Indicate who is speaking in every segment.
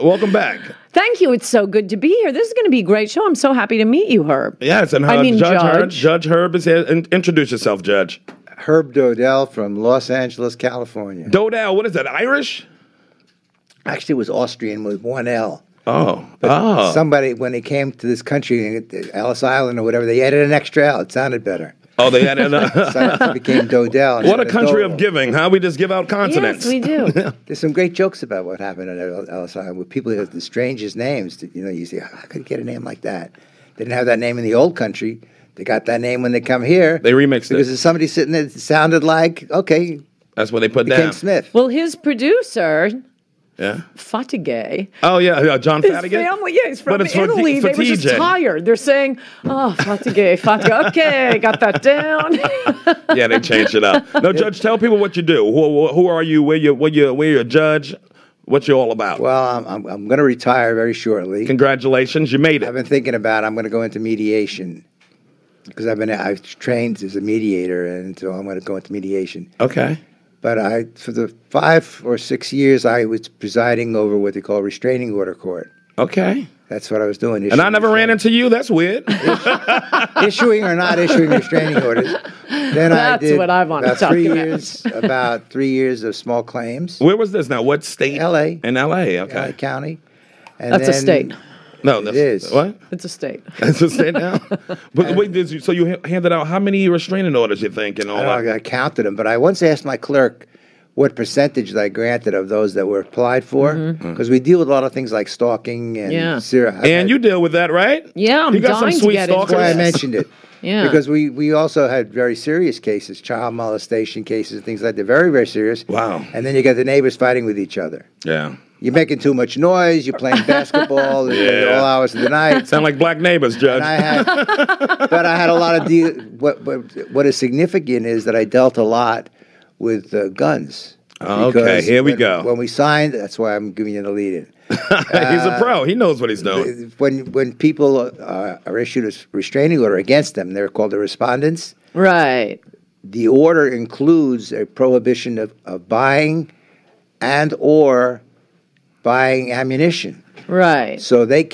Speaker 1: Welcome back.
Speaker 2: Thank you. It's so good to be here. This is going to be a great show. I'm so happy to meet you, Herb.
Speaker 1: Yes, and Judge Herb is here. Introduce yourself, Judge.
Speaker 3: Herb Dodell from Los Angeles, California.
Speaker 1: Dodell, what is that, Irish?
Speaker 3: Actually, it was Austrian with one L.
Speaker 1: Oh.
Speaker 3: Somebody, when they came to this country, Ellis Island or whatever, they added an extra L. It sounded better.
Speaker 1: Oh, they added
Speaker 3: So it became Dodell.
Speaker 1: What a country of giving, huh? We just give out consonants.
Speaker 2: Yes, we do.
Speaker 3: There's some great jokes about what happened at Ellis Island with people who have the strangest names. You say, how could you get a name like that? They didn't have that name in the old country. They got that name when they come here.
Speaker 1: They remixed it.
Speaker 3: Because there's somebody sitting there that sounded like, okay.
Speaker 1: That's what they put
Speaker 3: became
Speaker 1: down.
Speaker 3: Smith.
Speaker 2: Well, his producer...
Speaker 1: Yeah.
Speaker 2: Fatigay.
Speaker 1: Oh, yeah, John
Speaker 2: His
Speaker 1: Fatigay?
Speaker 2: family, yeah, he's from Italy.
Speaker 1: For
Speaker 2: they were just
Speaker 1: TJ.
Speaker 2: tired. They're saying, oh, Fatigay. Okay, got that down.
Speaker 1: Yeah, they changed it up. No, Judge, tell people what you do. Who are you? Where you a judge? What you all about?
Speaker 3: Well, I'm going to retire very shortly.
Speaker 1: Congratulations, you made it.
Speaker 3: I've been thinking about I'm going to go into mediation because I've trained as a mediator, and so I'm going to go into mediation.
Speaker 1: Okay.
Speaker 3: But for the 5 or 6 years, I was presiding over what they call restraining order court.
Speaker 1: Okay.
Speaker 3: That's what I was doing.
Speaker 1: And I never ran into you. That's weird.
Speaker 3: Issuing or not issuing restraining orders. Then
Speaker 2: That's
Speaker 3: I did
Speaker 2: what I want to talk about.
Speaker 3: About 3 years of small claims.
Speaker 1: Where was this now? What state?
Speaker 3: L.A.
Speaker 1: In L.A., okay.
Speaker 3: LA County. And
Speaker 2: That's a state.
Speaker 1: No,
Speaker 3: it is.
Speaker 1: What?
Speaker 2: It's a state.
Speaker 1: It's a state now? But wait, so you handed out how many restraining orders, you think, and all that?
Speaker 3: I counted them, but I once asked my clerk what percentage I granted of those that were applied for, because we deal with a lot of things like stalking and
Speaker 1: And you deal with that, right?
Speaker 2: Yeah, I'm
Speaker 1: you got
Speaker 2: dying
Speaker 1: some sweet
Speaker 2: to get into
Speaker 3: That's why I
Speaker 2: this.
Speaker 3: mentioned it.
Speaker 2: Yeah.
Speaker 3: Because we also had very serious cases, child molestation cases, things like that, very, very serious.
Speaker 1: Wow.
Speaker 3: And then you get the neighbors fighting with each other.
Speaker 1: Yeah.
Speaker 3: You're making too much noise. You're playing basketball at all hours of the night.
Speaker 1: Sound like black neighbors, Judge.
Speaker 3: But I had a lot of what is significant is that I dealt a lot with guns.
Speaker 1: Okay, here we go.
Speaker 3: When we signed, that's why I'm giving you the lead-in.
Speaker 1: He's a pro. He knows what he's doing.
Speaker 3: When people are issued a restraining order against them, they're called the respondents.
Speaker 2: Right.
Speaker 3: The order includes a prohibition of buying and or buying ammunition.
Speaker 2: Right.
Speaker 3: So they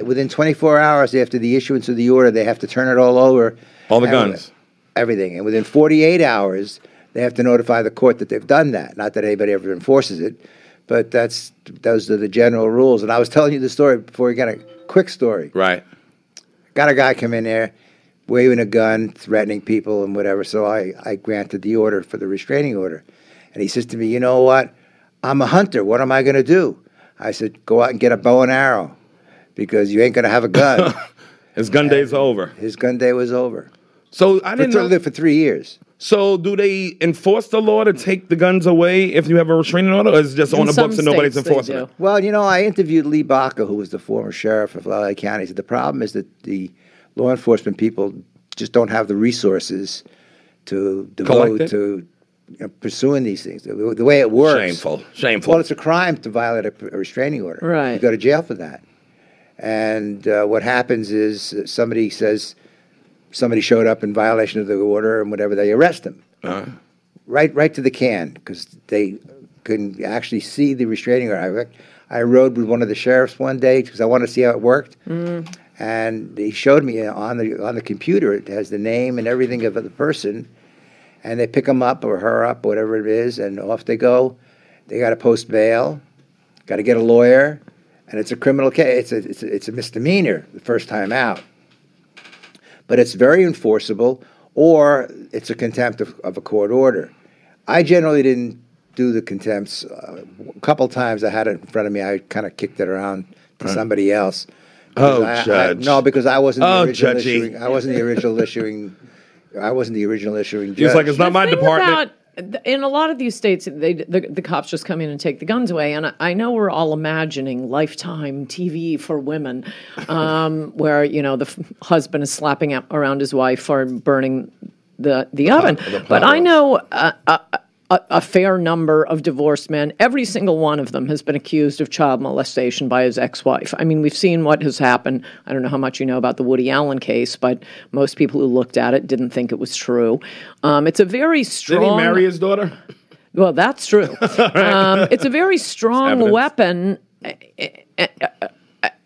Speaker 3: within 24 hours after the issuance of the order, they have to turn it all over.
Speaker 1: All the guns.
Speaker 3: Everything. And within 48 hours, they have to notify the court that they've done that. Not that anybody ever enforces it, but those are the general rules. And I was telling you the story before we got a quick story.
Speaker 1: Right.
Speaker 3: Got a guy come in there waving a gun, threatening people and whatever. So I granted the order for the restraining order. And he says to me, you know what? I'm a hunter. What am I going to do? I said, go out and get a bow and arrow because you ain't going to have a gun.
Speaker 1: His gun day's over.
Speaker 3: His gun day was over.
Speaker 1: So I didn't know.
Speaker 3: For 3 years.
Speaker 1: So do they enforce the law to take the guns away if you have a restraining order, or is it just on the books and nobody's enforcing it?
Speaker 3: Well, I interviewed Lee Baca, who was the former sheriff of LA County. He said the problem is that the law enforcement people just don't have the resources to devote to pursuing these things. The way it works.
Speaker 1: Shameful.
Speaker 3: Well, it's a crime to violate a restraining order.
Speaker 2: Right.
Speaker 3: You go to jail for that. And what happens is somebody says somebody showed up in violation of the order and whatever, they arrest them. Right to the can because they couldn't actually see the restraining order. I rode with one of the sheriffs one day because I wanted to see how it worked. And he showed me on the computer, it has the name and everything of the person. And they pick them up or her up, whatever it is, and off they go. They got to post bail, got to get a lawyer, and it's a criminal case. It's a misdemeanor the first time out. But it's very enforceable, or it's a contempt of a court order. I generally didn't do the contempts. A couple times I had it in front of me. I kind of kicked it around to somebody else.
Speaker 1: Judge.
Speaker 3: No, because I wasn't the original
Speaker 1: judgy.
Speaker 3: issuing. I wasn't the original issuing. I wasn't the original issuing judge.
Speaker 1: He's like, it's not my department.
Speaker 2: In a lot of these states, the cops just come in and take the guns away. And I know we're all imagining Lifetime TV for women, where the husband is slapping around his wife for burning the oven. But I know a fair number of divorced men. Every single one of them has been accused of child molestation by his ex-wife. I mean, we've seen what has happened. I don't know how much you know about the Woody Allen case, but most people who looked at it didn't think it was true. It's a very strong...
Speaker 1: Did he marry his daughter?
Speaker 2: Well, that's true. It's a very strong weapon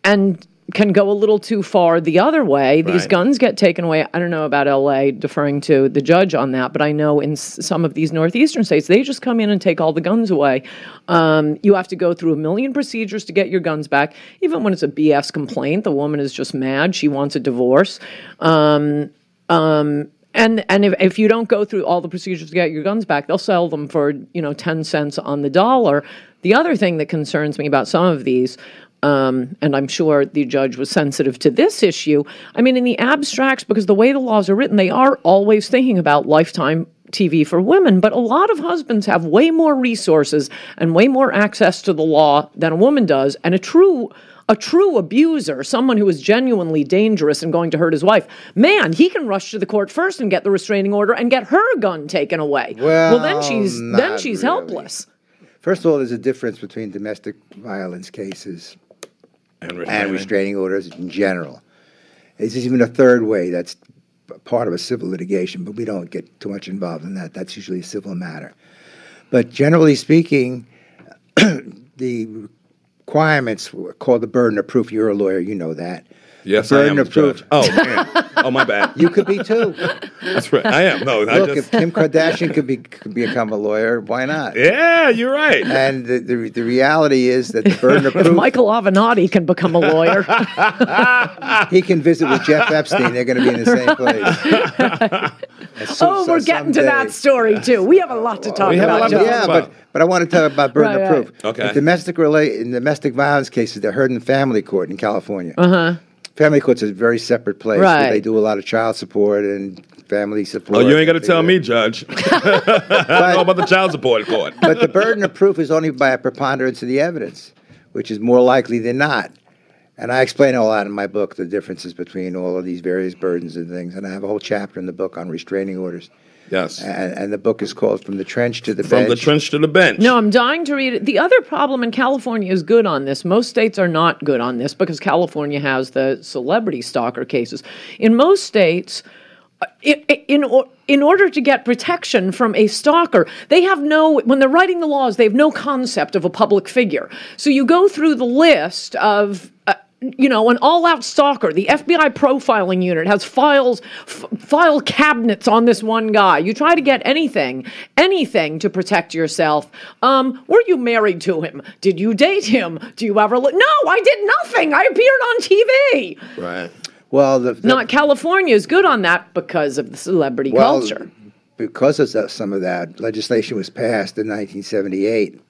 Speaker 2: and can go a little too far the other way. These
Speaker 1: Right.
Speaker 2: guns get taken away. I don't know about LA, deferring to the judge on that, but I know in some of these northeastern states, they just come in and take all the guns away. You have to go through a million procedures to get your guns back. Even when it's a BS complaint, the woman is just mad. She wants a divorce. And if you don't go through all the procedures to get your guns back, they'll sell them for 10 cents on the dollar. The other thing that concerns me about some of these, and I'm sure the judge was sensitive to this issue, I mean, in the abstracts, because the way the laws are written, they are always thinking about lifetime TV for women, but a lot of husbands have way more resources and way more access to the law than a woman does, and a true abuser, someone who is genuinely dangerous and going to hurt his wife, man, he can rush to the court first and get the restraining order and get her gun taken away.
Speaker 3: Well,
Speaker 2: then she's
Speaker 3: really.
Speaker 2: helpless.
Speaker 3: First of all, there's a difference between domestic violence cases and restraining orders in general. There's even a third way that's part of a civil litigation, but we don't get too much involved in that. That's usually a civil matter. But generally speaking, the requirements were called the burden of proof. You're a lawyer, you know that.
Speaker 1: Yes,
Speaker 3: the
Speaker 1: I
Speaker 3: burden
Speaker 1: am.
Speaker 3: of proof.
Speaker 1: Oh, man. Oh, my bad.
Speaker 3: You could be too.
Speaker 1: That's right. I am. No,
Speaker 3: Look, if Kim Kardashian could become a lawyer, why not?
Speaker 1: Yeah, you're right.
Speaker 3: And the reality is that the burden of
Speaker 2: If
Speaker 3: proof.
Speaker 2: Michael Avenatti can become a lawyer,
Speaker 3: He can visit with Jeff Epstein. They're going to be in the same place.
Speaker 2: we're getting to that story too. We have a lot to talk
Speaker 1: We have a
Speaker 2: about.
Speaker 1: lot to
Speaker 2: Joe.
Speaker 1: talk about.
Speaker 3: But I want to talk about burden of
Speaker 2: Right.
Speaker 3: proof.
Speaker 1: Okay.
Speaker 3: In domestic violence cases, they're heard in family court in California. Family court's a very separate place.
Speaker 2: Right.
Speaker 3: Where they do a lot of child support and family support.
Speaker 1: Oh, you ain't got to tell me, Judge. I know about the child support court.
Speaker 3: But the burden of proof is only by a preponderance of the evidence, which is more likely than not. And I explain all that in my book, the differences between all of these various burdens and things. And I have a whole chapter in the book on restraining orders.
Speaker 1: Yes.
Speaker 3: And the book is called From the Trench to the Bench.
Speaker 1: From the trench to the bench.
Speaker 2: No, I'm dying to read it. The other problem in California is good on this. Most states are not good on this because California has the celebrity stalker cases. In most states, in order to get protection from a stalker, when they're writing the laws, they have no concept of a public figure. So you go through the list of an all-out stalker. The FBI profiling unit has file cabinets on this one guy. You try to get anything to protect yourself. Were you married to him? Did you date him? Do you ever look? No, I did nothing. I appeared on TV.
Speaker 1: Right.
Speaker 3: Well,
Speaker 2: Not California is good on that because of the celebrity culture.
Speaker 3: Because of some of that, legislation was passed in 1978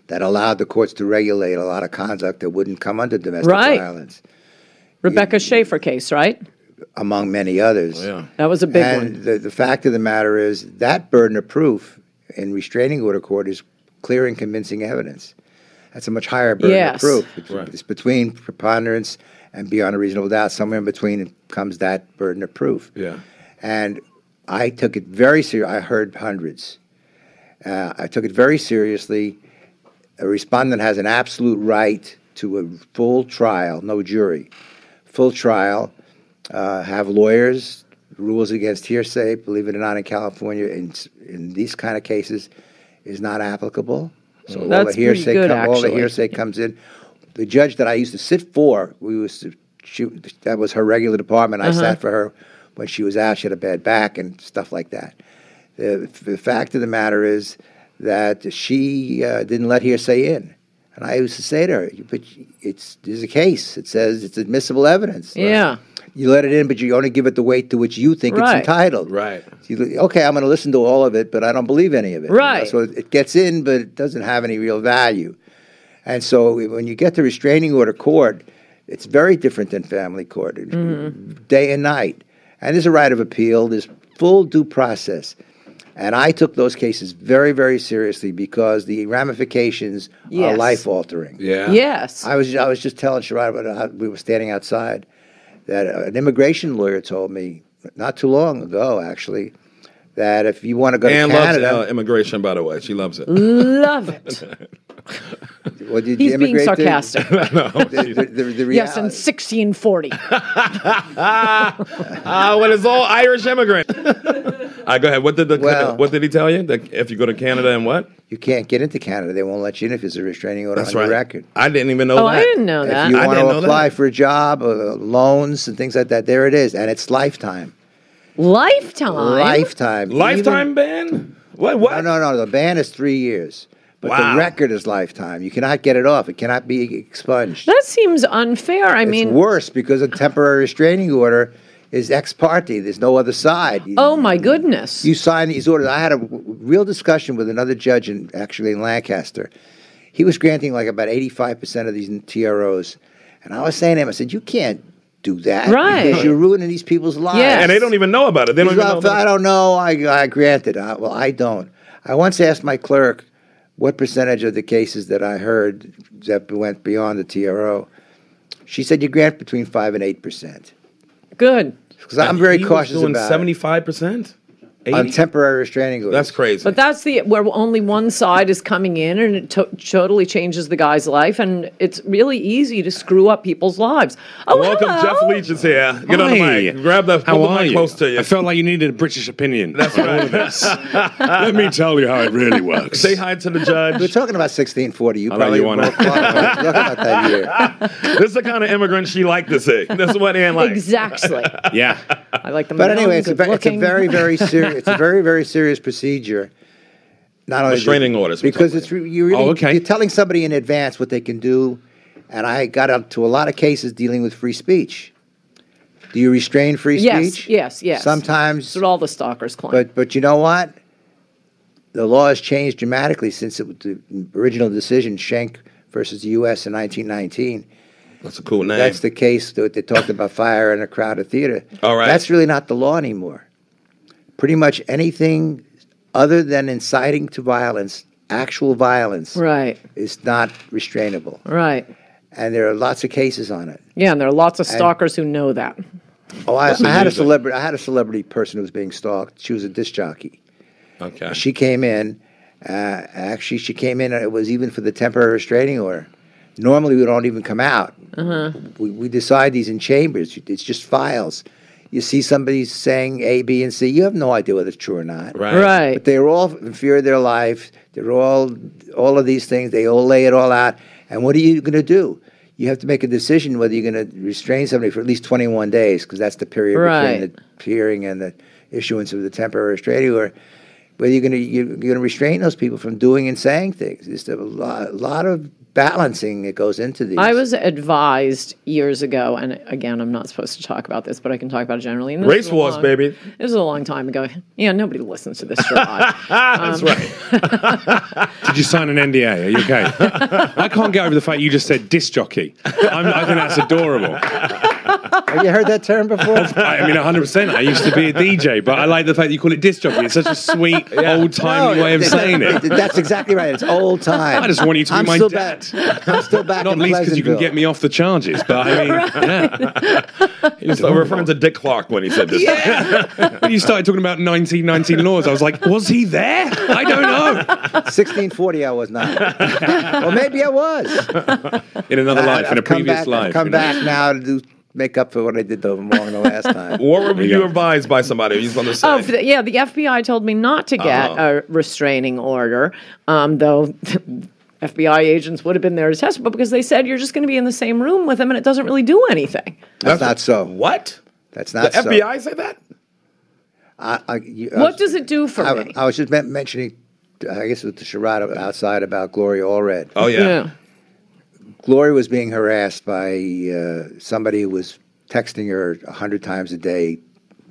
Speaker 3: that allowed the courts to regulate a lot of conduct that wouldn't come under domestic violence.
Speaker 2: Rebecca Schaefer case, right?
Speaker 3: Among many others.
Speaker 1: Oh, yeah.
Speaker 2: That was a big
Speaker 3: And
Speaker 2: one.
Speaker 3: the fact of the matter is that burden of proof in restraining order court is clear and convincing evidence. That's a much higher burden of proof. It's between preponderance and beyond a reasonable doubt. Somewhere in between comes that burden of proof.
Speaker 1: Yeah.
Speaker 3: And I took it very seriously. I heard hundreds. I took it very seriously. A respondent has an absolute right to a full trial, no jury, full trial, have lawyers, rules against hearsay, believe it or not, in California, in these kind of cases, is not applicable. So
Speaker 2: That's
Speaker 3: all the hearsay,
Speaker 2: pretty good,
Speaker 3: all the
Speaker 2: actually.
Speaker 3: hearsay comes in. The judge that I used to sit for, that was her regular department. I sat for her when she was out. She had a bad back and stuff like that. The fact of the matter is that she didn't let hearsay in. And I used to say to her, but there's a case. It says it's admissible evidence.
Speaker 2: Yeah.
Speaker 3: You let it in, but you only give it the weight to which you think it's entitled.
Speaker 1: Right.
Speaker 3: Okay, I'm going to listen to all of it, but I don't believe any of it.
Speaker 2: Right.
Speaker 3: So it gets in, but it doesn't have any real value. And so when you get to restraining order court, it's very different than family court, day and night. And there's a right of appeal. There's full due process. And I took those cases very, very seriously because the ramifications are life-altering.
Speaker 1: Yeah.
Speaker 2: Yes.
Speaker 3: I was just telling Sherrod, we were standing outside, that an immigration lawyer told me not too long ago, actually, that if you want to go to Canada...
Speaker 1: loves immigration, by the way. She loves it.
Speaker 2: Love it.
Speaker 3: Well, did
Speaker 2: He's
Speaker 3: you
Speaker 2: being
Speaker 3: immigrate there?
Speaker 2: sarcastic.
Speaker 3: The
Speaker 2: Yes, in
Speaker 3: reality-
Speaker 2: 1640.
Speaker 1: When it's all Irish immigrant. Go ahead. What did
Speaker 3: Well-
Speaker 1: what did he tell you? That if you go to Canada and what?
Speaker 3: You can't get into Canada. They won't let you in if there's a restraining order on your record.
Speaker 1: I didn't even know
Speaker 2: Oh,
Speaker 1: that.
Speaker 2: I didn't know that.
Speaker 3: If you
Speaker 1: I
Speaker 3: want
Speaker 1: didn't
Speaker 3: to
Speaker 1: know
Speaker 3: apply
Speaker 1: that.
Speaker 3: for a job, loans and things like that, there it is, and it's lifetime.
Speaker 2: Lifetime.
Speaker 3: Lifetime.
Speaker 1: Lifetime ban? What?
Speaker 3: No. The ban is 3 years, but
Speaker 1: Wow.
Speaker 3: the record is lifetime. You cannot get it off. It cannot be expunged.
Speaker 2: That seems unfair. I
Speaker 3: It's
Speaker 2: mean,
Speaker 3: worse because a temporary restraining order is ex parte. There's no other side.
Speaker 2: oh my goodness.
Speaker 3: You sign these orders. I had a real discussion with another judge in Lancaster. He was granting like about 85% of these TROs. And I was saying to him, I said, you can't do that.
Speaker 2: Right.
Speaker 3: Because you're ruining these people's lives.
Speaker 2: Yes.
Speaker 1: And they don't even know about it. They don't
Speaker 3: He's
Speaker 1: even know
Speaker 3: like,
Speaker 1: about
Speaker 3: I don't know. I grant it. Well, I don't. I once asked my clerk what percentage of the cases that I heard that went beyond the TRO. She said you grant between 5 and 8%.
Speaker 2: Good.
Speaker 3: Because I'm very
Speaker 1: He was
Speaker 3: cautious
Speaker 1: doing
Speaker 3: about
Speaker 1: 75%?
Speaker 3: it. On temporary restraining orders.
Speaker 1: That's crazy.
Speaker 2: But that's where only one side is coming in, and it totally changes the guy's life, and it's really easy to screw up people's lives. Oh,
Speaker 1: Welcome,
Speaker 2: hello.
Speaker 1: Jeff Leach is here. Get on the
Speaker 4: Hi.
Speaker 1: mic. Grab the
Speaker 4: How
Speaker 1: hold the
Speaker 4: are
Speaker 1: mic
Speaker 4: you?
Speaker 1: close to you.
Speaker 4: I felt like you needed a British opinion.
Speaker 1: That's right.
Speaker 4: Let me tell you how it really works.
Speaker 1: Say hi to the
Speaker 3: We're
Speaker 1: judge.
Speaker 3: talking about 1640. You
Speaker 4: I know
Speaker 3: probably
Speaker 4: you wanna-
Speaker 3: look about that year.
Speaker 1: This is the kind of immigrant she liked to see. This is what Ann likes.
Speaker 2: Exactly.
Speaker 4: Yeah.
Speaker 2: I like the
Speaker 3: But anyway, it's a
Speaker 2: looking.
Speaker 3: very, very serious. It's a very, very serious procedure. Not only
Speaker 1: Restraining orders, we're
Speaker 3: because
Speaker 1: talking
Speaker 3: you really
Speaker 4: Oh, okay.
Speaker 3: you're telling somebody in advance what they can do, and I got up to a lot of cases dealing with free speech. Do you restrain free speech?
Speaker 2: Yes.
Speaker 3: Sometimes,
Speaker 2: That's what all the stalkers claim.
Speaker 3: but you know what? The law has changed dramatically since the original decision, Schenck versus the U.S. in 1919.
Speaker 1: That's a cool name.
Speaker 3: That's the case that they talked about fire in a crowded theater.
Speaker 1: All right.
Speaker 3: That's really not the law anymore. Pretty much anything other than inciting to violence, actual violence,
Speaker 2: Right.
Speaker 3: is not restrainable.
Speaker 2: Right.
Speaker 3: And there are lots of cases on it.
Speaker 2: Yeah, and there are lots of stalkers who know that.
Speaker 3: Oh, I had a
Speaker 1: amazing.
Speaker 3: celebrity. I had a celebrity person who was being stalked. She was a disc jockey.
Speaker 1: okay.
Speaker 3: She came in. Actually, she came in. It was even for the temporary restraining order. Normally, we don't even come out. We decide these in chambers. It's just files. You see somebody saying A, B, and C. You have no idea whether it's true or not.
Speaker 1: Right.
Speaker 3: But they're all in fear of their life. They're all of these things. They all lay it all out. And what are you going to do? You have to make a decision whether you're going to restrain somebody for at least 21 days, because that's the period
Speaker 2: Right.
Speaker 3: between the hearing and the issuance of the temporary restraining order. Whether you're going to restrain those people from doing and saying things. There's a lot of balancing that goes into these.
Speaker 2: I was advised years ago, and again, I'm not supposed to talk about this, but I can talk about it generally. And this
Speaker 1: Race
Speaker 2: was a
Speaker 1: wars,
Speaker 2: long-
Speaker 1: baby.
Speaker 2: This was a long time ago. Yeah, nobody listens to this, Sherrod.
Speaker 1: That's right.
Speaker 4: Did you sign an NDA? Are you okay? I can't get over the fact you just said disc jockey. I think that's adorable.
Speaker 3: Have you heard that term before?
Speaker 4: I mean, 100%. I used to be a DJ, but I like the fact that you call it disc jockey. It's such a sweet, old-timey way of saying it.
Speaker 3: That's exactly right. It's old time.
Speaker 4: I just want you to be
Speaker 3: I'm
Speaker 4: my
Speaker 3: still
Speaker 4: dad.
Speaker 3: I'm still back
Speaker 4: Not
Speaker 3: in
Speaker 4: least because you can
Speaker 3: Pleasantville.
Speaker 4: get me off the charges, but I mean, yeah.
Speaker 1: He was referring to Dick Clark when he said this.
Speaker 4: When you started talking about 1919 laws, I was like, was he there? I don't know.
Speaker 3: 1640, I was not. Well, maybe I was.
Speaker 4: In another life, in a
Speaker 3: I've come
Speaker 4: previous
Speaker 3: back,
Speaker 4: life.
Speaker 3: I've come
Speaker 4: you know?
Speaker 3: back now to make up for what I did wrong the last time.
Speaker 1: What were you
Speaker 4: go.
Speaker 1: advised by somebody? You was going to say.
Speaker 2: Oh, the FBI told me not to get a restraining order, though FBI agents would have been there to test, but because they said you're just going to be in the same room with them and it doesn't really do anything.
Speaker 3: That's not so.
Speaker 1: What?
Speaker 3: That's not
Speaker 1: The
Speaker 3: so.
Speaker 1: FBI say that?
Speaker 2: What does it do for me?
Speaker 3: I was just mentioning, I guess with the Sherrod outside about Gloria Allred.
Speaker 1: Oh, yeah.
Speaker 3: Gloria was being harassed by somebody who was texting her 100 times a day,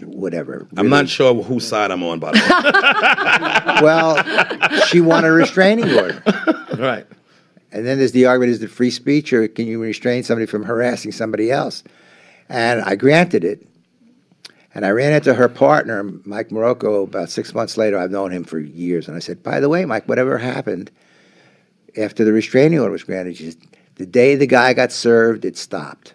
Speaker 3: whatever.
Speaker 1: I'm not sure whose side I'm on, by the way.
Speaker 3: Well, she wanted a restraining order.
Speaker 1: Right.
Speaker 3: And then there's the argument, is it free speech or can you restrain somebody from harassing somebody else? And I granted it. And I ran into her partner, Mike Morocco, about 6 months later. I've known him for years. And I said, by the way, Mike, whatever happened after the restraining order was granted, she said, the day the guy got served, it stopped.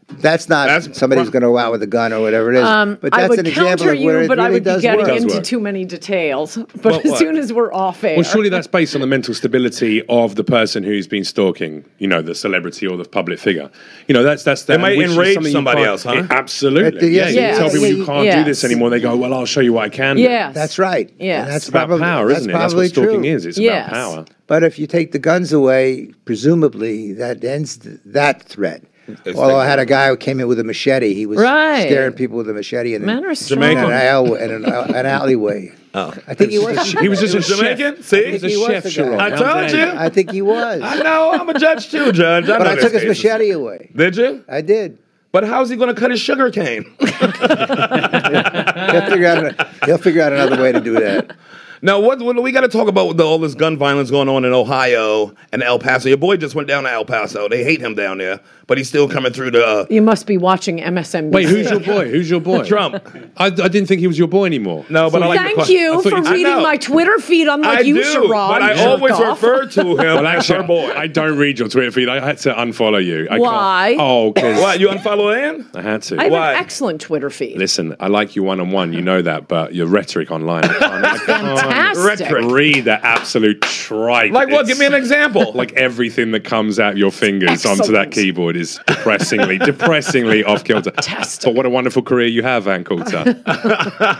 Speaker 3: That's not somebody who's going to go out with a gun or whatever it is. But that's
Speaker 2: I would
Speaker 3: an example of where it
Speaker 2: but
Speaker 3: really
Speaker 2: I would be
Speaker 3: does
Speaker 2: getting
Speaker 3: work.
Speaker 2: into too many details. But as soon as we're off air.
Speaker 4: Well, surely that's based on the mental stability of the person who's been stalking, the celebrity or the public figure. That's that.
Speaker 1: It might enrage somebody else, huh?
Speaker 4: Absolutely.
Speaker 3: Yes.
Speaker 4: You tell people you can't do this
Speaker 2: Yes.
Speaker 4: anymore. They go, well, I'll show you what I can do.
Speaker 2: Yes.
Speaker 3: That's right.
Speaker 2: Yes.
Speaker 3: And that's
Speaker 4: It's about power, isn't it? That's what stalking is. It's
Speaker 2: Yes.
Speaker 4: about power.
Speaker 3: But if you take the guns away, presumably that ends that threat. Although I had a guy who came in with a machete. He was scaring people with a machete in
Speaker 2: Men are strong.
Speaker 3: an alleyway.
Speaker 1: Oh.
Speaker 3: I think he was.
Speaker 4: He was just a
Speaker 1: Jamaican?
Speaker 4: chef.
Speaker 1: See?
Speaker 4: He was a
Speaker 3: He was
Speaker 4: chef,
Speaker 3: the guy.
Speaker 4: Sherrod.
Speaker 1: I told you.
Speaker 3: I think he was.
Speaker 1: I know. I'm a judge too, Judge.
Speaker 3: But I took his machete away.
Speaker 1: Did you?
Speaker 3: I did.
Speaker 1: But how's he going to cut his sugar cane?
Speaker 3: He'll figure out another way to do that.
Speaker 1: Now, what we got to talk about all this gun violence going on in Ohio and El Paso. Your boy just went down to El Paso. They hate him down there, but he's still coming through the...
Speaker 2: You must be watching MSNBC.
Speaker 4: Wait, who's your boy? Who's your boy?
Speaker 1: Trump.
Speaker 4: I didn't think he was your boy anymore.
Speaker 1: No, but I like the
Speaker 2: Thank
Speaker 1: question.
Speaker 2: you for
Speaker 4: I
Speaker 2: reading
Speaker 1: know.
Speaker 2: my Twitter feed, unlike
Speaker 1: I
Speaker 2: you,
Speaker 1: do,
Speaker 2: Sherrod.
Speaker 1: but I
Speaker 2: jerk
Speaker 1: always
Speaker 2: off.
Speaker 1: refer to him
Speaker 4: Well,
Speaker 1: as her
Speaker 4: actually,
Speaker 1: boy.
Speaker 4: I don't read your Twitter feed. I had to unfollow you. I
Speaker 2: Why?
Speaker 4: Can't. Oh, because
Speaker 1: What, you unfollow Ann?
Speaker 4: I had to.
Speaker 2: I have
Speaker 1: Why?
Speaker 2: an excellent Twitter feed.
Speaker 4: Listen, I like you one-on-one. You know that, but your rhetoric online, I can't
Speaker 2: Fantastic.
Speaker 1: Rhetoric.
Speaker 4: read the absolute tripe.
Speaker 1: Like what?
Speaker 4: It's-
Speaker 1: Give me an example.
Speaker 4: Like everything that comes out your fingers onto that
Speaker 2: Excellent.
Speaker 4: keyboard is depressingly off kilter.
Speaker 2: Fantastic.
Speaker 4: But what a wonderful career you have, Van Coulter.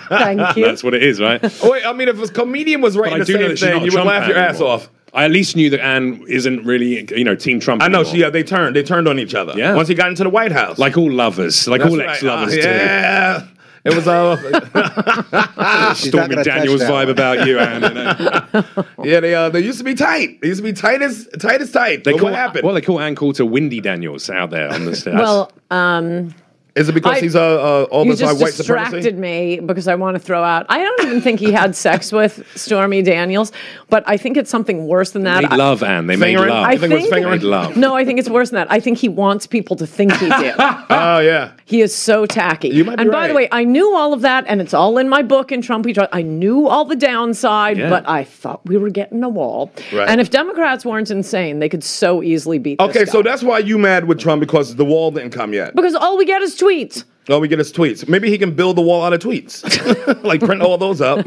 Speaker 2: Thank you.
Speaker 4: That's what it is, right?
Speaker 1: Oh, wait, I mean, if a comedian was writing the
Speaker 4: do know
Speaker 1: same
Speaker 4: that she's
Speaker 1: thing,
Speaker 4: not a
Speaker 1: you would
Speaker 4: Trump
Speaker 1: laugh your
Speaker 4: fan
Speaker 1: ass
Speaker 4: anymore.
Speaker 1: off.
Speaker 4: I at least knew that Anne isn't really, Team Trump
Speaker 1: I know.
Speaker 4: anymore.
Speaker 1: They turned on each other.
Speaker 4: Yeah.
Speaker 1: Once he got into the White House.
Speaker 4: Like all lovers, like
Speaker 1: That's
Speaker 4: all
Speaker 1: right.
Speaker 4: ex-lovers do.
Speaker 1: Yeah. It was
Speaker 4: Stormy Daniels vibe about you, Anne.
Speaker 1: they used to be tight. They used to be tight as tight. But what happened?
Speaker 4: Well, they call Anne Coulter Windy Daniels out there on the stage.
Speaker 2: Well,
Speaker 1: Is it because he's all
Speaker 2: you
Speaker 1: this
Speaker 2: just
Speaker 1: white
Speaker 2: distracted
Speaker 1: supremacy?
Speaker 2: me because I want to throw out. I don't even think he had sex with Stormy Daniels, but I think it's something worse than that.
Speaker 4: They love Anne. They made
Speaker 1: Fingering?
Speaker 4: love.
Speaker 1: You think it was fingering?
Speaker 4: Made love.
Speaker 2: No, I think it's worse than that. I think he wants people to think he did.
Speaker 1: Oh yeah.
Speaker 2: He is so tacky.
Speaker 1: You might be
Speaker 2: and by the
Speaker 1: right.
Speaker 2: way, I knew all of that, and it's all in my book in Trump. I knew all the downside,
Speaker 4: Yeah.
Speaker 2: but I thought we were getting a wall.
Speaker 1: Right.
Speaker 2: And if Democrats weren't insane, they could so easily beat this
Speaker 1: Okay,
Speaker 2: guy.
Speaker 1: so that's why you mad with Trump, because the wall didn't come yet.
Speaker 2: because all we get is tweets.
Speaker 1: Oh, we get his tweets. Maybe he can build the wall out of tweets. Like print all those up.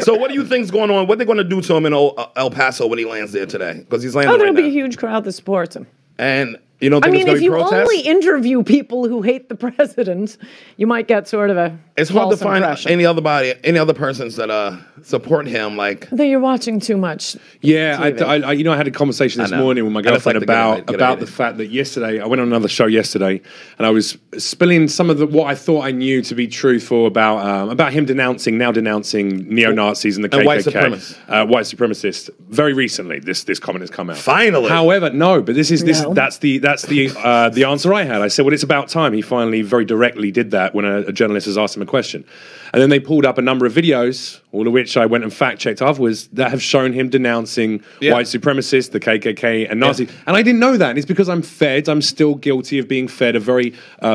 Speaker 1: So what do you think's going on? What are they going to do to him in El Paso when he lands there today? Because he's landing
Speaker 2: Oh, there'll
Speaker 1: right
Speaker 2: be a
Speaker 1: now.
Speaker 2: huge crowd that supports him.
Speaker 1: And you don't
Speaker 2: I
Speaker 1: think
Speaker 2: mean,
Speaker 1: it's
Speaker 2: if
Speaker 1: going to be
Speaker 2: you
Speaker 1: protests?
Speaker 2: only interview people who hate the president, you might get sort of a
Speaker 1: It's hard to
Speaker 2: false
Speaker 1: find
Speaker 2: impression.
Speaker 1: any other persons that support him. Like,
Speaker 2: I think you're watching too much.
Speaker 4: Yeah,
Speaker 2: TV.
Speaker 4: I had a conversation this
Speaker 1: I know.
Speaker 4: morning with my
Speaker 1: I just
Speaker 4: girlfriend
Speaker 1: like to get
Speaker 4: about
Speaker 1: it.
Speaker 4: the fact that yesterday I went on another show yesterday, and I was spilling some of what I thought I knew to be truthful about him denouncing neo-Nazis and the KKK,
Speaker 1: And white supremacists.
Speaker 4: white supremacists. Very recently, this comment has come out.
Speaker 1: Finally.
Speaker 4: However, no, but this
Speaker 2: No.
Speaker 4: that's the answer I had. I said, well, it's about time he finally very directly did that when a journalist has asked him a question. And then they pulled up a number of videos, all of which I went and fact-checked afterwards, that have shown him denouncing white supremacists, the KKK, and Nazis. And I didn't know that. And it's because I'm still guilty of being fed a very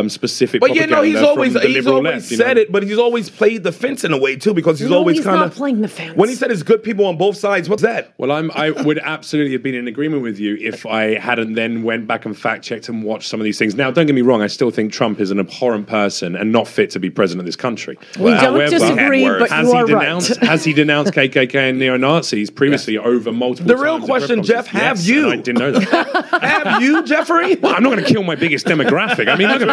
Speaker 4: specific
Speaker 1: But yeah,
Speaker 4: propaganda
Speaker 1: no, he's
Speaker 4: from
Speaker 1: always
Speaker 4: the liberal left,
Speaker 1: said it, but he's always played the fence in a way too, because he's
Speaker 2: No,
Speaker 1: always
Speaker 2: he's
Speaker 1: kind
Speaker 2: not
Speaker 1: of
Speaker 2: playing the fence.
Speaker 1: When he said it's good people on both sides, what's that?
Speaker 4: Well, I would absolutely have been in agreement with you if I hadn't then went back and fact-checked and watched some of these things. Now, don't get me wrong, I still think Trump is an abhorrent person and not fit to be president of this country.
Speaker 2: We don't
Speaker 4: However,
Speaker 2: disagree, but
Speaker 4: has
Speaker 2: you
Speaker 4: he
Speaker 2: are
Speaker 4: denounced
Speaker 2: right.
Speaker 4: has he denounced KKK and neo-Nazis previously over multiple
Speaker 1: The
Speaker 4: times
Speaker 1: real
Speaker 4: at
Speaker 1: question,
Speaker 4: press
Speaker 1: Jeff,
Speaker 4: conferences?
Speaker 1: have
Speaker 4: Yes,
Speaker 1: you?
Speaker 4: and I didn't know that.
Speaker 1: Have you, Jeffrey?
Speaker 4: Well, I'm not going to kill my biggest demographic. I mean, look at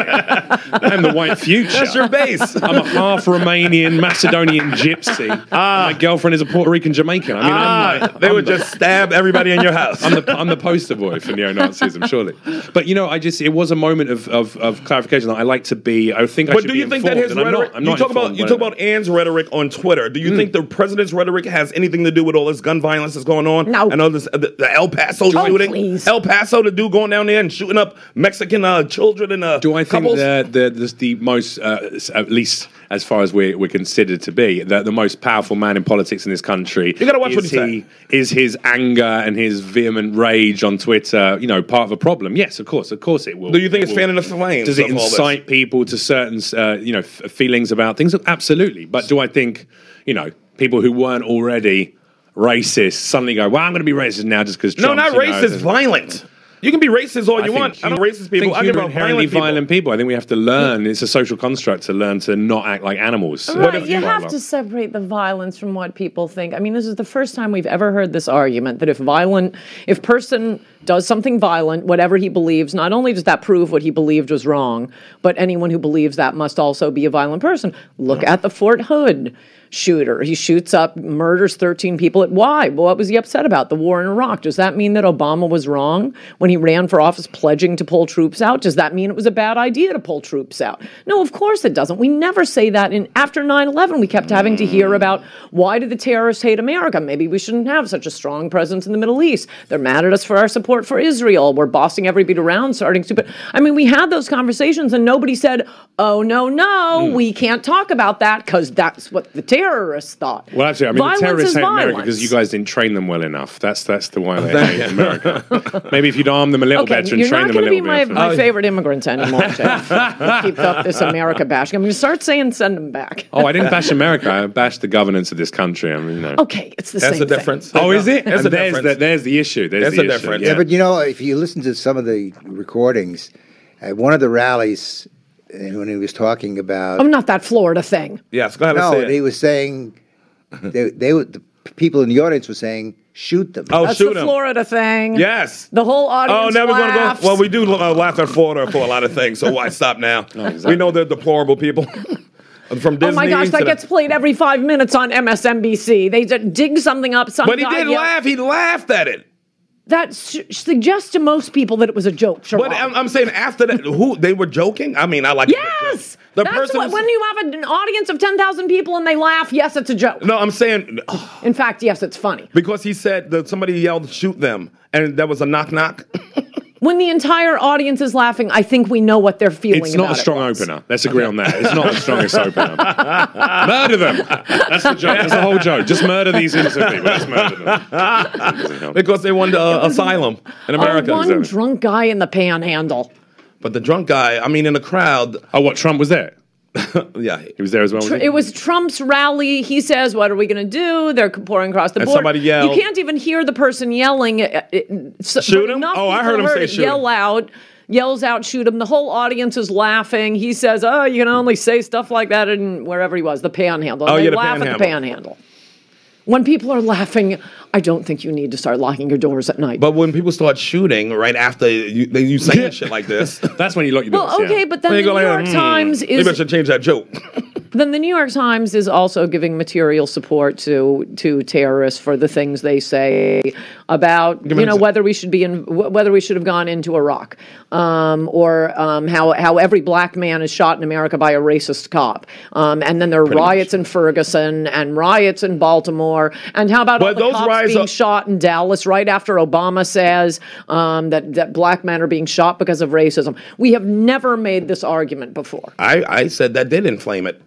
Speaker 4: me. I'm the white future.
Speaker 1: That's your base.
Speaker 4: I'm a half Romanian, Macedonian gypsy. My girlfriend is a Puerto Rican Jamaican. I mean,
Speaker 1: They would just stab everybody in your house.
Speaker 4: I'm the poster boy for neo-Nazism, surely. But it was a moment of clarification that I like to be. I think I
Speaker 1: But
Speaker 4: should
Speaker 1: do
Speaker 4: be
Speaker 1: you think that
Speaker 4: informed,
Speaker 1: his
Speaker 4: and I'm not-
Speaker 1: rhetoric?
Speaker 4: I'm
Speaker 1: You
Speaker 4: not
Speaker 1: talk
Speaker 4: informed
Speaker 1: about
Speaker 4: by that.
Speaker 1: Ann's rhetoric on Twitter. Do you think the president's rhetoric has anything to do with all this gun violence that's going on?
Speaker 2: No.
Speaker 1: And all this the El Paso
Speaker 2: Oh,
Speaker 1: shooting.
Speaker 2: please.
Speaker 1: El Paso, the dude going down there and shooting up Mexican children and
Speaker 4: Do I think
Speaker 1: couples?
Speaker 4: that the most, at least as far as we're considered to be, that the most powerful man in politics in this country,
Speaker 1: You gotta watch what he
Speaker 4: is his anger and his vehement rage on Twitter, part of a problem? Yes, of course it will.
Speaker 1: Do you think it's
Speaker 4: will.
Speaker 1: fanning the flames?
Speaker 4: Does it
Speaker 1: of all this?
Speaker 4: incite people to certain, feelings about things? Absolutely. But do I think, people who weren't already racist suddenly go, well, I'm going to be racist now just because
Speaker 1: No, not racist. Violent. You can be racist all you want. I don't racist people. I
Speaker 4: think
Speaker 1: give
Speaker 4: inherently violent people. I think we have to learn. It's a social construct to learn to not act like animals.
Speaker 2: Right, you have to separate the violence from what people think. I mean, this is the first time we've ever heard this argument that if person does something violent, whatever he believes, not only does that prove what he believed was wrong, but anyone who believes that must also be a violent person. Look at the Fort Hood shooter. He shoots up, murders 13 people. Why? Well, what was he upset about? The war in Iraq. Does that mean that Obama was wrong when he ran for office pledging to pull troops out? Does that mean it was a bad idea to pull troops out? No, of course it doesn't. We never say that. After 9/11, we kept having to hear about why did the terrorists hate America? Maybe we shouldn't have such a strong presence in the Middle East. They're mad at us for our support for Israel. We're bossing everybody around, starting stupid. I mean, we had those conversations and nobody said, oh, no, we can't talk about that because that's what the terrorists thought.
Speaker 4: Well, actually, I mean, the terrorists hate America because you guys didn't train them well enough. That's the why they hate America. Maybe if you'd arm them a little better and train them a little bit.
Speaker 2: You're not going to be my favorite immigrants anymore, Jeff. Keep up this America bashing. I'm going to start saying send them back.
Speaker 4: Oh, I didn't bash America. I bashed the governance of this country. I mean,
Speaker 2: Okay, it's the same thing.
Speaker 1: That's the difference.
Speaker 4: Oh, is it?
Speaker 1: There's
Speaker 4: the issue. There's the difference.
Speaker 3: Yeah, but if you listen to some of the recordings, at one of the rallies, when he was talking about...
Speaker 2: not that Florida thing.
Speaker 1: Yes, go ahead.
Speaker 3: No, he was saying... the people in the audience were saying, shoot them.
Speaker 1: Oh,
Speaker 2: That's
Speaker 1: shoot
Speaker 2: the
Speaker 1: them.
Speaker 2: Florida thing.
Speaker 1: Yes.
Speaker 2: The whole audience
Speaker 1: never going to
Speaker 2: laughs.
Speaker 1: go. Well, we do laugh at Florida for a lot of things, so why stop now?
Speaker 4: Exactly.
Speaker 1: We know they're deplorable people. From Disney.
Speaker 2: Oh my gosh, that gets played every 5 minutes on MSNBC. They dig something up.
Speaker 1: But he did laugh. He laughed at it.
Speaker 2: That suggests to most people that it was a joke. Sherrod.
Speaker 1: But I'm saying after that, they were joking? I mean, I like
Speaker 2: yes! When you have an audience of 10,000 people and they laugh, yes, it's a joke.
Speaker 1: No, I'm saying...
Speaker 2: In fact, yes, it's funny.
Speaker 1: Because he said that somebody yelled, shoot them, and there was a knock-knock.
Speaker 2: When the entire audience is laughing, I think we know what they're feeling.
Speaker 4: It's not a strong opener. Let's agree on that. It's not the strongest opener. Murder them. That's the joke. That's the whole joke. Just murder these innocent people. Let's murder them.
Speaker 1: Because they wanted asylum in America.
Speaker 2: One drunk guy in the panhandle.
Speaker 1: But the drunk guy, I mean, in the crowd...
Speaker 4: Oh, what, Trump was there?
Speaker 1: Yeah.
Speaker 4: He was there as well,
Speaker 2: It was Trump's rally. He says, what are we going to do? They're pouring across the board.
Speaker 1: Somebody yelled.
Speaker 2: You can't even hear the person yelling.
Speaker 1: Shoot him? Oh, I heard him say shoot him.
Speaker 2: Yells out, shoot him. The whole audience is laughing. He says, oh, you can only say stuff like that in wherever he was, the panhandle. And they laugh at the panhandle. When people are laughing, I don't think you need to start locking your doors at night.
Speaker 1: But when people start shooting right after you saying shit like this,
Speaker 4: that's when you lock your doors.
Speaker 2: Well, okay, but then the New York Times is...
Speaker 1: Maybe I should change that joke.
Speaker 2: Then the New York Times is also giving material support to terrorists for the things they say about whether we should have gone into Iraq, or how every black man is shot in America by a racist cop, and then there are riots in Ferguson and riots in Baltimore, and how about all the cops being shot in Dallas right after Obama says that black men are being shot because of racism. We have never made this argument before.
Speaker 1: I said that did inflame it.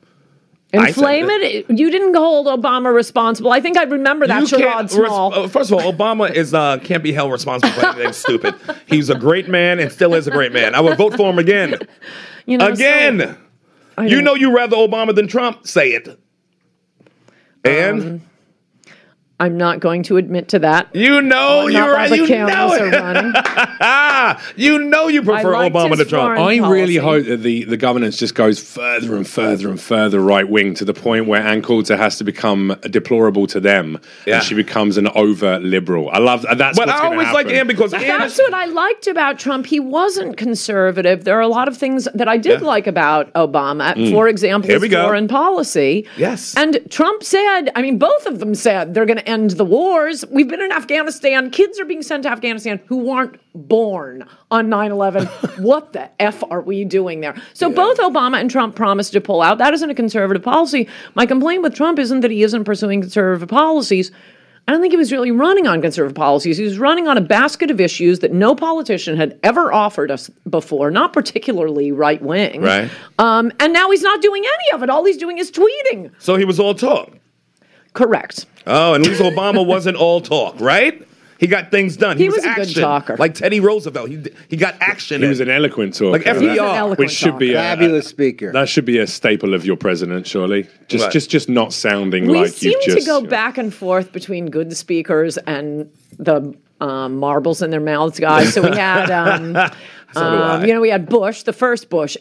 Speaker 2: Inflame it? You didn't hold Obama responsible. I think I remember that, Sherrod Small.
Speaker 1: First of all, Obama can't be held responsible for anything stupid. He's a great man and still is a great man. I would vote for him again. Again! You'd rather Obama than Trump. Say it. And?
Speaker 2: I'm not going to admit to that.
Speaker 1: You know you prefer Obama to Trump.
Speaker 4: I really hope that the governance just goes further and further and further right wing to the point where Ann Coulter has to become deplorable to them, and she becomes an over liberal. I love that's. But I always like Ann because
Speaker 2: that's what I liked about Trump. He wasn't conservative. There are a lot of things that I did like about Obama. For example, his foreign policy.
Speaker 1: Yes,
Speaker 2: and Trump said. I mean, both of them said they're going to end the wars. We've been in Afghanistan. Kids are being sent to Afghanistan who weren't born on 9/11. What the F are we doing there? So both Obama and Trump promised to pull out. That isn't a conservative policy. My complaint with Trump isn't that he isn't pursuing conservative policies. I don't think he was really running on conservative policies. He was running on a basket of issues that no politician had ever offered us before, not particularly right-wing.
Speaker 1: Right.
Speaker 2: And now he's not doing any of it. All he's doing is tweeting.
Speaker 1: So he was all talk.
Speaker 2: Correct.
Speaker 1: Oh, and at least Obama wasn't all talk, right? He got things done.
Speaker 2: He was a good talker.
Speaker 1: Like Teddy Roosevelt. He got action.
Speaker 4: He was an eloquent talker.
Speaker 1: Like FDR.
Speaker 4: Which should be
Speaker 3: a fabulous speaker.
Speaker 4: That should be a staple of your president, surely. Just not sounding
Speaker 2: we
Speaker 4: like you've just...
Speaker 2: We seem to go back and forth between good speakers and the marbles in their mouths guys. So we had. We had Bush, the first Bush.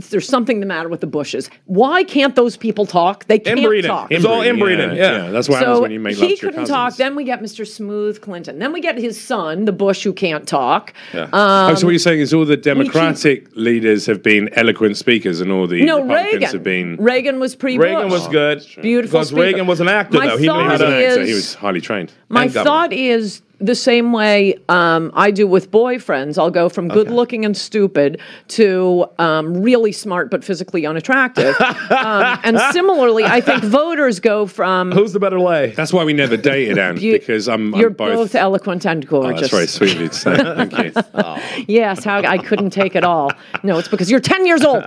Speaker 2: There's something the matter with the Bushes. Why can't those people talk? They can't talk.
Speaker 1: It's all inbreeding. Yeah.
Speaker 4: That's what happens when you make love to your
Speaker 2: couldn't talk. Then we get Mr. Smooth Clinton. Then we get his son, the Bush, who can't talk.
Speaker 4: Yeah. So what you're saying is all the Democratic leaders have been eloquent speakers, and all the Republicans have been.
Speaker 2: Reagan was pre-Bush.
Speaker 1: Reagan was good.
Speaker 2: Beautiful.
Speaker 1: Because Reagan was an actor, though. He
Speaker 4: was highly trained.
Speaker 2: My thought is the same way I do with boyfriends. I'll go from good-looking and stupid to really smart but physically unattractive. And similarly, I think voters go from...
Speaker 1: Who's the better lay?
Speaker 4: That's why we never dated, Anne, because I'm
Speaker 2: You're
Speaker 4: both...
Speaker 2: both eloquent and gorgeous.
Speaker 4: That's very sweet of you to say. Thank you.
Speaker 2: Yes, I couldn't take it all. No, it's because you're 10 years old.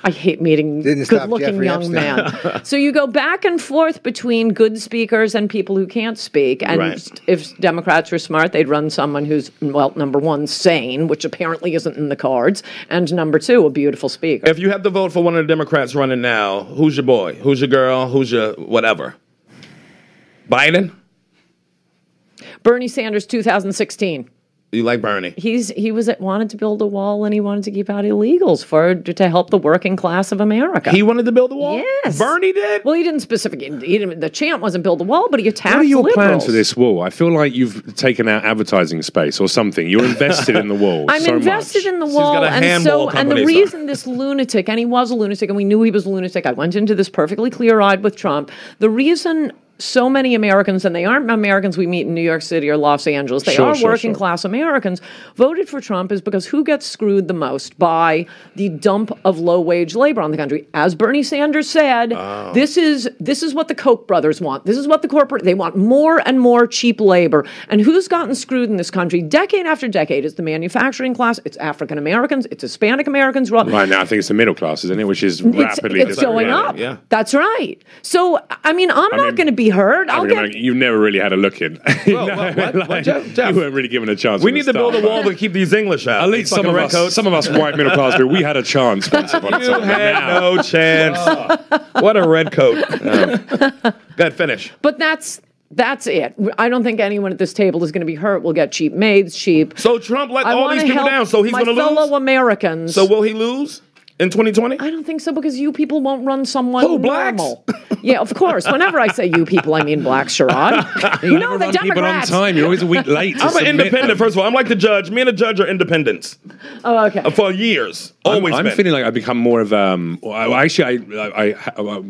Speaker 2: I hate meeting good-looking young men. So you go back and forth between good speakers and people who can't speak. And if Democrats were smart, they'd run someone who's, well, number one, sane, which apparently isn't in the cards, and number two, a beautiful speaker.
Speaker 1: If you have to vote for one of the Democrats running now, who's your boy? Who's your girl? Who's your whatever? Biden?
Speaker 2: Bernie Sanders, 2016.
Speaker 1: You like Bernie?
Speaker 2: He wanted to build a wall, and he wanted to keep out illegals to help the working class of America.
Speaker 1: He wanted to build a wall?
Speaker 2: Yes.
Speaker 1: Bernie did?
Speaker 2: Well, he didn't specifically. The chant wasn't build a wall, but he attacked
Speaker 4: What are your
Speaker 2: liberals.
Speaker 4: plans for this wall? I feel like you've taken out advertising space or something. You're invested in the wall.
Speaker 2: I'm invested in the wall,
Speaker 1: got a handball
Speaker 2: and the reason this lunatic, and he was a lunatic, and we knew he was a lunatic. I went into this perfectly clear-eyed with Trump. The reason so many Americans, and they aren't Americans we meet in New York City or Los Angeles, they are working class Americans, voted for Trump is because who gets screwed the most by the dump of low-wage labor on the country? As Bernie Sanders said, this is what the Koch brothers want. This is what they want more and more cheap labor. And who's gotten screwed in this country decade after decade? It's the manufacturing class, it's African Americans, it's Hispanic Americans.
Speaker 4: Right now, I think it's the middle class, isn't it? Which is rapidly
Speaker 2: it's going up. Yeah. That's right. So, I'm not going to be heard.
Speaker 4: You've never really had a look in.
Speaker 1: Jeff,
Speaker 4: you weren't really given a chance.
Speaker 1: We need to build a wall to keep these English out.
Speaker 4: At least some of us white middle class people, we had a chance once upon a time.
Speaker 1: You had no chance. What a red coat. Go ahead, finish.
Speaker 2: But that's it. I don't think anyone at this table is going to be hurt. We'll get cheap maids, cheap.
Speaker 1: So Trump let all these people down, so he's going to lose?
Speaker 2: My fellow Americans.
Speaker 1: So will he lose in 2020?
Speaker 2: I don't think so, because you people won't run someone normal.
Speaker 1: Blacks?
Speaker 2: Yeah, of course. Whenever I say you people, I mean blacks, Sherrod.
Speaker 4: You never run people on time. You're always a week late.
Speaker 1: I'm an independent, first of all. I'm like the judge. Me and the judge are independents.
Speaker 2: Oh, okay.
Speaker 1: For years. Always
Speaker 4: I'm
Speaker 1: been.
Speaker 4: feeling like I've become more of I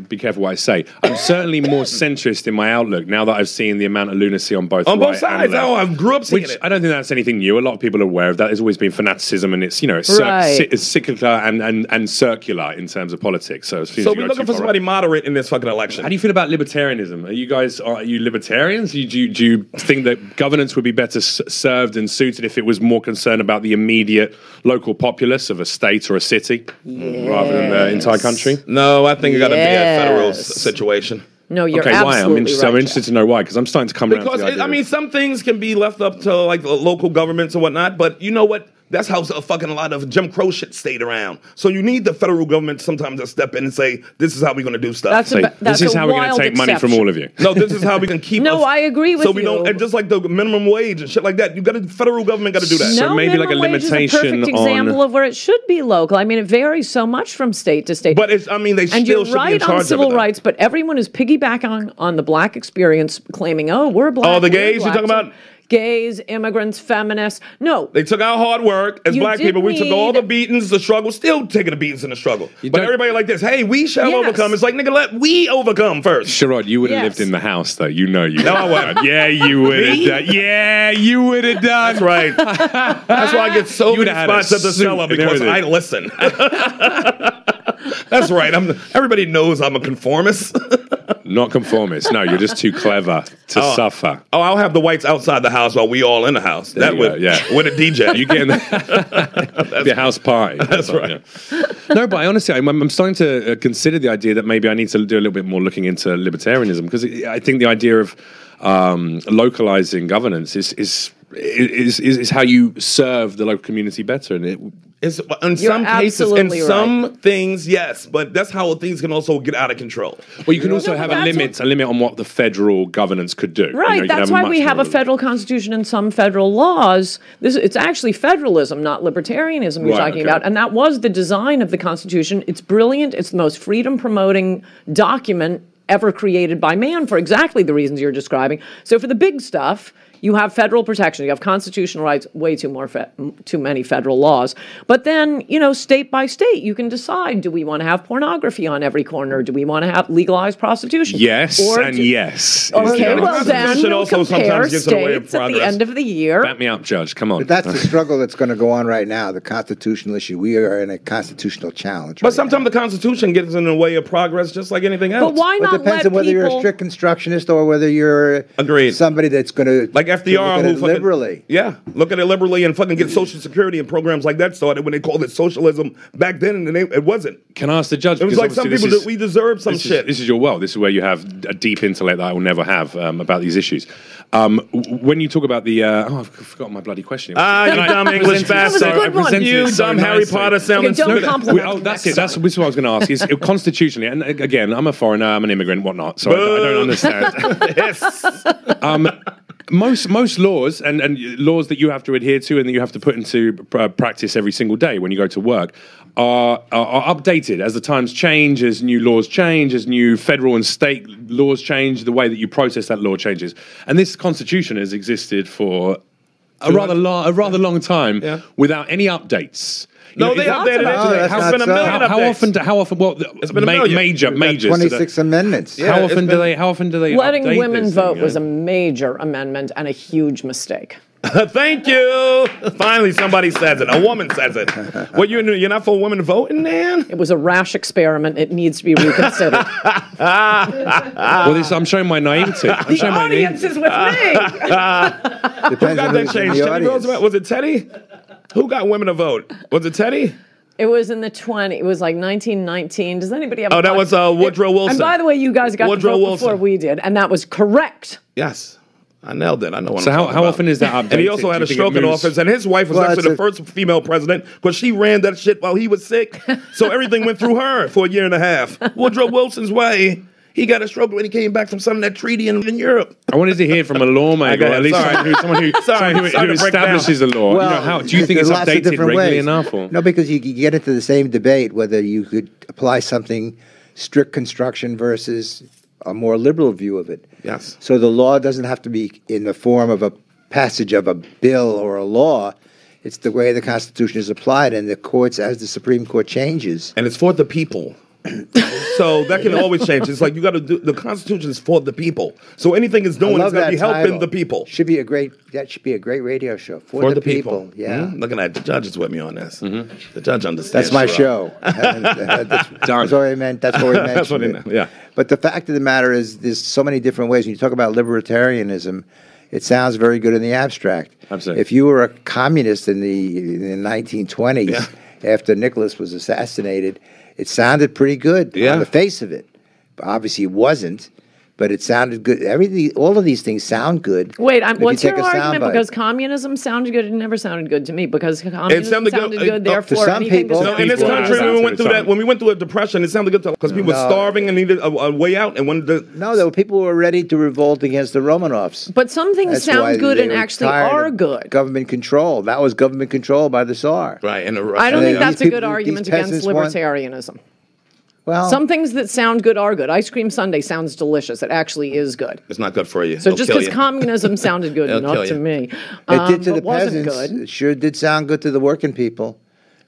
Speaker 4: be careful what I say. I'm certainly more centrist in my outlook now that I've seen the amount of lunacy on both
Speaker 1: sides. Oh, I grew up seeing it.
Speaker 4: I don't think that's anything new. A lot of people are aware of that. There's always been fanaticism, and it's it's cyclical and circular in terms of politics. So
Speaker 1: we're looking for somebody moderate in this fucking election.
Speaker 4: How do you feel about libertarianism? Are you libertarians? Do you think that governance would be better served and suited if it was more concerned about the immediate local populace of a state or a city rather than the entire country?
Speaker 1: No, I think it got to be a federal situation.
Speaker 2: No, you're
Speaker 4: okay. Why? I'm interested to know why, because I'm starting to come around.
Speaker 1: Because some things can be left up to like local governments and whatnot, but you know what? That's how a lot of Jim Crow shit stayed around. So you need the federal government sometimes to step in and say, this is how we're going to do stuff.
Speaker 4: This is how we're going to take money from all of you.
Speaker 1: No, this is how we can keep
Speaker 2: I agree with you.
Speaker 1: So we don't, and just like the minimum wage and shit like that, the federal government got to do that.
Speaker 2: No,
Speaker 4: so maybe like a limitation
Speaker 2: is a perfect example of where it should be local. I mean, it varies so much from state to state.
Speaker 1: But they still should be in charge of it.
Speaker 2: And you're right on civil rights, but everyone is piggybacking on the black experience, claiming, we're black.
Speaker 1: Oh, the gays you're talking about?
Speaker 2: Gays, immigrants, feminists. No.
Speaker 1: They took our hard work as black people. We took all the beatings, the struggle, still taking the beatings and the struggle. But everybody like this, hey, we shall overcome. It's like, nigga, let we overcome first.
Speaker 4: Sherrod, you would have lived in the house, though. You know you.
Speaker 1: No, I wouldn't.
Speaker 4: Yeah, you would have done. Yeah, you would have done.
Speaker 1: That's right. That's why I get so many spots at the cellar, because I listen. That's right. Everybody knows I'm a conformist.
Speaker 4: Not conformist. No, you're just too clever to suffer.
Speaker 1: Oh, I'll have the whites outside the house while we all in the house. With a DJ.
Speaker 4: You get in the house party.
Speaker 1: That's right.
Speaker 4: Yeah. No, but honestly, I'm starting to consider the idea that maybe I need to do a little bit more looking into libertarianism, because I think the idea of localizing governance is how you serve the local community better, and
Speaker 1: In
Speaker 2: You're
Speaker 1: some cases, in
Speaker 2: absolutely
Speaker 1: some things, yes, but that's how things can also get out of control.
Speaker 4: Well, you can also have a
Speaker 2: that's
Speaker 4: limit on what the federal governance could do.
Speaker 2: Right,
Speaker 4: You can
Speaker 2: that's
Speaker 4: a
Speaker 2: why
Speaker 4: much
Speaker 2: we have
Speaker 4: more-
Speaker 2: a federal constitution and some federal laws. It's actually federalism, not libertarianism you're
Speaker 4: Right,
Speaker 2: talking
Speaker 4: okay.
Speaker 2: about. And that was the design of the Constitution. It's brilliant. It's the most freedom-promoting document ever created by man for exactly the reasons you're describing. So for the big stuff, you have federal protection. You have constitutional rights, way too many federal laws. But then, state by state, you can decide, do we want to have pornography on every corner? Do we want to have legalized prostitution?
Speaker 4: Yes
Speaker 2: Or
Speaker 4: and
Speaker 2: do-
Speaker 4: yes.
Speaker 2: Okay,
Speaker 1: The
Speaker 2: well then
Speaker 1: Constitution
Speaker 2: we'll
Speaker 1: also
Speaker 2: compare
Speaker 1: sometimes gets in the way of
Speaker 2: states at the
Speaker 1: progress.
Speaker 2: end of the year.
Speaker 4: Back me up, Judge. Come on.
Speaker 3: But that's the struggle that's going to go on right now, the constitutional issue. We are in a constitutional challenge.
Speaker 1: But
Speaker 3: right
Speaker 1: sometimes
Speaker 3: now.
Speaker 1: the Constitution gets in the way of progress, just like anything else.
Speaker 2: But why
Speaker 3: But it
Speaker 2: not
Speaker 3: depends
Speaker 2: let
Speaker 3: on whether you're a
Speaker 2: people...
Speaker 3: strict constructionist or whether you're
Speaker 1: Agreed.
Speaker 3: somebody that's going to
Speaker 1: Like FDR, who fucking,
Speaker 3: liberally.
Speaker 1: Yeah, look at it liberally and fucking get Social Security and programs like that started when they called it socialism back then, and it wasn't.
Speaker 4: Can I ask the judge?
Speaker 1: It was
Speaker 4: because
Speaker 1: like some
Speaker 4: obviously
Speaker 1: people that we deserve some shit.
Speaker 4: This is your world. This is where you have a deep intellect that I will never have about these issues. When you talk about the... I've forgotten my bloody question.
Speaker 1: You dumb English
Speaker 2: That was a
Speaker 1: bastard.
Speaker 2: good one.
Speaker 1: You dumb Harry Potter sounding
Speaker 2: Okay, don't
Speaker 1: stupid.
Speaker 2: compliment
Speaker 4: Oh,
Speaker 2: me
Speaker 4: that's
Speaker 2: next
Speaker 4: it. That's
Speaker 2: time.
Speaker 4: what I was going to ask. Is constitutionally, and again, I'm a foreigner, I'm an immigrant, whatnot, so I don't understand.
Speaker 1: Yes.
Speaker 4: Most laws and laws that you have to adhere to and that you have to put into practice every single day when you go to work are updated as the times change, as new laws change, as new federal and state laws change. The way that you process that law changes, and this constitution has existed for a rather long time without any updates.
Speaker 1: No, they updated it.
Speaker 3: that's
Speaker 1: It's
Speaker 3: not
Speaker 1: been a
Speaker 3: so.
Speaker 1: million updates.
Speaker 4: How often? Well,
Speaker 1: It's been a million.
Speaker 4: majors.
Speaker 3: 26 amendments.
Speaker 1: Yeah,
Speaker 4: How
Speaker 1: it's
Speaker 4: often
Speaker 1: been-
Speaker 4: How often do they?
Speaker 2: Letting
Speaker 4: update
Speaker 2: women
Speaker 4: this
Speaker 2: vote
Speaker 4: thing,
Speaker 2: was a major amendment and a huge mistake.
Speaker 1: Thank you. Finally, somebody says it. A woman says it. What you're not for women voting, man?
Speaker 2: It was a rash experiment. It needs to be reconsidered.
Speaker 4: Well, I'm showing my naivety. I'm
Speaker 2: The
Speaker 4: showing my
Speaker 2: audience is with me.
Speaker 3: Depends
Speaker 1: Who
Speaker 3: on
Speaker 1: got that
Speaker 3: who's in
Speaker 1: change?
Speaker 3: the
Speaker 1: Teddy
Speaker 3: audience.
Speaker 1: Roosevelt? Was it Teddy? Who got women to vote? Was it Teddy?
Speaker 2: It was in the 20s. It was like 1919. Does anybody have?
Speaker 1: Oh, that was Woodrow Wilson.
Speaker 2: And by the way, you guys got
Speaker 1: Woodrow
Speaker 2: the vote
Speaker 1: Wilson.
Speaker 2: before we did, and that was correct.
Speaker 1: Yes. I nailed it. I know what
Speaker 4: So
Speaker 1: I'm
Speaker 4: how
Speaker 1: talking about.
Speaker 4: often is that updated?
Speaker 1: And he also had a
Speaker 4: Do you think
Speaker 1: stroke
Speaker 4: it
Speaker 1: in
Speaker 4: moves-
Speaker 1: office, and his wife was
Speaker 3: Well,
Speaker 1: actually the
Speaker 3: that's
Speaker 1: first female president because she ran that shit while he was sick. So everything went through her for a year and a half. Woodrow Wilson's way. He got a stroke when he came back from signing that treaty in Europe.
Speaker 4: I wanted to hear from a lawmaker, or at least
Speaker 1: Sorry.
Speaker 4: someone who
Speaker 1: Sorry to break
Speaker 4: establishes the law.
Speaker 3: Well,
Speaker 4: Do you think it's
Speaker 3: there's lots of
Speaker 4: updated
Speaker 3: different
Speaker 4: regularly
Speaker 3: ways.
Speaker 4: enough? Or?
Speaker 3: No, because you get into the same debate whether you could apply something strict construction versus a more liberal view of it.
Speaker 1: Yes.
Speaker 3: So the law doesn't have to be in the form of a passage of a bill or a law. It's the way the Constitution is applied, and the courts, as the Supreme Court changes.
Speaker 1: And it's for the people. So that can always change. It's like you got to do. The Constitution is for the people. So anything it's doing is going to be helping the people.
Speaker 3: Should be a great. That should be a great radio show for the people. Yeah,
Speaker 1: Mhm. Looking at the judge is with me on this. The judge understands.
Speaker 3: that's my
Speaker 1: Sherrod.
Speaker 3: show. That's what I meant. That's what we mentioned.
Speaker 1: That's what he
Speaker 3: it.
Speaker 1: meant. Yeah.
Speaker 3: But the fact of the matter is, there's so many different ways. When you talk about libertarianism, it sounds very good in the abstract.
Speaker 4: Absolutely.
Speaker 3: If you were a communist in the 1920s, after Nicholas was assassinated, it sounded pretty good on the face of it. But obviously, it wasn't. But it sounded good. All of these things sound good.
Speaker 2: Wait,
Speaker 3: if
Speaker 2: what's
Speaker 3: you
Speaker 2: your
Speaker 3: take a
Speaker 2: argument?
Speaker 3: soundbite.
Speaker 2: Because communism sounded good. It never sounded good to me. Because communism
Speaker 1: sounded
Speaker 2: sounded
Speaker 1: good,
Speaker 2: good.
Speaker 1: to
Speaker 2: Therefore,
Speaker 3: some
Speaker 2: anything
Speaker 3: people.
Speaker 1: No, in this
Speaker 4: People
Speaker 1: country,
Speaker 4: sounds
Speaker 1: when we went
Speaker 4: good.
Speaker 1: through that, when we went through a depression, it sounded good because people were starving and needed a way out. And when the
Speaker 3: No, there were people who were ready to revolt against the Romanovs.
Speaker 2: But some things
Speaker 3: That's why
Speaker 2: sound good
Speaker 3: they
Speaker 2: and
Speaker 3: were
Speaker 2: actually
Speaker 3: tired
Speaker 2: are
Speaker 3: of
Speaker 2: good.
Speaker 3: Government control. That was government control by the Tsar.
Speaker 1: right and the
Speaker 2: I don't
Speaker 3: And
Speaker 2: think
Speaker 3: then
Speaker 2: that's
Speaker 3: these
Speaker 2: a good
Speaker 3: people-
Speaker 2: argument
Speaker 3: these
Speaker 2: against
Speaker 3: peasants want-
Speaker 2: libertarianism.
Speaker 3: Well,
Speaker 2: Some things that sound good are good. Ice cream sundae sounds delicious. It actually is good.
Speaker 1: it's not good for you.
Speaker 2: So
Speaker 1: It'll
Speaker 2: just
Speaker 1: kill
Speaker 2: because
Speaker 1: you.
Speaker 2: communism sounded good,
Speaker 1: It'll
Speaker 2: not
Speaker 1: kill
Speaker 2: to
Speaker 1: you.
Speaker 2: me.
Speaker 3: it did to the
Speaker 2: but wasn't
Speaker 3: peasants.
Speaker 2: good.
Speaker 3: It sure did sound good to the working people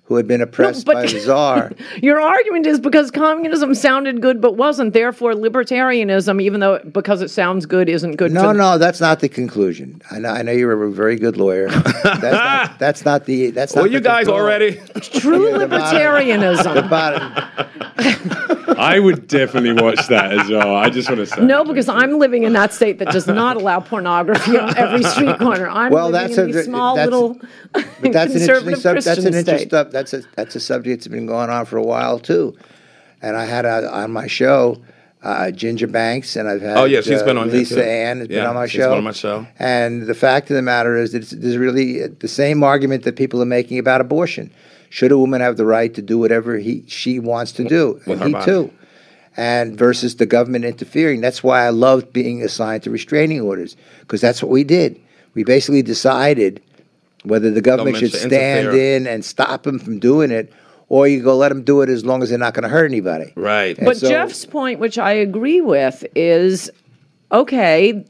Speaker 3: who had been oppressed
Speaker 2: but-
Speaker 3: by the Tsar.
Speaker 2: Your argument is because communism sounded good but wasn't. Therefore, libertarianism, even though because it sounds good, isn't good.
Speaker 3: No, that's not the conclusion. I know you're a very good lawyer. That's not the. That's not
Speaker 1: Well,
Speaker 3: the
Speaker 1: you guys
Speaker 3: control.
Speaker 1: already.
Speaker 2: True
Speaker 3: The
Speaker 2: libertarianism.
Speaker 3: bottom.
Speaker 4: I would definitely watch that as well. I just want to say.
Speaker 2: No, because I'm living in that state that does not allow pornography on every street corner. I'm
Speaker 3: Well,
Speaker 2: living
Speaker 3: that's
Speaker 2: in these small little
Speaker 3: But that's an
Speaker 2: conservative
Speaker 3: interesting
Speaker 2: Christian state.
Speaker 3: That's a subject that's been going on for a while too. And I had on my show Ginger Banks, and I've had
Speaker 1: Oh, yeah, she's been on here,
Speaker 3: Lisa
Speaker 1: too.
Speaker 3: Ann has been
Speaker 1: Yeah,
Speaker 3: on my
Speaker 1: she's
Speaker 3: show.
Speaker 1: been on my show.
Speaker 3: And the fact of the matter is that there's really the same argument that people are making about abortion. Should a woman have the right to do whatever she wants to do?
Speaker 1: With
Speaker 3: And
Speaker 1: her
Speaker 3: he
Speaker 1: body.
Speaker 3: too. And versus the government interfering. That's why I loved being assigned to restraining orders, because that's what we did. We basically decided whether the government should stand
Speaker 1: interfere.
Speaker 3: in and stop them from doing it, or you go let them do it as long as they're not going to hurt anybody.
Speaker 1: Right.
Speaker 3: And
Speaker 2: But
Speaker 3: so-
Speaker 2: Jeff's point, which I agree with, is okay.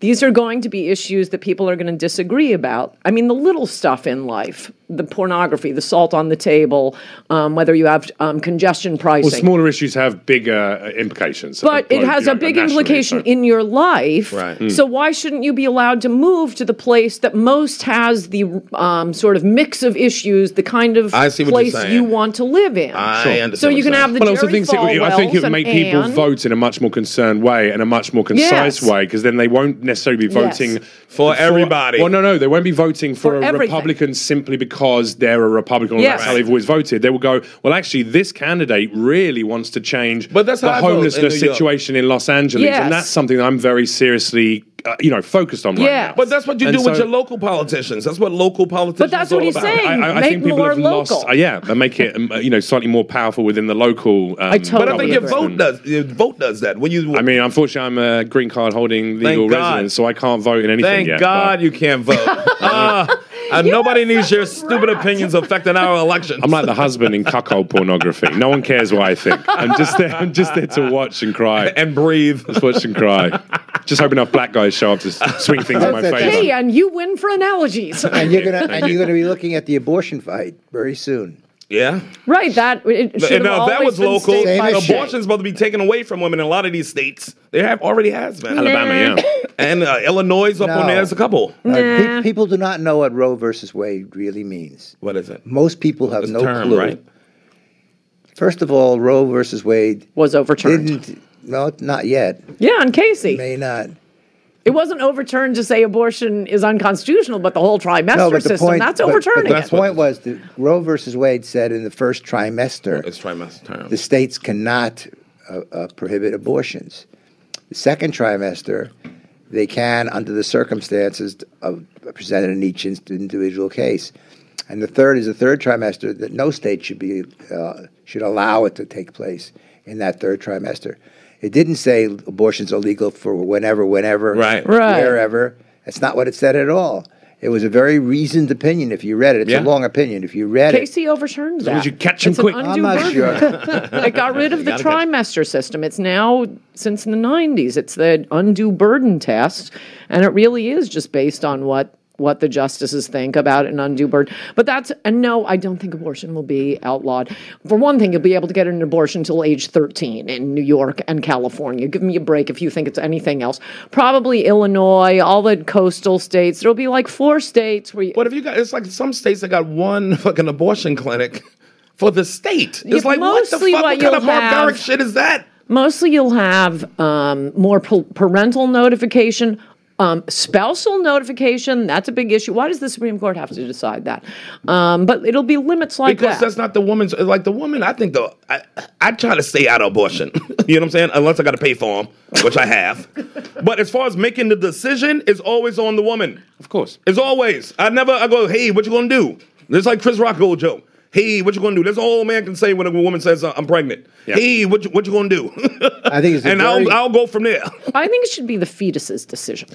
Speaker 2: These are going to be issues that people are going to disagree about. I mean, the little stuff in life, the pornography, the salt on the table, whether you have congestion pricing.
Speaker 4: Well, smaller issues have bigger implications.
Speaker 2: But it has a big
Speaker 4: nationally,
Speaker 2: implication
Speaker 4: so-
Speaker 2: in your life.
Speaker 1: Right.
Speaker 2: So why shouldn't you be allowed to move to the place that most has the sort of mix of issues, the kind of
Speaker 1: I see what you're
Speaker 2: place
Speaker 1: saying.
Speaker 2: you want to live in?
Speaker 1: I understand.
Speaker 2: So you can have the
Speaker 4: Well, I also
Speaker 2: Jerry
Speaker 4: think I think it would
Speaker 2: Falwells
Speaker 4: make
Speaker 2: and
Speaker 4: people
Speaker 2: Ann.
Speaker 4: vote in a much more concerned way and a much more concise
Speaker 2: Yes.
Speaker 4: way, because then they won't necessarily be voting
Speaker 2: Yes.
Speaker 1: For everybody.
Speaker 4: Well, no, they won't be voting for a
Speaker 2: everything.
Speaker 4: Republican simply because they're a Republican. Or
Speaker 2: Yes.
Speaker 4: that's how they've always voted. They will go, well, actually, this candidate really wants to change
Speaker 1: But that's
Speaker 4: the
Speaker 1: how I vote in
Speaker 4: homelessness
Speaker 1: New York.
Speaker 4: situation in Los Angeles,
Speaker 2: Yes.
Speaker 4: and that's something that I'm very seriously, focused on right
Speaker 2: Yes.
Speaker 4: now.
Speaker 1: But that's what you
Speaker 4: And
Speaker 1: do with
Speaker 4: so-
Speaker 1: your local politicians. That's what local politicians
Speaker 2: But that's
Speaker 1: are
Speaker 2: what
Speaker 1: all
Speaker 2: he's
Speaker 1: about.
Speaker 2: saying.
Speaker 4: I
Speaker 2: Make
Speaker 4: think people
Speaker 2: more
Speaker 4: have lost,
Speaker 2: local.
Speaker 4: and make it slightly more powerful within the local.
Speaker 2: I totally
Speaker 1: But I think your
Speaker 2: agree.
Speaker 1: vote does that. When you,
Speaker 4: I mean, unfortunately, I'm a green card holding legal
Speaker 1: Thank God.
Speaker 4: resident, so I can't vote in anything
Speaker 1: thank
Speaker 4: yet.
Speaker 1: God you can't vote. Nobody needs your stupid opinions affecting our elections.
Speaker 4: I'm like the husband in cuckold pornography. No one cares what I think. I'm just there to watch and cry.
Speaker 1: and breathe.
Speaker 4: Just watch and cry. Just hoping enough black guys show up to swing things in my
Speaker 3: That's it.
Speaker 4: favor.
Speaker 2: Hey, and you win for analogies.
Speaker 3: And you're gonna be looking at the abortion fight very soon.
Speaker 1: Yeah.
Speaker 2: Right, that it should
Speaker 1: And
Speaker 2: have
Speaker 1: now if that
Speaker 2: always
Speaker 1: was
Speaker 2: been
Speaker 1: local,
Speaker 2: state by state.
Speaker 1: abortion's supposed to be taken away from women in a lot of these states. They already has been.
Speaker 4: Alabama, yeah.
Speaker 1: And Illinois is up on
Speaker 3: No.
Speaker 1: there. There's a couple.
Speaker 3: People do not know what Roe versus Wade really means.
Speaker 1: What is it?
Speaker 3: Most people have
Speaker 1: It's a
Speaker 3: no
Speaker 1: term,
Speaker 3: clue.
Speaker 1: right?
Speaker 3: First of all, Roe versus Wade
Speaker 2: Was overturned.
Speaker 3: didn't. No, not yet.
Speaker 2: Yeah, and Casey.
Speaker 3: May not.
Speaker 2: It wasn't overturned to say abortion is unconstitutional, but the whole trimester
Speaker 3: No, but the
Speaker 2: system,
Speaker 3: point.
Speaker 2: that's
Speaker 3: but
Speaker 2: overturning
Speaker 3: the
Speaker 2: it.
Speaker 3: point was that Roe versus Wade said in the first trimester,
Speaker 1: It's trimester term.
Speaker 3: the states cannot prohibit abortions. The second trimester, they can under the circumstances presented in each individual case. And the third is the third trimester that no state should allow it to take place in that third trimester. It didn't say abortions are legal for whenever,
Speaker 1: Right.
Speaker 2: Right.
Speaker 3: wherever. That's not what it said at all. It was a very reasoned opinion if you read it. It's
Speaker 1: Yeah.
Speaker 3: a long opinion. If you read it.
Speaker 2: Casey overturned that.
Speaker 4: long as you catch 'em
Speaker 2: It's an
Speaker 4: quick.
Speaker 2: undue
Speaker 3: I'm not
Speaker 2: burden.
Speaker 3: sure.
Speaker 2: It got rid of the
Speaker 1: gotta catch 'em.
Speaker 2: trimester system. It's now, since the 90s, it's the undue burden test, and it really is just based on what the justices think about an undue burden. But no, I don't think abortion will be outlawed. For one thing, you'll be able to get an abortion until age 13 in New York and California. Give me a break if you think it's anything else. Probably Illinois, all the coastal states. There'll be like 4 states where you...
Speaker 1: What if you got? It's like some states that got one fucking abortion clinic for the state. It's
Speaker 2: Yeah,
Speaker 1: like what the
Speaker 2: mostly
Speaker 1: fuck?
Speaker 2: what
Speaker 1: What kind of
Speaker 2: you'll have-
Speaker 1: barbaric shit is that?
Speaker 2: Mostly you'll have more parental notification, spousal notification. That's a big issue. Why does the Supreme Court have to decide that? But it'll be limits like
Speaker 1: Because
Speaker 2: that.
Speaker 1: that's not the woman's. Like the woman, I think I try to stay out of abortion. You know what I'm saying? Unless I got to pay for them, which I have. But as far as making the decision, it's always on the woman.
Speaker 4: Of course.
Speaker 1: It's always. I go, hey, what you gonna do? It's like Chris Rock old joke. Hey, what you gonna do? That's all a man can say when a woman says, I'm pregnant.
Speaker 4: Yeah.
Speaker 1: Hey, what you gonna do?
Speaker 3: I think it's a
Speaker 1: and
Speaker 3: very-
Speaker 1: I'll go from there.
Speaker 2: I think it should be the fetus's decision.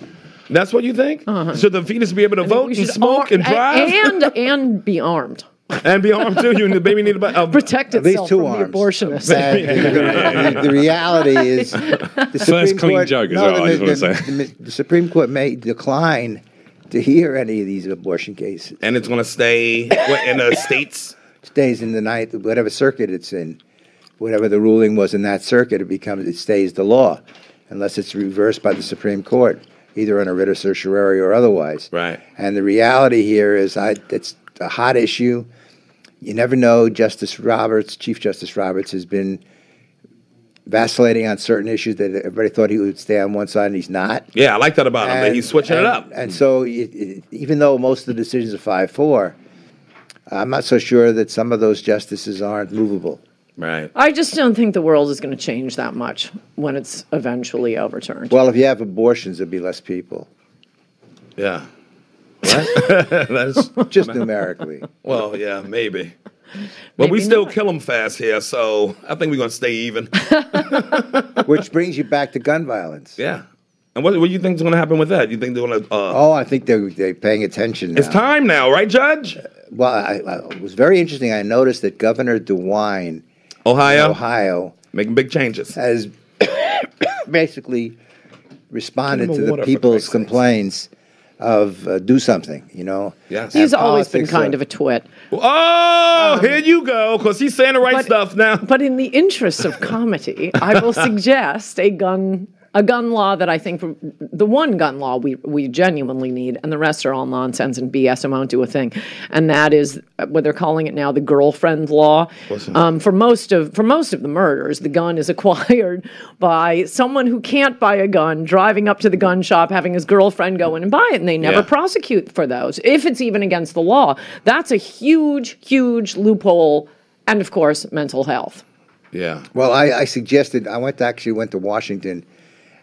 Speaker 1: That's what you think? Should the fetus be able to vote
Speaker 2: We
Speaker 1: and
Speaker 2: should
Speaker 1: smoke and drive
Speaker 2: and be armed.
Speaker 1: and be armed too? You and the baby need a
Speaker 2: Protect
Speaker 3: At least
Speaker 2: itself
Speaker 3: 2
Speaker 2: from
Speaker 3: arms.
Speaker 2: the abortionist.
Speaker 3: And the reality is, the Supreme
Speaker 4: clean
Speaker 3: Court,
Speaker 4: joke as well, I just wanna say.
Speaker 3: the Supreme Court may decline to hear any of these abortion cases.
Speaker 1: and it's gonna stay in the states.
Speaker 3: Stays in the ninth, whatever circuit it's in, whatever the ruling was in that circuit, it stays the law, unless it's reversed by the Supreme Court, either on a writ of certiorari or otherwise.
Speaker 1: Right.
Speaker 3: And the reality here is, it's a hot issue. You never know. Chief Justice Roberts, has been vacillating on certain issues that everybody thought he would stay on one side, and he's not.
Speaker 1: Yeah, I like that about him. That he's switching it up.
Speaker 3: And so, even though most of the decisions are 5-4, I'm not so sure that some of those justices aren't movable.
Speaker 1: Right.
Speaker 2: I just don't think the world is going to change that much when it's eventually overturned.
Speaker 3: Well, if you have abortions, there'll be less people.
Speaker 1: Yeah. That's
Speaker 3: Just numerically.
Speaker 1: well, yeah, maybe. But we
Speaker 2: Maybe
Speaker 1: still
Speaker 2: not.
Speaker 1: kill them fast here, so I think we're gonna stay even.
Speaker 3: Which brings you back to gun violence.
Speaker 1: Yeah. And what do you think is gonna happen with that? You think they're gonna?
Speaker 3: Oh, I think they're paying attention now.
Speaker 1: It's time now, right, Judge?
Speaker 3: Well, it was very interesting. I noticed that Governor DeWine in
Speaker 1: Ohio
Speaker 3: Ohio
Speaker 1: making big changes.
Speaker 3: has basically responded
Speaker 1: Give him
Speaker 3: to
Speaker 1: a
Speaker 3: the
Speaker 1: water, for
Speaker 3: people's
Speaker 1: Christ's sakes.
Speaker 3: complaints of do something, you know.
Speaker 1: Yes.
Speaker 2: He's
Speaker 3: And
Speaker 2: always been
Speaker 3: politics
Speaker 2: kind
Speaker 3: of-
Speaker 2: of a twit.
Speaker 1: Oh, here you go, because he's saying the right
Speaker 2: But-
Speaker 1: stuff now.
Speaker 2: But in the interest of comedy, I will suggest a gun law that I think the one gun law we genuinely need, and the rest are all nonsense and BS and won't do a thing. And that is what they're calling it now, the girlfriend law. For most of the murders, the gun is acquired by someone who can't buy a gun, driving up to the gun shop, having his girlfriend go in and buy it, and they never
Speaker 1: Yeah.
Speaker 2: prosecute for those, if it's even against the law. That's a huge, huge loophole, and of course, mental health.
Speaker 1: Yeah.
Speaker 3: Well, I suggested I went to Washington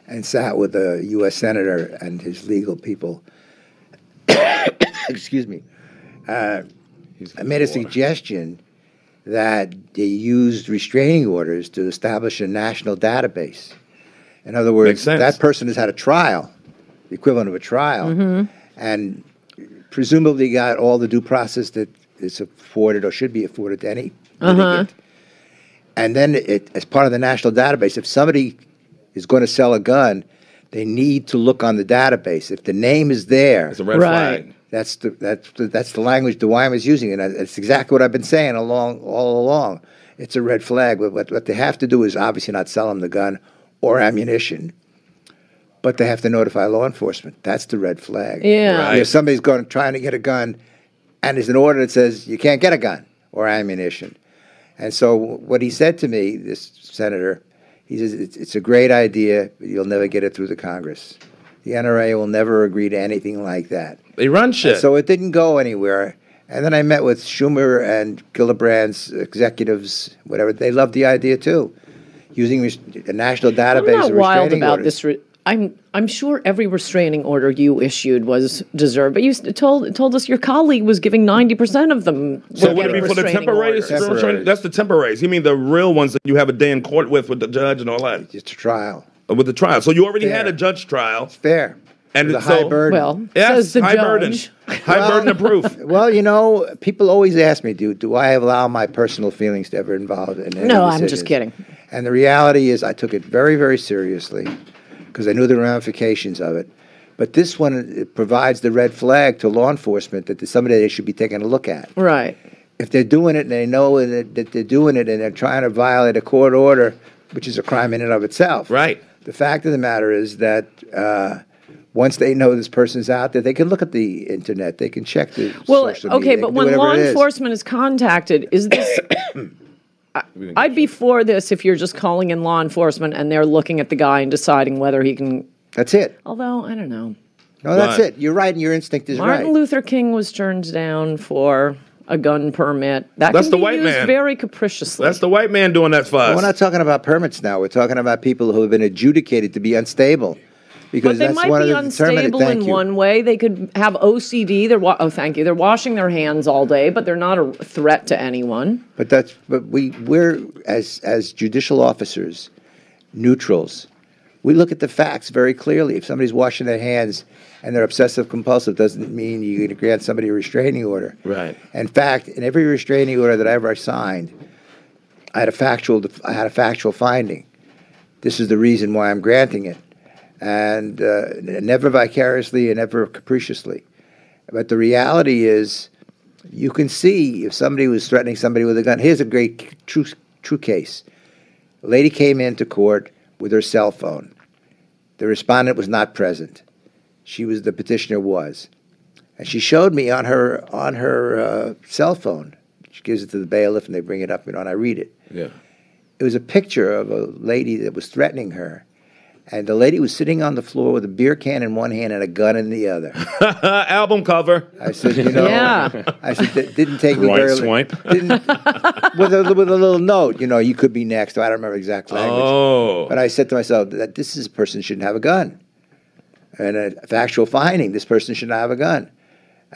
Speaker 3: and sat with a U.S. senator and his legal people. Excuse me. I made a suggestion that they used restraining orders to establish a national database. In other
Speaker 1: Makes
Speaker 3: words,
Speaker 1: sense.
Speaker 3: that person has had a trial, the equivalent of a trial, and presumably got all the due process that is afforded or should be afforded to any litigant. And then, as part of the national database, if somebody is going to sell a gun, they need to look on the database. If the name is there,
Speaker 1: It's a red
Speaker 2: Right.
Speaker 1: flag.
Speaker 3: that's the language DeWine was using, and it's exactly what I've been saying all along. It's a red flag. But what they have to do is obviously not sell them the gun or ammunition, but they have to notify law enforcement. That's the red flag.
Speaker 2: Yeah.
Speaker 1: Right.
Speaker 3: If somebody's trying to get a gun, and there's an order that says you can't get a gun or ammunition. And so what he said to me, this senator, he says, it's a great idea, but you'll never get it through the Congress. The NRA will never agree to anything like that.
Speaker 1: They run shit.
Speaker 3: So it didn't go anywhere. And then I met with Schumer and Gillibrand's executives, whatever. They loved the idea, too, using a national database
Speaker 2: I'm not
Speaker 3: of
Speaker 2: wild
Speaker 3: restraining
Speaker 2: about
Speaker 3: orders.
Speaker 2: this. I'm sure every restraining order you issued was deserved, but you told us your colleague was giving 90% of them.
Speaker 1: So
Speaker 2: were
Speaker 1: would it be
Speaker 2: getting
Speaker 1: for the
Speaker 2: restraining
Speaker 1: temporaries?
Speaker 2: orders.
Speaker 3: Temporaries.
Speaker 1: That's the temporaries. You mean the real ones that you have a day in court with the judge and all that?
Speaker 3: Just a trial.
Speaker 1: With the trial. So you already
Speaker 3: Fair.
Speaker 1: had a judge trial.
Speaker 3: Fair.
Speaker 1: And
Speaker 3: With a
Speaker 1: it's
Speaker 3: high
Speaker 1: so-
Speaker 3: burden.
Speaker 2: Well,
Speaker 1: Yes,
Speaker 2: says the
Speaker 1: high
Speaker 2: judge.
Speaker 1: burden. High burden of proof.
Speaker 3: Well, you know, people always ask me, do I allow my personal feelings to ever involve in any
Speaker 2: No, I'm
Speaker 3: decisions?
Speaker 2: just kidding.
Speaker 3: And the reality is I took it very, very seriously because I knew the ramifications of it. But this one, it provides the red flag to law enforcement that there's somebody they should be taking a look at.
Speaker 2: Right.
Speaker 3: If they're doing it and they know that they're doing it and they're trying to violate a court order, which is a crime in and of itself.
Speaker 1: Right.
Speaker 3: The fact of the matter is that once they know this person's out there, they can look at the internet. They can check the
Speaker 2: Well,
Speaker 3: social media.
Speaker 2: okay,
Speaker 3: they
Speaker 2: but
Speaker 3: can do
Speaker 2: when
Speaker 3: whatever
Speaker 2: law
Speaker 3: it is.
Speaker 2: enforcement is contacted, is this? I'd be for this if you're just calling in law enforcement and they're looking at the guy and deciding whether he can.
Speaker 3: That's it.
Speaker 2: Although I don't know.
Speaker 3: No, that's
Speaker 1: Right.
Speaker 3: it. You're right, and your instinct is
Speaker 2: Martin
Speaker 3: right.
Speaker 2: Luther King was turned down for a gun permit. That
Speaker 1: That's
Speaker 2: can
Speaker 1: the
Speaker 2: be
Speaker 1: white
Speaker 2: used
Speaker 1: man.
Speaker 2: very capriciously.
Speaker 1: That's the white man doing that for us.
Speaker 3: We're not talking about permits now. We're talking about people who have been adjudicated to be unstable. Because
Speaker 2: But they
Speaker 3: that's
Speaker 2: might
Speaker 3: one
Speaker 2: be
Speaker 3: of the determinant.
Speaker 2: unstable
Speaker 3: Thank
Speaker 2: in
Speaker 3: you.
Speaker 2: one way. They could have OCD. Thank you. They're washing their hands all day, but they're not a threat to anyone.
Speaker 3: But we're as judicial officers, neutrals. We look at the facts very clearly. If somebody's washing their hands and they're obsessive compulsive, doesn't mean you're going to grant somebody a restraining order.
Speaker 1: Right.
Speaker 3: In fact, in every restraining order that I ever signed, I had a factual finding. This is the reason why I'm granting it, and never vicariously and never capriciously. But the reality is, you can see if somebody was threatening somebody with a gun. Here's a great true case. A lady came into court with her cell phone. The respondent was not present. The petitioner was. And she showed me on her cell phone. She gives it to the bailiff and they bring it up, and I read it.
Speaker 1: Yeah.
Speaker 3: It was a picture of a lady that was threatening her. And the lady was sitting on the floor with a beer can in one hand and a gun in the other.
Speaker 1: Album cover.
Speaker 3: I said, you know, I said, that didn't take me very
Speaker 4: swipe.
Speaker 3: with a little note, you know, you could be next. I don't remember exact language.
Speaker 1: Oh.
Speaker 3: But I said to myself that this is a person shouldn't have a gun. And a factual finding, this person should not have a gun.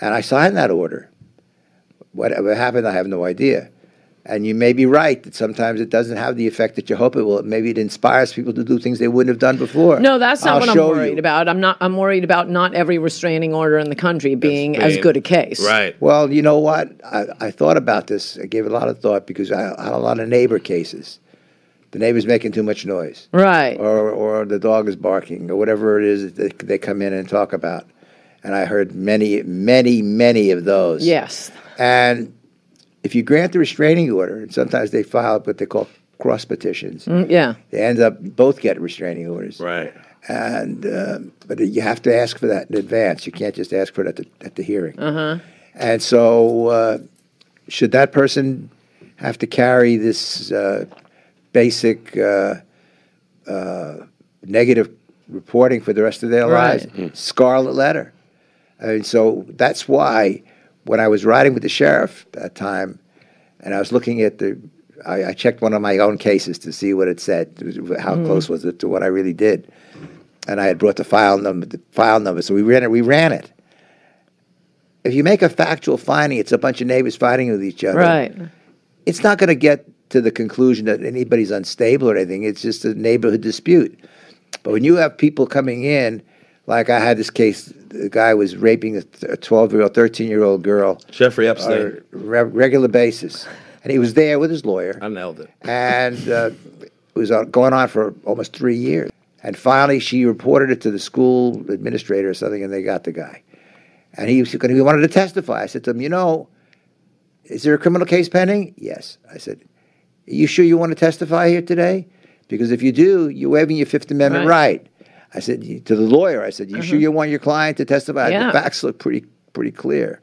Speaker 3: And I signed that order. Whatever happened, I have no idea. And you may be right that sometimes it doesn't have the effect that you hope it will. Maybe it inspires people to do things they wouldn't have done before.
Speaker 2: No, that's not what I'm worried
Speaker 3: you.
Speaker 2: about. I'm worried about not every restraining order in the country being as good a case.
Speaker 1: Right.
Speaker 3: Well, you know what? I thought about this. I gave it a lot of thought because I had a lot of neighbor cases. The neighbor's making too much noise.
Speaker 2: Right.
Speaker 3: Or the dog is barking or whatever it is that they come in and talk about. And I heard many, many, many of those.
Speaker 2: Yes.
Speaker 3: And if you grant the restraining order, and sometimes they file what they call cross petitions.
Speaker 2: Yeah.
Speaker 3: They end up both get restraining orders.
Speaker 1: Right.
Speaker 3: And but you have to ask for that in advance. You can't just ask for it at the hearing.
Speaker 2: Uh-huh.
Speaker 3: And so should that person have to carry this basic negative reporting for the rest of their lives? Scarlet letter. And so that's why when I was riding with the sheriff at that time, and I was looking at I checked one of my own cases to see what it said, how close was it to what I really did, and I had brought the file number. So we ran it. If you make a factual finding, it's a bunch of neighbors fighting with each other.
Speaker 2: Right.
Speaker 3: It's not going to get to the conclusion that anybody's unstable or anything. It's just a neighborhood dispute. But when you have people coming in, like I had this case, the guy was raping a 12-year-old, 13-year-old girl.
Speaker 1: Jeffrey Epstein.
Speaker 3: On a regular basis. And he was there with his lawyer.
Speaker 1: I nailed it.
Speaker 3: And it was going on for almost 3 years. And finally, she reported it to the school administrator or something, and they got the guy. And he wanted to testify. I said to him, you know, is there a criminal case pending? Yes. I said, are you sure you want to testify here today? Because if you do, you're waiving your Fifth Amendment right. I said to the lawyer, I said, you sure you want your client to testify?
Speaker 2: Yeah.
Speaker 3: The facts look pretty clear.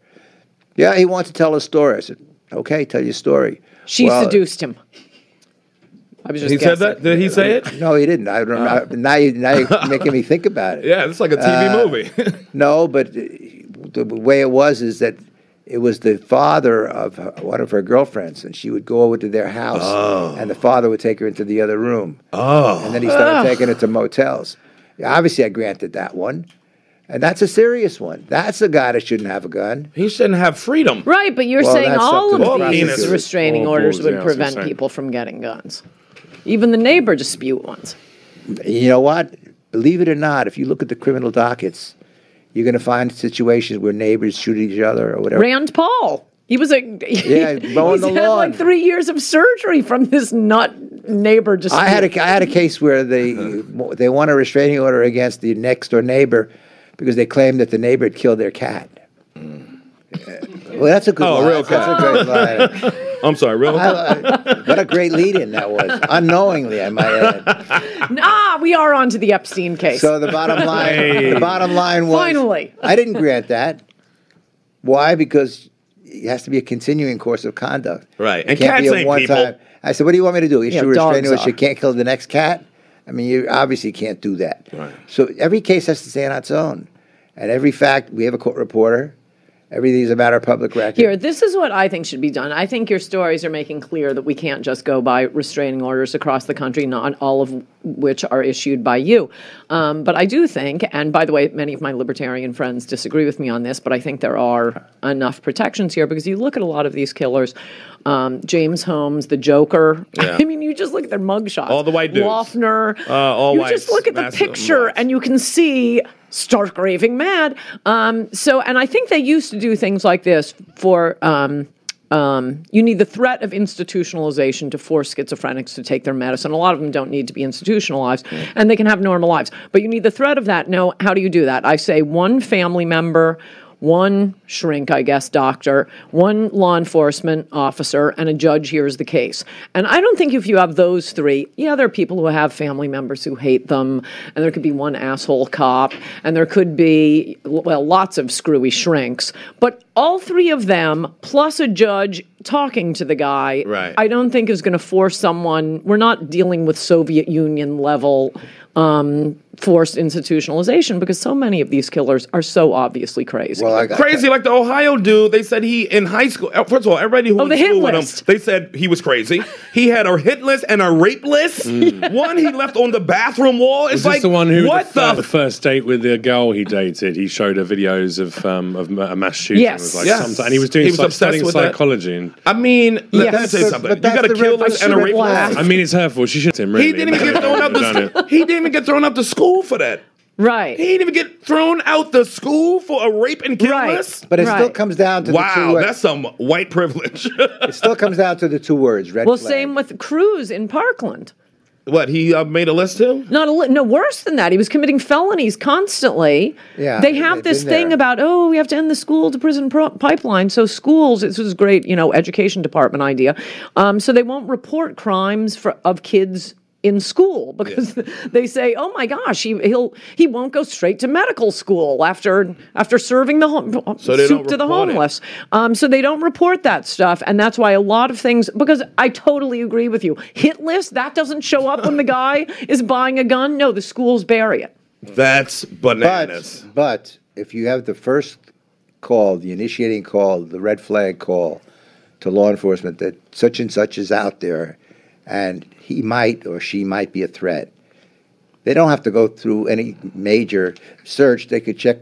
Speaker 3: Yeah, he wants to tell a story. I said, okay, tell your story.
Speaker 2: She seduced him. I was just guessing.
Speaker 1: Said that? Did he say it?
Speaker 3: No, he didn't. I don't know. Now you're making me think about it.
Speaker 1: Yeah, it's like a TV movie.
Speaker 3: No, but the way it was is that it was the father of one of her girlfriends, and she would go over to their house, and the father would take her into the other room. And then he started taking her to motels. Obviously, I granted that one. And that's a serious one. That's a guy that shouldn't have a gun.
Speaker 1: He shouldn't have freedom.
Speaker 2: Right, but you're saying all of these
Speaker 1: penis.
Speaker 2: restraining
Speaker 4: All
Speaker 2: orders
Speaker 4: bulls,
Speaker 2: would
Speaker 4: yeah, I was
Speaker 2: prevent
Speaker 4: gonna say.
Speaker 2: people from getting guns. Even the neighbor dispute ones.
Speaker 3: You know what? Believe it or not, if you look at the criminal dockets, you're going to find situations where neighbors shoot each other or whatever.
Speaker 2: Rand Paul. He was
Speaker 3: mowing the
Speaker 2: had
Speaker 3: lawn.
Speaker 2: like 3 years of surgery from this nut neighbor dispute.
Speaker 3: I had a case where they won a restraining order against the next door neighbor because they claimed that the neighbor had killed their cat. Well, that's a good line.
Speaker 1: real cat.
Speaker 3: That's a great line.
Speaker 1: I'm sorry, really?
Speaker 3: What a great lead-in that was. Unknowingly, I might add.
Speaker 2: We are on to the Epstein case.
Speaker 3: So the bottom line was,
Speaker 2: Finally.
Speaker 3: I didn't grant that. Why? Because it has to be a continuing course of conduct.
Speaker 1: Right.
Speaker 3: It
Speaker 1: And
Speaker 3: can't
Speaker 1: cats
Speaker 3: be a
Speaker 1: ain't
Speaker 3: one-time.
Speaker 1: people.
Speaker 3: I said, what do you want me to do? Issue a restraining order so you
Speaker 2: dogs
Speaker 3: can't kill the next cat? I mean, you obviously can't do that.
Speaker 1: Right.
Speaker 3: So every case has to stand on its own. And every fact, we have a court reporter. Everything is a matter of public record.
Speaker 2: Here, this is what I think should be done. I think your stories are making clear that we can't just go by restraining orders across the country, not all of which are issued by you. But I do think, and by the way, many of my libertarian friends disagree with me on this, but I think there are enough protections here because you look at a lot of these killers, James Holmes, the Joker.
Speaker 1: Yeah.
Speaker 2: I mean, you just look at their mugshots.
Speaker 1: All the white dudes.
Speaker 2: Loeffner.
Speaker 1: All
Speaker 2: you
Speaker 1: whites,
Speaker 2: just look at the
Speaker 1: massive
Speaker 2: picture
Speaker 1: whites.
Speaker 2: and you can see stark raving mad. And I think they used to do things like this for, you need the threat of institutionalization to force schizophrenics to take their medicine. A lot of them don't need to be institutionalized, and they can have normal lives. But you need the threat of that. No, how do you do that? I say one family member, one shrink, I guess, doctor, one law enforcement officer, and a judge hears the case. And I don't think if you have those three, there are people who have family members who hate them, and there could be one asshole cop, and there could be, lots of screwy shrinks. But all three of them, plus a judge, talking to the guy,
Speaker 1: Right.
Speaker 2: I don't think is going to force someone. We're not dealing with Soviet Union level forced institutionalization because so many of these killers are so obviously crazy.
Speaker 3: Well,
Speaker 1: Crazy, like the Ohio dude. They said he in high school. First of all, everybody who went
Speaker 2: the
Speaker 1: to school
Speaker 2: hit
Speaker 1: with him,
Speaker 2: list.
Speaker 1: they said he was crazy. He had a hit list and a rape list. One he left on the bathroom wall. It's
Speaker 4: Was
Speaker 1: like
Speaker 4: this the one who
Speaker 1: what
Speaker 4: the first date with the girl he dated? He showed her videos of a mass shooting.
Speaker 2: Yes.
Speaker 4: It was like
Speaker 1: Yes.
Speaker 4: sometime, and he was doing
Speaker 1: He was obsessed
Speaker 4: studying
Speaker 1: with that.
Speaker 4: psychology. And,
Speaker 1: I mean, let me
Speaker 2: Yes.
Speaker 1: say something. You
Speaker 3: But that's
Speaker 1: got a
Speaker 3: the
Speaker 1: kill
Speaker 3: red-
Speaker 1: list and a
Speaker 3: red
Speaker 1: rape
Speaker 3: flag.
Speaker 1: list.
Speaker 4: I mean, it's her fault. She should him. Really.
Speaker 1: He didn't even get thrown out the. He didn't even get thrown out the school for that.
Speaker 2: right.
Speaker 1: He didn't even get thrown out the school for a rape and kill
Speaker 2: Right.
Speaker 1: list.
Speaker 3: But it still
Speaker 2: Right.
Speaker 3: comes down to the
Speaker 1: Wow,
Speaker 3: two words.
Speaker 1: that's some white privilege.
Speaker 3: It still comes down to the two words, red
Speaker 2: Well,
Speaker 3: flag.
Speaker 2: same with Cruz in Parkland.
Speaker 1: What, he made a list too?
Speaker 2: No, worse than that. He was committing felonies constantly.
Speaker 3: Yeah,
Speaker 2: they have
Speaker 3: they've
Speaker 2: this
Speaker 3: been
Speaker 2: thing
Speaker 3: there.
Speaker 2: about, we have to end the school to prison pipeline. So schools, this was a great, education department idea. So they won't report crimes of kids in school because they say, oh my gosh, he won't go straight to medical school after serving the
Speaker 1: So they
Speaker 2: soup
Speaker 1: don't
Speaker 2: to the
Speaker 1: report it.
Speaker 2: homeless. So they don't report that stuff, and that's why a lot of things. Because I totally agree with you. Hit list that doesn't show up when the guy is buying a gun. No, the schools bury it.
Speaker 1: That's bananas.
Speaker 3: But if you have the first call, the initiating call, the red flag call to law enforcement that such and such is out there, and he might or she might be a threat, they don't have to go through any major search. They could check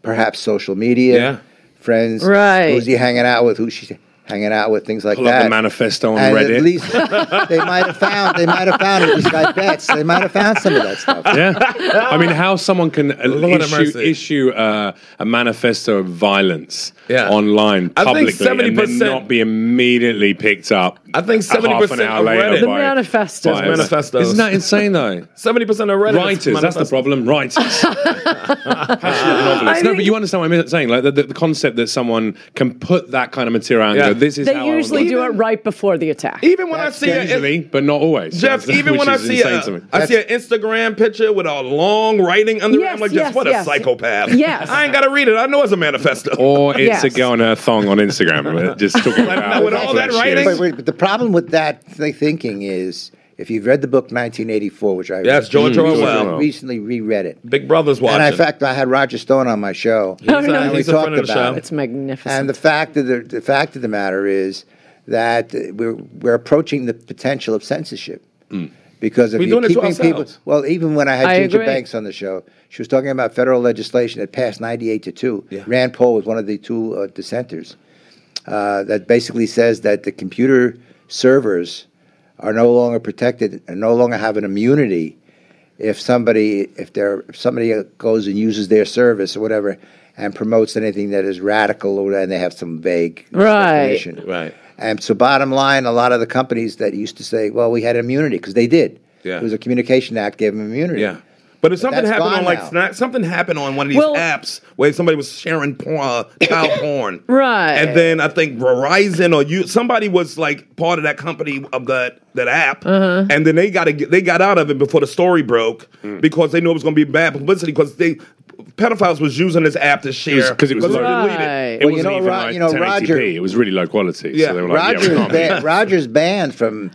Speaker 3: perhaps social media,
Speaker 1: Yeah.
Speaker 3: friends,
Speaker 2: Right.
Speaker 3: who's he hanging out with, who she's hanging out with, things like
Speaker 4: Pull up
Speaker 3: that.
Speaker 4: the manifesto on
Speaker 3: and
Speaker 4: Reddit.
Speaker 3: At least they might have found it. This guy bets. They might have found some of that stuff.
Speaker 4: Yeah, I mean, how someone can
Speaker 1: Lord have mercy.
Speaker 4: issue a manifesto of violence
Speaker 1: Yeah.
Speaker 4: online
Speaker 1: I think
Speaker 4: publicly and then
Speaker 1: 70%
Speaker 4: not be immediately picked up.
Speaker 1: I think
Speaker 4: half an
Speaker 1: 70%
Speaker 4: hour
Speaker 1: of
Speaker 4: later
Speaker 1: Reddit.
Speaker 2: The
Speaker 4: by-
Speaker 2: manifestos.
Speaker 4: by-
Speaker 1: Manifestos.
Speaker 4: Isn't that insane though?
Speaker 1: 70% of Reddit.
Speaker 4: Writers, that's the problem. Writers, passionate novelists. No, but you understand what I'm saying. Like the concept that someone can put that kind of material out and
Speaker 1: Yeah.
Speaker 4: go, "This is
Speaker 2: They
Speaker 4: how I
Speaker 2: usually
Speaker 4: want
Speaker 2: do it right before the attack.
Speaker 1: Even when
Speaker 3: That's
Speaker 1: I see
Speaker 4: Usually, but not always.
Speaker 1: Jeff, even
Speaker 4: Which
Speaker 1: when I
Speaker 4: is
Speaker 1: see
Speaker 4: insane to me.
Speaker 1: I see an Instagram picture with a long writing under it, I'm like,
Speaker 2: Yes,
Speaker 1: what a
Speaker 2: yes.
Speaker 1: psychopath.
Speaker 2: Yes.
Speaker 1: I ain't got to read it. I know it's a manifesto.
Speaker 4: Or it's
Speaker 2: Yes.
Speaker 4: a girl in her thong on Instagram, just talking about
Speaker 1: with all that
Speaker 4: flesh
Speaker 1: writing?
Speaker 4: years.
Speaker 3: But the problem with that thinking is, if you've read the book 1984, which I
Speaker 1: Yes, George Orwell.
Speaker 3: recently reread it,
Speaker 1: Big Brother's watching.
Speaker 3: and in fact, I had Roger Stone on my show.
Speaker 2: Oh, no.
Speaker 3: and we
Speaker 1: He's a
Speaker 3: talked
Speaker 1: friend of the
Speaker 3: about
Speaker 1: show.
Speaker 3: it.
Speaker 2: It's magnificent.
Speaker 3: And the fact of the matter is that we're approaching the potential of censorship. Because if
Speaker 1: We're
Speaker 3: you're
Speaker 1: doing it to
Speaker 3: keeping people,
Speaker 1: ourselves.
Speaker 3: well, even when I had
Speaker 2: I
Speaker 3: Ginger
Speaker 2: agree.
Speaker 3: Banks on the show, she was talking about federal legislation that passed 98-2.
Speaker 1: Yeah.
Speaker 3: Rand Paul was one of the two dissenters. That basically says that the computer servers are no longer protected and no longer have an immunity if somebody goes and uses their service or whatever and promotes anything that is radical or and they have some vague
Speaker 2: Right.
Speaker 3: definition.
Speaker 1: Right.
Speaker 3: And so bottom line, a lot of the companies that used to say, well, we had immunity, because they did.
Speaker 1: Yeah.
Speaker 3: It was a Communication Act gave them immunity.
Speaker 1: Yeah. But if something
Speaker 3: that's
Speaker 1: happened
Speaker 3: gone
Speaker 1: on like
Speaker 3: now.
Speaker 1: Snap, something happened on one of these
Speaker 2: Well-
Speaker 1: apps where somebody was sharing child porn,
Speaker 2: Right.
Speaker 1: And then I think Verizon or somebody was like part of that company of that app, and then they got out of it before the story broke because they knew it was going to be bad publicity because pedophiles was using this app to share
Speaker 4: Because it was
Speaker 1: because
Speaker 4: low.
Speaker 1: they deleted it.
Speaker 2: Right.
Speaker 4: It
Speaker 3: Well,
Speaker 4: wasn't even like 1080p.
Speaker 3: Roger-
Speaker 4: It was really low quality.
Speaker 1: Yeah.
Speaker 4: So they were like, we can't.
Speaker 3: Roger's banned from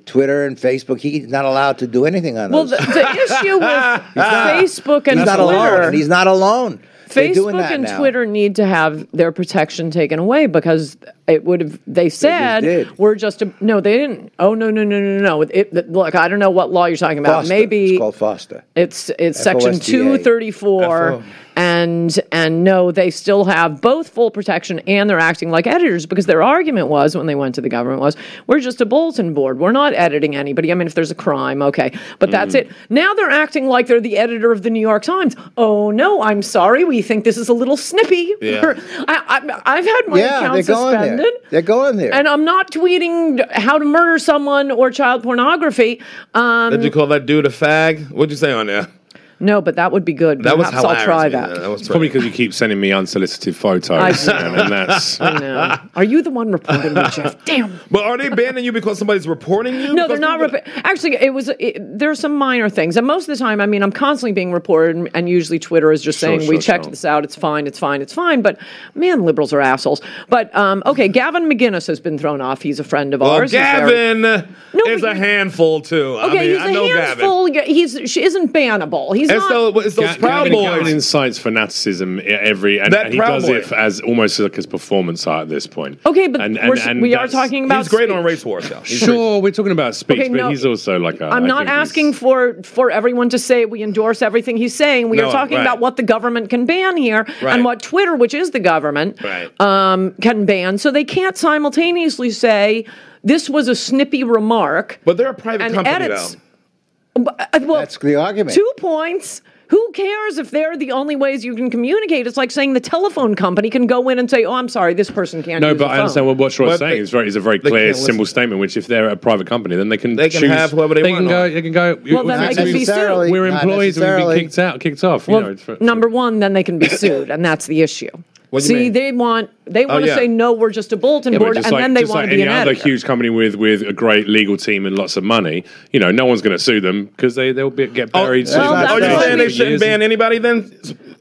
Speaker 3: Twitter and Facebook. He's not allowed to do anything on
Speaker 2: Well,
Speaker 3: those.
Speaker 2: the issue with Facebook and
Speaker 3: He's not alone,
Speaker 2: Twitter,
Speaker 3: and he's not alone. They're doing
Speaker 2: Facebook
Speaker 3: that
Speaker 2: and
Speaker 3: now.
Speaker 2: Twitter need to have their protection taken away because it would have. They said
Speaker 3: did.
Speaker 2: we're just no. They didn't. Oh no. Look, I don't know what law you're talking about.
Speaker 3: Foster.
Speaker 2: Maybe
Speaker 3: It's called Foster.
Speaker 2: It's section
Speaker 3: FOSTA.
Speaker 2: 234, and no, they still have both full protection and they're acting like editors because their argument was when they went to the government was we're just a bulletin board, we're not editing anybody. I mean, if there's a crime, okay, but that's it. Now they're acting like they're the editor of the New York Times. Oh no, I'm sorry, we think this is a little snippy.
Speaker 1: Yeah.
Speaker 2: I've had my
Speaker 3: Yeah, they're
Speaker 2: account
Speaker 3: going
Speaker 2: suspended.
Speaker 3: there. They're going there.
Speaker 2: And I'm not tweeting how to murder someone or child pornography.
Speaker 1: Did you call that dude a fag? What'd you say on there?
Speaker 2: No, but that would be good.
Speaker 1: That was
Speaker 2: Perhaps I'll try
Speaker 1: hilarious.
Speaker 2: that.
Speaker 1: That was
Speaker 4: It's probably because you keep sending me unsolicited photos, and that's.
Speaker 2: I know. Are you the one reporting me, Jeff? Damn.
Speaker 1: But are they banning you because somebody's reporting you?
Speaker 2: No,
Speaker 1: Because
Speaker 2: they're not.
Speaker 1: people-
Speaker 2: Actually, there are some minor things, and most of the time, I mean, I'm constantly being reported, and usually Twitter is just saying, "We checked this out. It's fine. It's fine. It's fine." But man, liberals are assholes. But okay, Gavin McGinnis has been thrown off. He's a friend of
Speaker 1: Well,
Speaker 2: ours.
Speaker 1: Gavin is
Speaker 2: but
Speaker 1: a handful too.
Speaker 2: Okay,
Speaker 1: I mean,
Speaker 2: he's
Speaker 1: I know
Speaker 2: a handful. She isn't bannable. He's
Speaker 1: Gavin.
Speaker 2: not.
Speaker 1: It's those Proud
Speaker 4: Gavin
Speaker 1: Boys.
Speaker 4: incites fanaticism and
Speaker 1: That
Speaker 4: he
Speaker 1: Proud
Speaker 4: does
Speaker 1: Boy.
Speaker 4: it as almost like his performance art at this point.
Speaker 2: Okay, but we are
Speaker 4: that's-
Speaker 2: talking about.
Speaker 1: He's great on
Speaker 2: speech.
Speaker 1: race wars, though. He's
Speaker 4: Sure, we're talking about speech,
Speaker 2: Okay,
Speaker 4: but
Speaker 2: no,
Speaker 4: he's also like a.
Speaker 2: I'm
Speaker 4: I
Speaker 2: not
Speaker 4: think he's-
Speaker 2: asking for everyone to say we endorse everything he's saying. We
Speaker 1: No,
Speaker 2: are talking
Speaker 1: right.
Speaker 2: about what the government can ban here
Speaker 1: Right.
Speaker 2: and what Twitter, which is the government,
Speaker 1: Right.
Speaker 2: can ban. So they can't simultaneously say this was a snippy remark
Speaker 1: But they're a private
Speaker 2: and
Speaker 1: company,
Speaker 2: edits.
Speaker 1: though.
Speaker 2: Well,
Speaker 3: That's the argument.
Speaker 2: 2 points. Who cares if they're the only ways you can communicate? It's like saying the telephone company can go in and say, "Oh, I'm sorry, this person can't."
Speaker 4: No,
Speaker 2: use
Speaker 4: but
Speaker 2: the
Speaker 4: I understand
Speaker 2: phone.
Speaker 4: what Sherrod's
Speaker 1: But
Speaker 4: saying. It's a very
Speaker 1: they
Speaker 4: clear,
Speaker 1: can't
Speaker 4: simple
Speaker 1: listen.
Speaker 4: statement. Which, if they're a private company, then they can
Speaker 1: They can
Speaker 4: choose,
Speaker 1: have whoever they want
Speaker 4: Can go.
Speaker 1: on.
Speaker 4: They can go.
Speaker 2: Well, then
Speaker 3: Not
Speaker 2: they can be
Speaker 3: necessarily.
Speaker 2: sued.
Speaker 4: We're
Speaker 3: Not
Speaker 4: employees. We've
Speaker 3: necessarily.
Speaker 4: been kicked out.
Speaker 2: Well,
Speaker 4: You know, it's
Speaker 2: number one, then they can be sued, and that's the issue.
Speaker 1: What do you
Speaker 2: See,
Speaker 1: mean?
Speaker 2: they want to
Speaker 1: yeah.
Speaker 2: say no, we're just a bulletin
Speaker 4: Yeah, but
Speaker 2: board,
Speaker 4: just
Speaker 2: and
Speaker 4: like,
Speaker 2: then they
Speaker 4: just
Speaker 2: want
Speaker 4: like
Speaker 2: to be
Speaker 4: any
Speaker 2: an
Speaker 4: other
Speaker 2: editor.
Speaker 4: huge company with a great legal team and lots of money, no one's going to sue them because they'll get buried.
Speaker 2: well, that's
Speaker 1: Oh, you're
Speaker 2: what
Speaker 1: saying
Speaker 2: we-
Speaker 1: they shouldn't ban anybody then?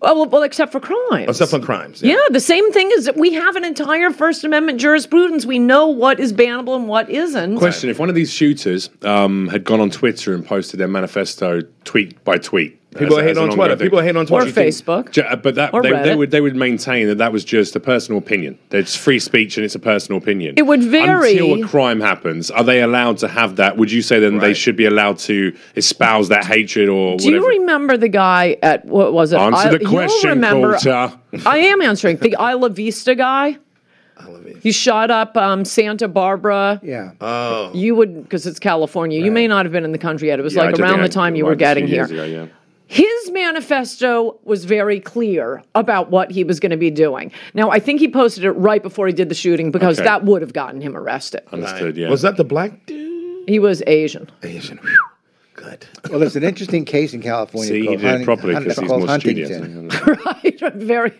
Speaker 2: Well, except for crimes.
Speaker 1: Except for crimes.
Speaker 2: Yeah, the same thing is that we have an entire First Amendment jurisprudence. We know what is bannable and what isn't.
Speaker 4: Question: if one of these shooters had gone on Twitter and posted their manifesto tweet by tweet,
Speaker 1: People hate on Twitter. People hate on
Speaker 2: Or
Speaker 1: Twitter.
Speaker 2: Facebook.
Speaker 4: But
Speaker 2: Or
Speaker 4: they
Speaker 2: Reddit.
Speaker 4: would maintain that was just a personal opinion. It's free speech and it's a personal opinion.
Speaker 2: It would vary.
Speaker 4: Until a crime happens. Are they allowed to have that? Would you say then they
Speaker 1: Right.
Speaker 4: should be allowed to espouse that hatred or
Speaker 2: Do you remember the guy at, what was it?
Speaker 4: Answer the question,
Speaker 2: You'll remember,
Speaker 4: Coulter.
Speaker 2: I am answering. The Isla Vista guy. He shot up Santa Barbara.
Speaker 3: Yeah.
Speaker 1: Oh.
Speaker 2: You would, because it's California. You may not have been in the country yet. It was
Speaker 4: Yeah, I
Speaker 2: like
Speaker 4: did
Speaker 2: around the
Speaker 4: think
Speaker 2: time you were
Speaker 4: a few
Speaker 2: getting
Speaker 4: years
Speaker 2: here.
Speaker 4: ago, yeah.
Speaker 2: His manifesto was very clear about what he was going to be doing. Now, I think he posted it right before he did the shooting because
Speaker 4: Okay.
Speaker 2: that would have gotten him arrested.
Speaker 4: Understood, yeah.
Speaker 1: Was that the black dude?
Speaker 2: He was Asian.
Speaker 1: Asian. Whew. Good.
Speaker 3: Well, there's an interesting case in California
Speaker 4: See, he
Speaker 3: called,
Speaker 4: did it properly because he's more
Speaker 3: Huntington.
Speaker 4: studious.
Speaker 2: Right? Very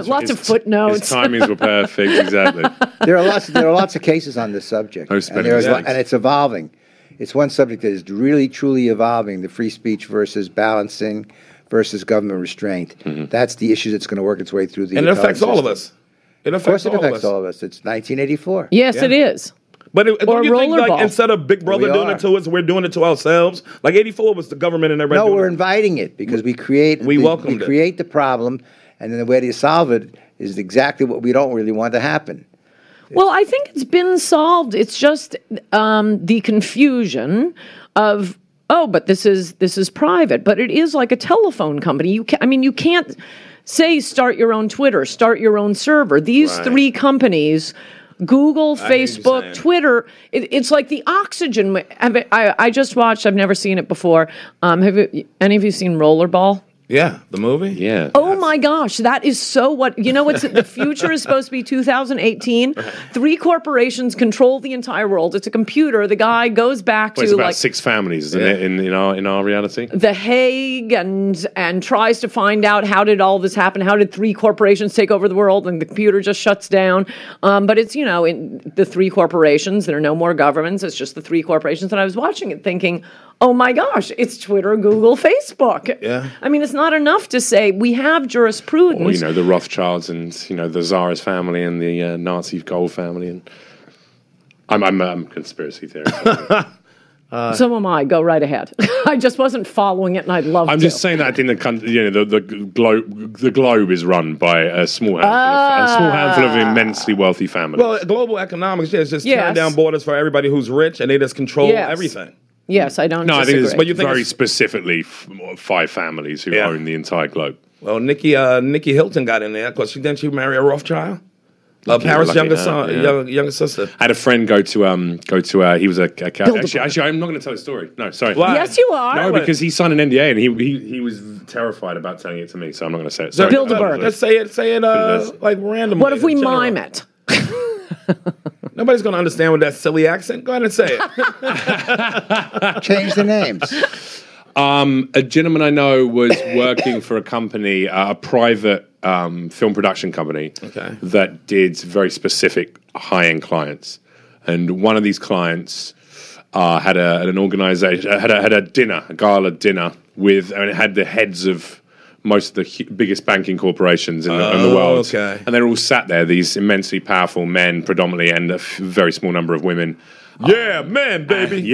Speaker 2: lots of
Speaker 4: His
Speaker 2: footnotes.
Speaker 4: timings were perfect, exactly.
Speaker 3: There are lots of cases on this subject,
Speaker 4: Oh,
Speaker 3: and,
Speaker 4: spending
Speaker 3: there's
Speaker 4: mistakes.
Speaker 3: and it's evolving. It's one subject that is really, truly evolving: the free speech versus balancing versus government restraint.
Speaker 4: Mm-hmm.
Speaker 3: That's the issue that's going to work its way through the.
Speaker 1: And it
Speaker 3: appellate
Speaker 1: affects all of
Speaker 3: system.
Speaker 1: us. It
Speaker 3: Of course,
Speaker 1: affects
Speaker 3: it
Speaker 1: all of
Speaker 3: affects
Speaker 1: us.
Speaker 3: all of us. It's 1984.
Speaker 2: Yes,
Speaker 1: Yeah.
Speaker 2: it is.
Speaker 1: But
Speaker 2: Or
Speaker 1: don't you think, like,
Speaker 2: rollerball.
Speaker 1: instead of Big Brother
Speaker 3: We
Speaker 1: doing
Speaker 3: are.
Speaker 1: it to us, we're doing it to ourselves? Like, 84 was the government and everybody
Speaker 3: No,
Speaker 1: doing
Speaker 3: we're
Speaker 1: it.
Speaker 3: inviting it because we create.
Speaker 1: We welcomed it.
Speaker 3: create the problem, and then the way to solve it is exactly what we don't really want to happen.
Speaker 2: Well, I think it's been solved. It's just the confusion of but this is private, but it is like a telephone company. You can't say start your own Twitter, start your own server. These
Speaker 1: Right.
Speaker 2: 3 companies. Google,
Speaker 1: I hear you
Speaker 2: Facebook,
Speaker 1: saying.
Speaker 2: Twitter. It's like the oxygen. I just watched. I've never seen it before. Any of you seen Rollerball?
Speaker 1: Yeah, the movie?
Speaker 4: Yeah.
Speaker 2: Oh my gosh, that is so what what's the future is supposed to be 2018. 3 corporations control the entire world. It's a computer. The guy goes back
Speaker 4: Well, it's
Speaker 2: to
Speaker 4: about
Speaker 2: like
Speaker 4: 6 families, isn't it, in our reality?
Speaker 2: The Hague and tries to find out how did all this happen? How did 3 corporations take over the world? And the computer just shuts down. But it's in the 3 corporations. There are no more governments. It's just the 3 corporations. And I was watching it thinking, oh my gosh, it's Twitter, Google, Facebook.
Speaker 1: Yeah.
Speaker 2: I mean, it's not enough to say we have jurisprudence.
Speaker 4: Or, the Rothschilds and, the Tsarist family and the Nazi gold family. And I'm conspiracy theorist.
Speaker 2: So am I. Go right ahead. I just wasn't following it, and I'd love to.
Speaker 4: I'm just saying that I think the globe is run by a small handful of immensely wealthy families.
Speaker 1: Well, global economics, is just
Speaker 2: Yes.
Speaker 1: tearing down borders for everybody who's rich, and they just control
Speaker 2: Yes.
Speaker 1: everything.
Speaker 2: Yes, I don't
Speaker 4: no, I think
Speaker 2: disagree.
Speaker 4: it's
Speaker 1: But you think
Speaker 4: very
Speaker 1: it's-
Speaker 4: specifically 5 families who
Speaker 1: Yeah.
Speaker 4: own the entire globe.
Speaker 1: Well, Nikki Hilton got in there because didn't she marry a Rothschild? Paris'
Speaker 4: lucky
Speaker 1: younger
Speaker 4: her,
Speaker 1: son,
Speaker 4: yeah.
Speaker 1: younger sister.
Speaker 4: I had a friend go to he was a
Speaker 2: Bilderberg.
Speaker 4: actually I'm not going to tell the story. No, sorry.
Speaker 1: Why?
Speaker 2: Yes, you are.
Speaker 4: No, because he signed an NDA and he was terrifired about telling it to me, so I'm not going to say it. Sorry.
Speaker 2: Bilderberg.
Speaker 1: Let's say it like randomly.
Speaker 2: What if we
Speaker 1: in general.
Speaker 2: mime it?
Speaker 1: Nobody's going to understand with that silly accent. Go ahead and say it.
Speaker 3: Change the names.
Speaker 4: A gentleman I know was working for a company, a private film production company that did very specific high-end clients. And one of these clients had an organization, had a dinner, a gala dinner with, and it had the heads of most of the biggest banking corporations in the world. And they're all sat there, these immensely powerful men predominantly, and a very small number of women.
Speaker 1: Yeah, man, baby.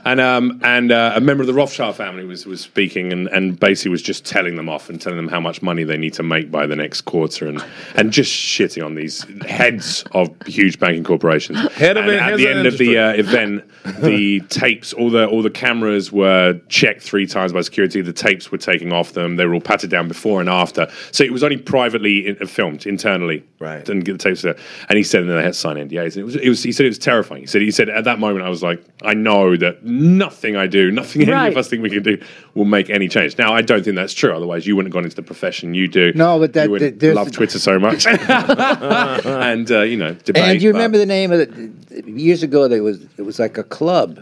Speaker 4: And a member of the Rothschild family was speaking and basically was just telling them off and telling them how much money they need to make by the next quarter and just shitting on these heads of huge banking corporations.
Speaker 1: At
Speaker 4: the end of the event, the tapes, all the cameras were checked 3 times by security. The tapes were taken off them. They were all patted down before and after. So it was only privately filmed internally.
Speaker 1: Right.
Speaker 4: Didn't get the tapes there. And he said, and they had to sign NDAs. And he said it was terrifying. He said at that moment I was like, I know that nothing I do, nothing any of us think we can do will make any change. Now I don't think that's true. Otherwise you wouldn't have gone into the profession you do.
Speaker 3: No, but
Speaker 4: you wouldn't love Twitter so much. And debate.
Speaker 3: And do you remember the name of it? Years ago it was like a club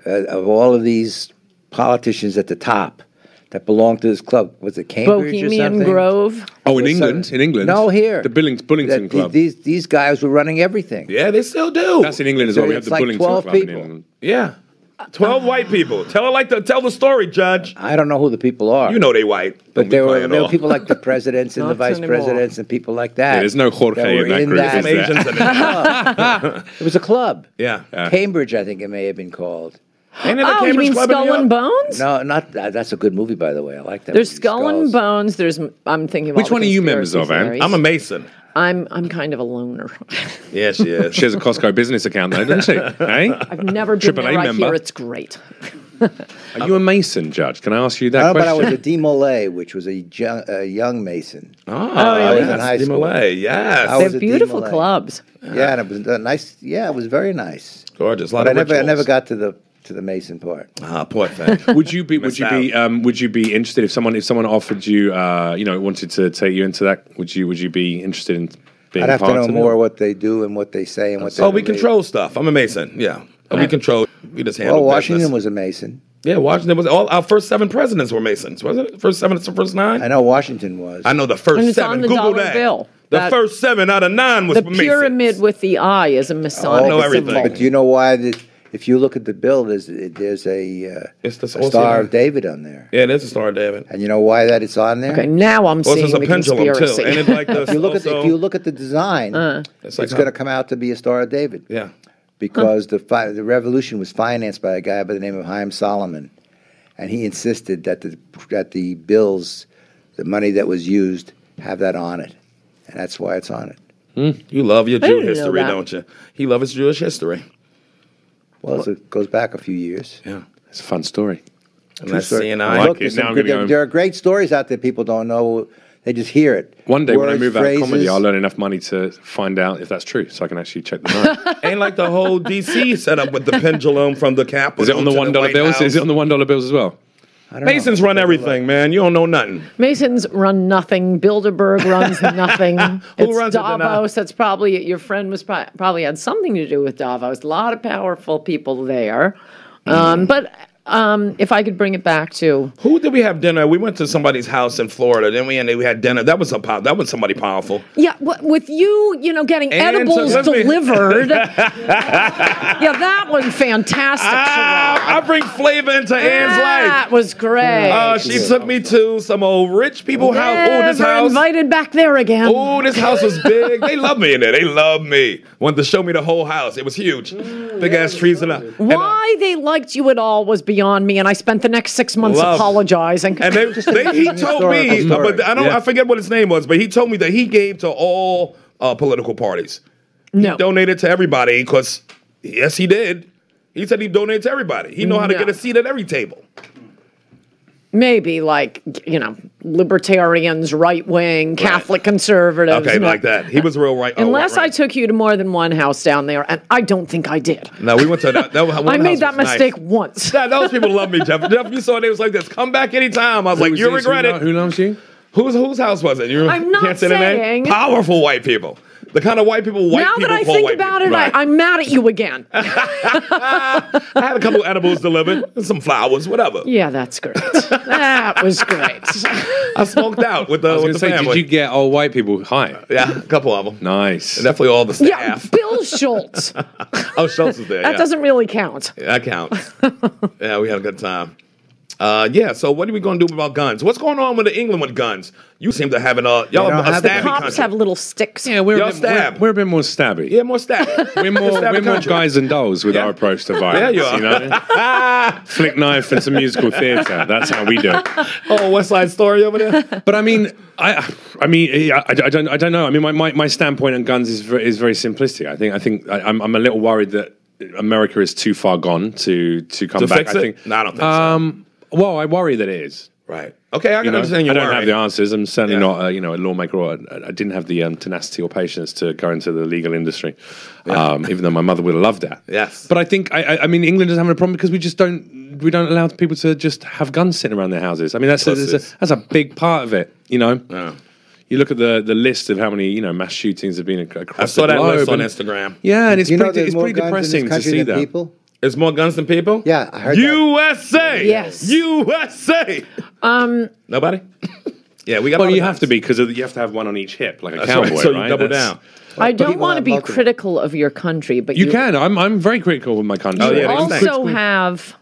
Speaker 3: of all of these politicians at the top that belonged to this club. Was it Cambridge
Speaker 2: Bohemian
Speaker 3: or something?
Speaker 2: Grove.
Speaker 4: Oh, in England?
Speaker 3: No, here.
Speaker 4: The Bullington Club.
Speaker 3: These guys were running everything.
Speaker 1: Yeah, they still do.
Speaker 4: That's in England as well. We have the
Speaker 3: like
Speaker 4: Bullington
Speaker 3: 12
Speaker 4: Club in
Speaker 3: people.
Speaker 4: England.
Speaker 1: Yeah. 12 white people. Tell the story, Judge.
Speaker 3: I don't know who the people are.
Speaker 1: You know they white.
Speaker 3: But there were people like the presidents and the vice presidents and people like that.
Speaker 4: Yeah, there's no Jorge in that group.
Speaker 1: Some Asians in it.
Speaker 3: It was a club.
Speaker 1: Yeah.
Speaker 3: Cambridge, I think it may have been called.
Speaker 1: Ain't it the
Speaker 2: Oh, you
Speaker 1: Cambridge
Speaker 2: mean
Speaker 1: Club in
Speaker 2: Skull
Speaker 1: New
Speaker 2: and
Speaker 1: York?
Speaker 2: Bones?
Speaker 3: No, not that. That's a good movie, by the way. I like that.
Speaker 2: There's
Speaker 3: movie,
Speaker 2: Skull and
Speaker 3: Skulls.
Speaker 2: Bones. I'm thinking of
Speaker 4: Which
Speaker 2: all the
Speaker 4: one are you members
Speaker 2: conspiracy
Speaker 4: of, Ann?
Speaker 2: theories.
Speaker 1: I'm a Mason.
Speaker 2: I'm kind of a loner.
Speaker 1: Yeah, she is.
Speaker 4: She has a Costco business account though, doesn't she? Hey?
Speaker 2: I've never been
Speaker 4: AAA
Speaker 2: there. I
Speaker 4: member.
Speaker 2: hear it's great.
Speaker 4: Are you a Mason, Judge? Can I ask you that
Speaker 3: No, but I
Speaker 4: question?
Speaker 3: was a demolay, which was a young Mason.
Speaker 1: Oh,
Speaker 3: I was in
Speaker 1: yes,
Speaker 3: high
Speaker 1: Di
Speaker 3: school.
Speaker 1: Malay, yes.
Speaker 3: I
Speaker 2: They
Speaker 3: was
Speaker 2: have
Speaker 3: a
Speaker 2: beautiful
Speaker 3: DMLA.
Speaker 2: clubs.
Speaker 3: Yeah, and it was nice. Yeah, it was very nice.
Speaker 1: Gorgeous. A lot
Speaker 3: But
Speaker 1: of
Speaker 3: I never
Speaker 1: rituals.
Speaker 3: got to the Mason part.
Speaker 1: Ah, poor thing.
Speaker 4: Would you be interested if someone offered you wanted to take you into that? Would you be interested in being
Speaker 3: I'd have to
Speaker 4: part
Speaker 3: know
Speaker 4: of
Speaker 3: more
Speaker 4: it?
Speaker 3: what they do and what they say and what they
Speaker 1: Oh, we
Speaker 3: believe.
Speaker 1: control stuff. I'm a Mason. Yeah. We control. We just handle
Speaker 3: Well, Washington
Speaker 1: business.
Speaker 3: was a Mason.
Speaker 1: Yeah, Washington was. All our first 7 presidents were Masons, wasn't it? First 7, first 9.
Speaker 3: I know Washington was.
Speaker 1: I know the first
Speaker 2: And it's
Speaker 1: 7.
Speaker 2: on the
Speaker 1: Google
Speaker 2: dollar
Speaker 1: that.
Speaker 2: bill.
Speaker 1: The
Speaker 2: That-
Speaker 1: first 7 out of 9 was
Speaker 2: The
Speaker 1: Masons.
Speaker 2: pyramid with the eye is a Masonic
Speaker 1: know everything.
Speaker 2: symbol.
Speaker 3: But do you know why? If you look at the bill, there's a
Speaker 1: It's the
Speaker 3: a Star of David on there.
Speaker 1: Yeah, there's a Star of David.
Speaker 3: And you know why that it's on there?
Speaker 2: Okay, now I'm
Speaker 1: Also,
Speaker 2: seeing
Speaker 1: it's a
Speaker 2: the
Speaker 1: pendulum
Speaker 2: conspiracy.
Speaker 1: too. Ain't it like this?
Speaker 3: If you look at the design,
Speaker 1: It's
Speaker 3: it's
Speaker 1: like
Speaker 3: going to come out to be a Star of David.
Speaker 1: Yeah.
Speaker 3: Because the revolution was financed by a guy by the name of Haim Solomon, and he insisted that the bills, the money that was used, have that on it, and that's why it's on it.
Speaker 1: You love your
Speaker 2: I
Speaker 1: Jew
Speaker 2: didn't know
Speaker 1: history,
Speaker 2: that.
Speaker 1: don't you? He loves his Jewish history.
Speaker 3: Well, it goes back a few years.
Speaker 1: Yeah.
Speaker 4: It's a fun story.
Speaker 1: And that's
Speaker 3: Story.
Speaker 1: seeing
Speaker 4: I
Speaker 1: I.
Speaker 4: like
Speaker 3: Look,
Speaker 4: it.
Speaker 3: there's
Speaker 4: Now
Speaker 3: some
Speaker 4: I'm
Speaker 3: good-
Speaker 4: gonna go-
Speaker 3: there are great stories out there people don't know. They just hear it.
Speaker 4: One day when I
Speaker 3: Words,
Speaker 4: move out of comedy,
Speaker 3: phrases.
Speaker 4: I'll earn enough money to find out if that's true, so I can actually check them out.
Speaker 1: Ain't like the whole DC setup with the pendulum from the Capitol.
Speaker 4: Is it on the
Speaker 1: to
Speaker 4: $1
Speaker 1: White
Speaker 4: bills?
Speaker 1: House.
Speaker 4: Is it on the $1 bills as well?
Speaker 3: I don't
Speaker 1: Masons
Speaker 3: know.
Speaker 1: run everything, man. You don't know nothing.
Speaker 2: Masons run nothing. Bilderberg runs nothing. It's
Speaker 1: runs it then?
Speaker 2: Davos. That's probably your friend was probably had something to do with Davos. A lot of powerful people there. But if I could bring it back to
Speaker 1: Who did we have dinner? We went to somebody's house in Florida. Then we had dinner. That was somebody powerful.
Speaker 2: with you getting
Speaker 1: And
Speaker 2: edibles
Speaker 1: so let me-
Speaker 2: delivered. Yeah, that was fantastic.
Speaker 1: I bring flavor into Ann's
Speaker 2: That
Speaker 1: life.
Speaker 2: was great.
Speaker 1: She took me to some old rich people house. Oh, this
Speaker 2: Never
Speaker 1: house.
Speaker 2: invited back there again.
Speaker 1: Oh, this house was big. They love me in there. They love me. Wanted to show me the whole house. It was huge. Big ass trees and
Speaker 2: Why they liked you at all was beyond me, and I spent the next 6 months
Speaker 1: Love.
Speaker 2: apologizing.
Speaker 1: And he told me,
Speaker 3: historical
Speaker 1: but I forget what his name was, but he told me that he gave to all political parties.
Speaker 2: No.
Speaker 1: Donated to everybody because, yes, he did. He said he donated to everybody. He know how to
Speaker 2: No.
Speaker 1: get a seat at every table.
Speaker 2: Maybe libertarians, right wing, Catholic conservatives.
Speaker 1: Okay,
Speaker 2: no.
Speaker 1: like that. He was real right.
Speaker 2: Unless I
Speaker 1: right.
Speaker 2: took you to more than one house down there, and I don't think I did.
Speaker 1: No, we went to that. One
Speaker 2: I made
Speaker 1: house
Speaker 2: that
Speaker 1: was
Speaker 2: mistake
Speaker 1: nice.
Speaker 2: once.
Speaker 1: Those people love me, Jeff. Jeff, you saw they was like this. Come back anytime. I was like, you regret it.
Speaker 4: Who loves you?
Speaker 1: Whose house was it? You
Speaker 2: I'm not
Speaker 1: can't say the name.
Speaker 2: saying-
Speaker 1: Powerful white people. The kind of white people
Speaker 2: now
Speaker 1: people
Speaker 2: that I
Speaker 1: call
Speaker 2: think
Speaker 1: white
Speaker 2: about
Speaker 1: people.
Speaker 2: it, I'm mad at you again.
Speaker 1: I had a couple edibles delivered, and some flowers, whatever.
Speaker 2: Yeah, that's great. That was great.
Speaker 1: I smoked out with the,
Speaker 4: I was
Speaker 1: with
Speaker 4: going
Speaker 1: the
Speaker 4: to say,
Speaker 1: family.
Speaker 4: did you get old white people high?
Speaker 1: Yeah, a couple of them.
Speaker 4: Nice.
Speaker 1: Definitely all the
Speaker 2: Yeah,
Speaker 1: staff.
Speaker 2: Bill Schultz.
Speaker 1: Oh, Schultz is there.
Speaker 2: That doesn't really count.
Speaker 1: That counts. Yeah, we had a good time. Yeah, so what are we going to do about guns? What's going on with England with guns? You seem to have y'all
Speaker 3: don't
Speaker 1: a
Speaker 3: have
Speaker 1: stabby
Speaker 2: Cops
Speaker 1: country.
Speaker 2: have little sticks.
Speaker 4: Yeah, we're
Speaker 1: Y'all
Speaker 4: a, bit,
Speaker 1: stab.
Speaker 4: we're a bit more stabby.
Speaker 1: Yeah, more stabby.
Speaker 4: We're more guys and dolls with our approach to violence.
Speaker 1: There you are.
Speaker 4: know? Flick knife and some musical theatre. That's how we do it.
Speaker 1: Oh, West Side Story over there?
Speaker 4: But I mean, I don't know. I mean, my standpoint on guns is very simplistic. I'm a little worried that America is too far gone to come back.
Speaker 1: Fix it?
Speaker 4: I think.
Speaker 1: No, I don't think so.
Speaker 4: Well, I worry that it is.
Speaker 1: Right. Okay, I can understand
Speaker 4: I
Speaker 1: your
Speaker 4: don't
Speaker 1: worry.
Speaker 4: have the answers. I'm certainly
Speaker 1: Yeah.
Speaker 4: not, a lawmaker. Or I didn't have the tenacity or patience to go into the legal industry, even though my mother would have loved that.
Speaker 1: Yes.
Speaker 4: But I think, I mean, England doesn't have a problem because we don't allow people to just have guns sitting around their houses. I mean, that's a big part of it. You know.
Speaker 1: Yeah.
Speaker 4: You look at the list of how many mass shootings have been across
Speaker 1: I saw
Speaker 4: the
Speaker 1: that
Speaker 4: globe.
Speaker 1: list on
Speaker 4: and-
Speaker 1: Instagram.
Speaker 4: Yeah, and it's
Speaker 3: You know
Speaker 4: pretty
Speaker 3: there's more
Speaker 4: pretty
Speaker 3: guns in this
Speaker 4: depressing to
Speaker 3: country
Speaker 4: see
Speaker 3: than
Speaker 4: that.
Speaker 3: people?
Speaker 1: There's more guns than people?
Speaker 3: Yeah, I heard that.
Speaker 1: USA!
Speaker 2: Yes.
Speaker 1: USA! Nobody? Yeah, we got
Speaker 4: Well,
Speaker 1: a lot
Speaker 4: you
Speaker 1: of
Speaker 4: have
Speaker 1: guns.
Speaker 4: to be because you have to have one on each hip, like a
Speaker 1: That's
Speaker 4: cowboy,
Speaker 1: right, so you
Speaker 4: right?
Speaker 1: double
Speaker 4: That's-
Speaker 1: down.
Speaker 2: I don't
Speaker 3: people
Speaker 2: want to
Speaker 3: have
Speaker 2: be
Speaker 3: multiple.
Speaker 2: critical of your country, but
Speaker 4: You can. I'm very critical of my country.
Speaker 1: Oh,
Speaker 2: you
Speaker 1: yeah,
Speaker 2: also have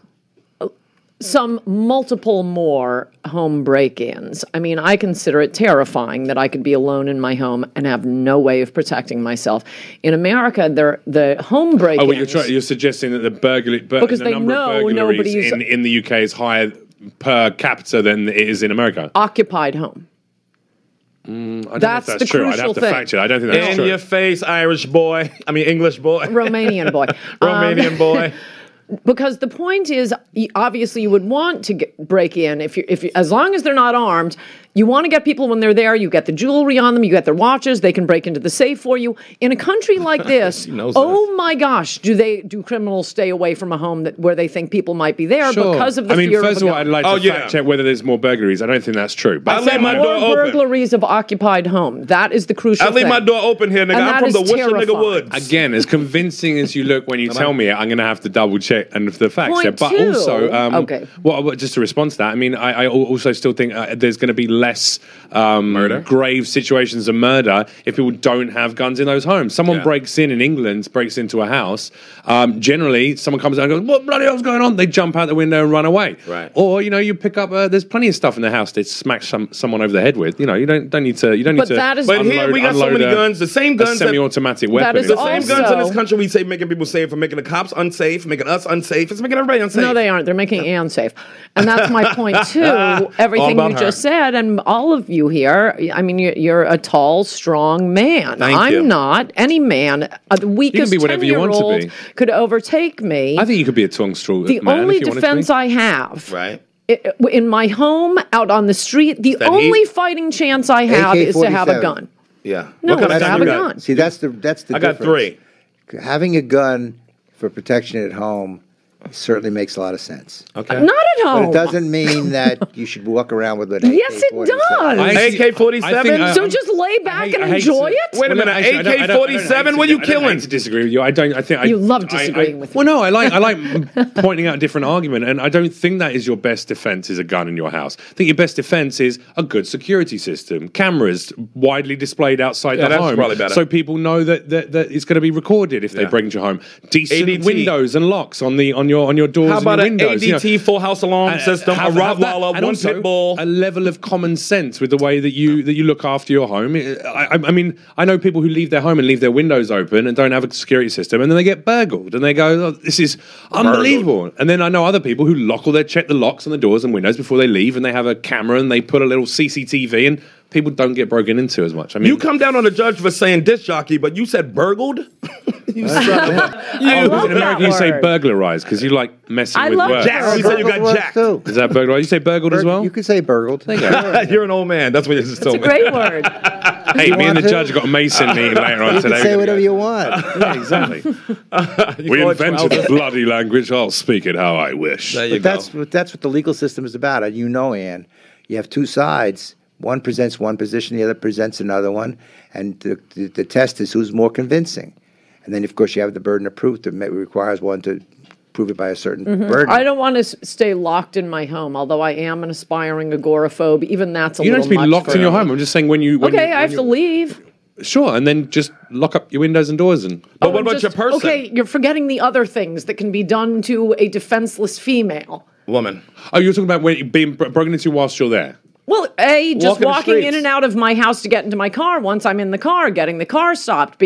Speaker 2: some multiple more home break-ins. I mean, I consider it terrifying that I could be alone in my home and have no way of protecting myself. In America, the home break-ins...
Speaker 4: Oh, well, you're suggesting that the
Speaker 2: Because
Speaker 4: the
Speaker 2: they
Speaker 4: number
Speaker 2: know
Speaker 4: of burglaries
Speaker 2: nobody's-
Speaker 4: in the UK is higher per capita than it is in America.
Speaker 2: occupied home.
Speaker 4: I don't know if
Speaker 2: That's the
Speaker 4: true. I'd
Speaker 2: crucial
Speaker 4: have to
Speaker 2: thing.
Speaker 4: fact check. I don't think that's
Speaker 1: In
Speaker 4: true.
Speaker 1: your face, Irish boy. I mean, English boy.
Speaker 2: Romanian boy.
Speaker 1: Romanian boy.
Speaker 2: Because the point is, obviously, you would want to break in if you, as long as they're not armed. You want to get people when they're there. You get the jewelry on them. You get their watches. They can break into the safe for you. In a country like this, oh my gosh, do criminals stay away from a home where they think people might be there because of the fear
Speaker 4: first
Speaker 2: of a
Speaker 4: of all,
Speaker 2: gun?
Speaker 4: I'd like to fact check whether there's more burglaries. I don't think that's true. But
Speaker 1: I leave my door
Speaker 2: More
Speaker 1: open.
Speaker 2: burglaries of occupied home. That is the crucial
Speaker 1: I leave
Speaker 2: thing.
Speaker 1: my door open here, nigga.
Speaker 2: And
Speaker 1: I'm
Speaker 2: that
Speaker 1: from the
Speaker 2: is
Speaker 1: Worcester nigga
Speaker 2: terrifying.
Speaker 1: woods.
Speaker 4: Again, as convincing as you look when you tell me it, I'm going to have to double check and the facts
Speaker 2: Point
Speaker 4: there. But
Speaker 2: two.
Speaker 4: also,
Speaker 2: Okay.
Speaker 4: well, just to respond to that, I mean, I also still think there's going to be less grave situations of murder if people don't have guns in those homes. Someone breaks in England, breaks into a house. Generally, someone comes out and goes, "What bloody hell's going on?" They jump out the window and run away.
Speaker 1: Right.
Speaker 4: Or you pick up. There's plenty of stuff in the house they smack someone over the head with. You don't need to. You don't need
Speaker 2: But
Speaker 4: to.
Speaker 2: that is-
Speaker 1: But here we got so many
Speaker 4: unload
Speaker 1: guns. The same
Speaker 4: a
Speaker 1: guns that...
Speaker 4: semi-automatic weapon.
Speaker 2: is
Speaker 1: The
Speaker 2: also-
Speaker 1: same guns in this country we say making people safe, for making the cops unsafe, making us unsafe. It's making everybody unsafe.
Speaker 2: No, they aren't. They're making Anne safe. And that's my point, too. Everything
Speaker 1: All
Speaker 2: you
Speaker 1: about
Speaker 2: just
Speaker 1: her.
Speaker 2: said, and all of you here, I mean, you're a tall, strong man.
Speaker 1: Thank you.
Speaker 2: I'm not. Any man, the weakest
Speaker 4: be whatever you want to
Speaker 2: 10-year-old
Speaker 4: be.
Speaker 2: could overtake me.
Speaker 4: I think you could be a tongue straw
Speaker 2: The
Speaker 4: man
Speaker 2: only
Speaker 4: if you wanted to
Speaker 2: defense
Speaker 4: be.
Speaker 2: I have
Speaker 1: Right.
Speaker 2: in my home, out on the street, the
Speaker 1: that
Speaker 2: only
Speaker 1: heat?
Speaker 2: fighting chance I have is to have a
Speaker 3: AK-47.
Speaker 2: gun.
Speaker 1: Yeah.
Speaker 2: No,
Speaker 1: What kind
Speaker 2: it's
Speaker 1: of
Speaker 2: to have
Speaker 1: gun
Speaker 2: a
Speaker 1: you got?
Speaker 2: gun.
Speaker 3: See, that's the
Speaker 1: I got
Speaker 3: difference.
Speaker 1: 3.
Speaker 3: Having a gun for protection at home certainly makes a lot of sense.
Speaker 1: Okay.
Speaker 2: Not at
Speaker 3: But
Speaker 2: home.
Speaker 3: it doesn't mean that you should walk around with an
Speaker 2: Yes, it
Speaker 3: AK-47.
Speaker 2: does.
Speaker 1: AK-47?
Speaker 2: So just lay back and enjoy it?
Speaker 1: Wait a minute, AK-47? What are you
Speaker 4: I
Speaker 1: killing?
Speaker 4: hate to disagree with you. I think
Speaker 2: You love disagreeing with me.
Speaker 4: Well, no, I like pointing out a different argument, and I don't think that is your best defense is a gun in your house. I think your best defense is a good security system, cameras widely displayed outside the
Speaker 1: that's
Speaker 4: home,
Speaker 1: probably better.
Speaker 4: so people know that it's going to be recorded if they break into your home. Decent
Speaker 1: ADT.
Speaker 4: windows and locks on your doors.
Speaker 1: How about
Speaker 4: and
Speaker 1: an
Speaker 4: your windows,
Speaker 1: ADT full house alarm system, a Rottweiler,
Speaker 4: and
Speaker 1: one
Speaker 4: also
Speaker 1: pit bull?
Speaker 4: a level of common sense with the way that you look after your home. I mean, I know people who leave their home and leave their windows open and don't have a security system, and then they get burgled, and they go, "Oh, this is unbelievable." And then I know other people who check the locks on the doors and windows before they leave, and they have a camera and they put a little CCTV, and people don't get broken into as much. I mean,
Speaker 1: You come down on the judge for saying disc jockey, but you said burgled? You son of a...
Speaker 2: love
Speaker 4: in America you
Speaker 2: that
Speaker 4: say
Speaker 2: word.
Speaker 4: burglarized because you like messing
Speaker 2: I
Speaker 4: with
Speaker 2: love
Speaker 4: words.
Speaker 1: Jack. You said you got
Speaker 3: Burgled
Speaker 1: jacked.
Speaker 3: too.
Speaker 4: Is that burgled? You say burgled as well?
Speaker 3: You could say burgled.
Speaker 1: You're an old man. That's what you just
Speaker 2: It's
Speaker 1: told
Speaker 2: a
Speaker 1: me.
Speaker 2: great word.
Speaker 4: Hey, me and
Speaker 3: want
Speaker 4: the
Speaker 3: to?
Speaker 4: judge got a Mason meeting later on
Speaker 3: You
Speaker 4: today.
Speaker 3: can say whatever you want.
Speaker 4: Yeah, exactly.
Speaker 1: You
Speaker 4: We
Speaker 1: call it
Speaker 4: invented
Speaker 1: trouser.
Speaker 4: a bloody language. I'll speak it how I wish.
Speaker 1: There you
Speaker 3: But
Speaker 1: go.
Speaker 3: that's what the legal system is about. You know, Ann, you have two sides, One presents one position, the other presents another one, and the test is who's more convincing. And then, of course, you have the burden of proof that requires one to prove it by a certain burden.
Speaker 2: I don't want to stay locked in my home, although I am an aspiring agoraphobe. Even that's a
Speaker 4: You
Speaker 2: little
Speaker 4: don't have to be
Speaker 2: much
Speaker 4: locked
Speaker 2: for
Speaker 4: in your
Speaker 2: me.
Speaker 4: home. I'm just saying when you.
Speaker 2: I have to leave.
Speaker 4: Sure, and then just lock up your windows and doors and.
Speaker 1: But what about your person?
Speaker 2: Okay, you're forgetting the other things that can be done to a defenseless female.
Speaker 1: Woman.
Speaker 4: Oh, you're talking about being broken into whilst you're there.
Speaker 2: Well, just
Speaker 1: Walking the
Speaker 2: walking in
Speaker 1: streets.
Speaker 2: and out of my house to get into my car. Once I'm in the car, getting the car stopped,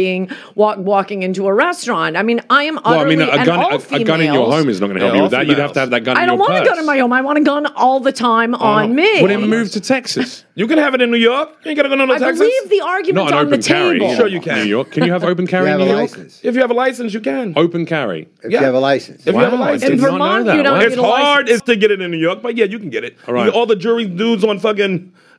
Speaker 2: walking into a restaurant. I mean, I am utterly.
Speaker 4: Well, I mean, a gun in your home is not going to help you with that. You'd have to have that gun in
Speaker 2: I
Speaker 4: your
Speaker 2: don't
Speaker 4: purse.
Speaker 2: want a gun in my home. I want a gun all the time on me.
Speaker 4: Well, then move to Texas.
Speaker 1: You can have it in New York. You ain't got to go to
Speaker 2: I
Speaker 1: Texas.
Speaker 2: believe the argument
Speaker 4: Not an
Speaker 2: on the
Speaker 4: open carry.
Speaker 2: table.
Speaker 1: Sure you can.
Speaker 4: New York. Can you have open
Speaker 3: You
Speaker 4: carry in
Speaker 3: have
Speaker 4: New
Speaker 3: a
Speaker 4: York?
Speaker 3: license.
Speaker 1: If you have a license, you can.
Speaker 4: Open carry.
Speaker 3: If you have a license.
Speaker 1: If you have a
Speaker 4: Wow, I
Speaker 1: license.
Speaker 4: did
Speaker 2: In
Speaker 4: not know
Speaker 2: Vermont,
Speaker 4: that.
Speaker 2: you don't
Speaker 4: Wow.
Speaker 2: get
Speaker 1: It's
Speaker 2: a
Speaker 1: hard
Speaker 2: license.
Speaker 1: to get it in New York, but yeah, you can get it.
Speaker 4: All right.
Speaker 1: All the jury dudes on fucking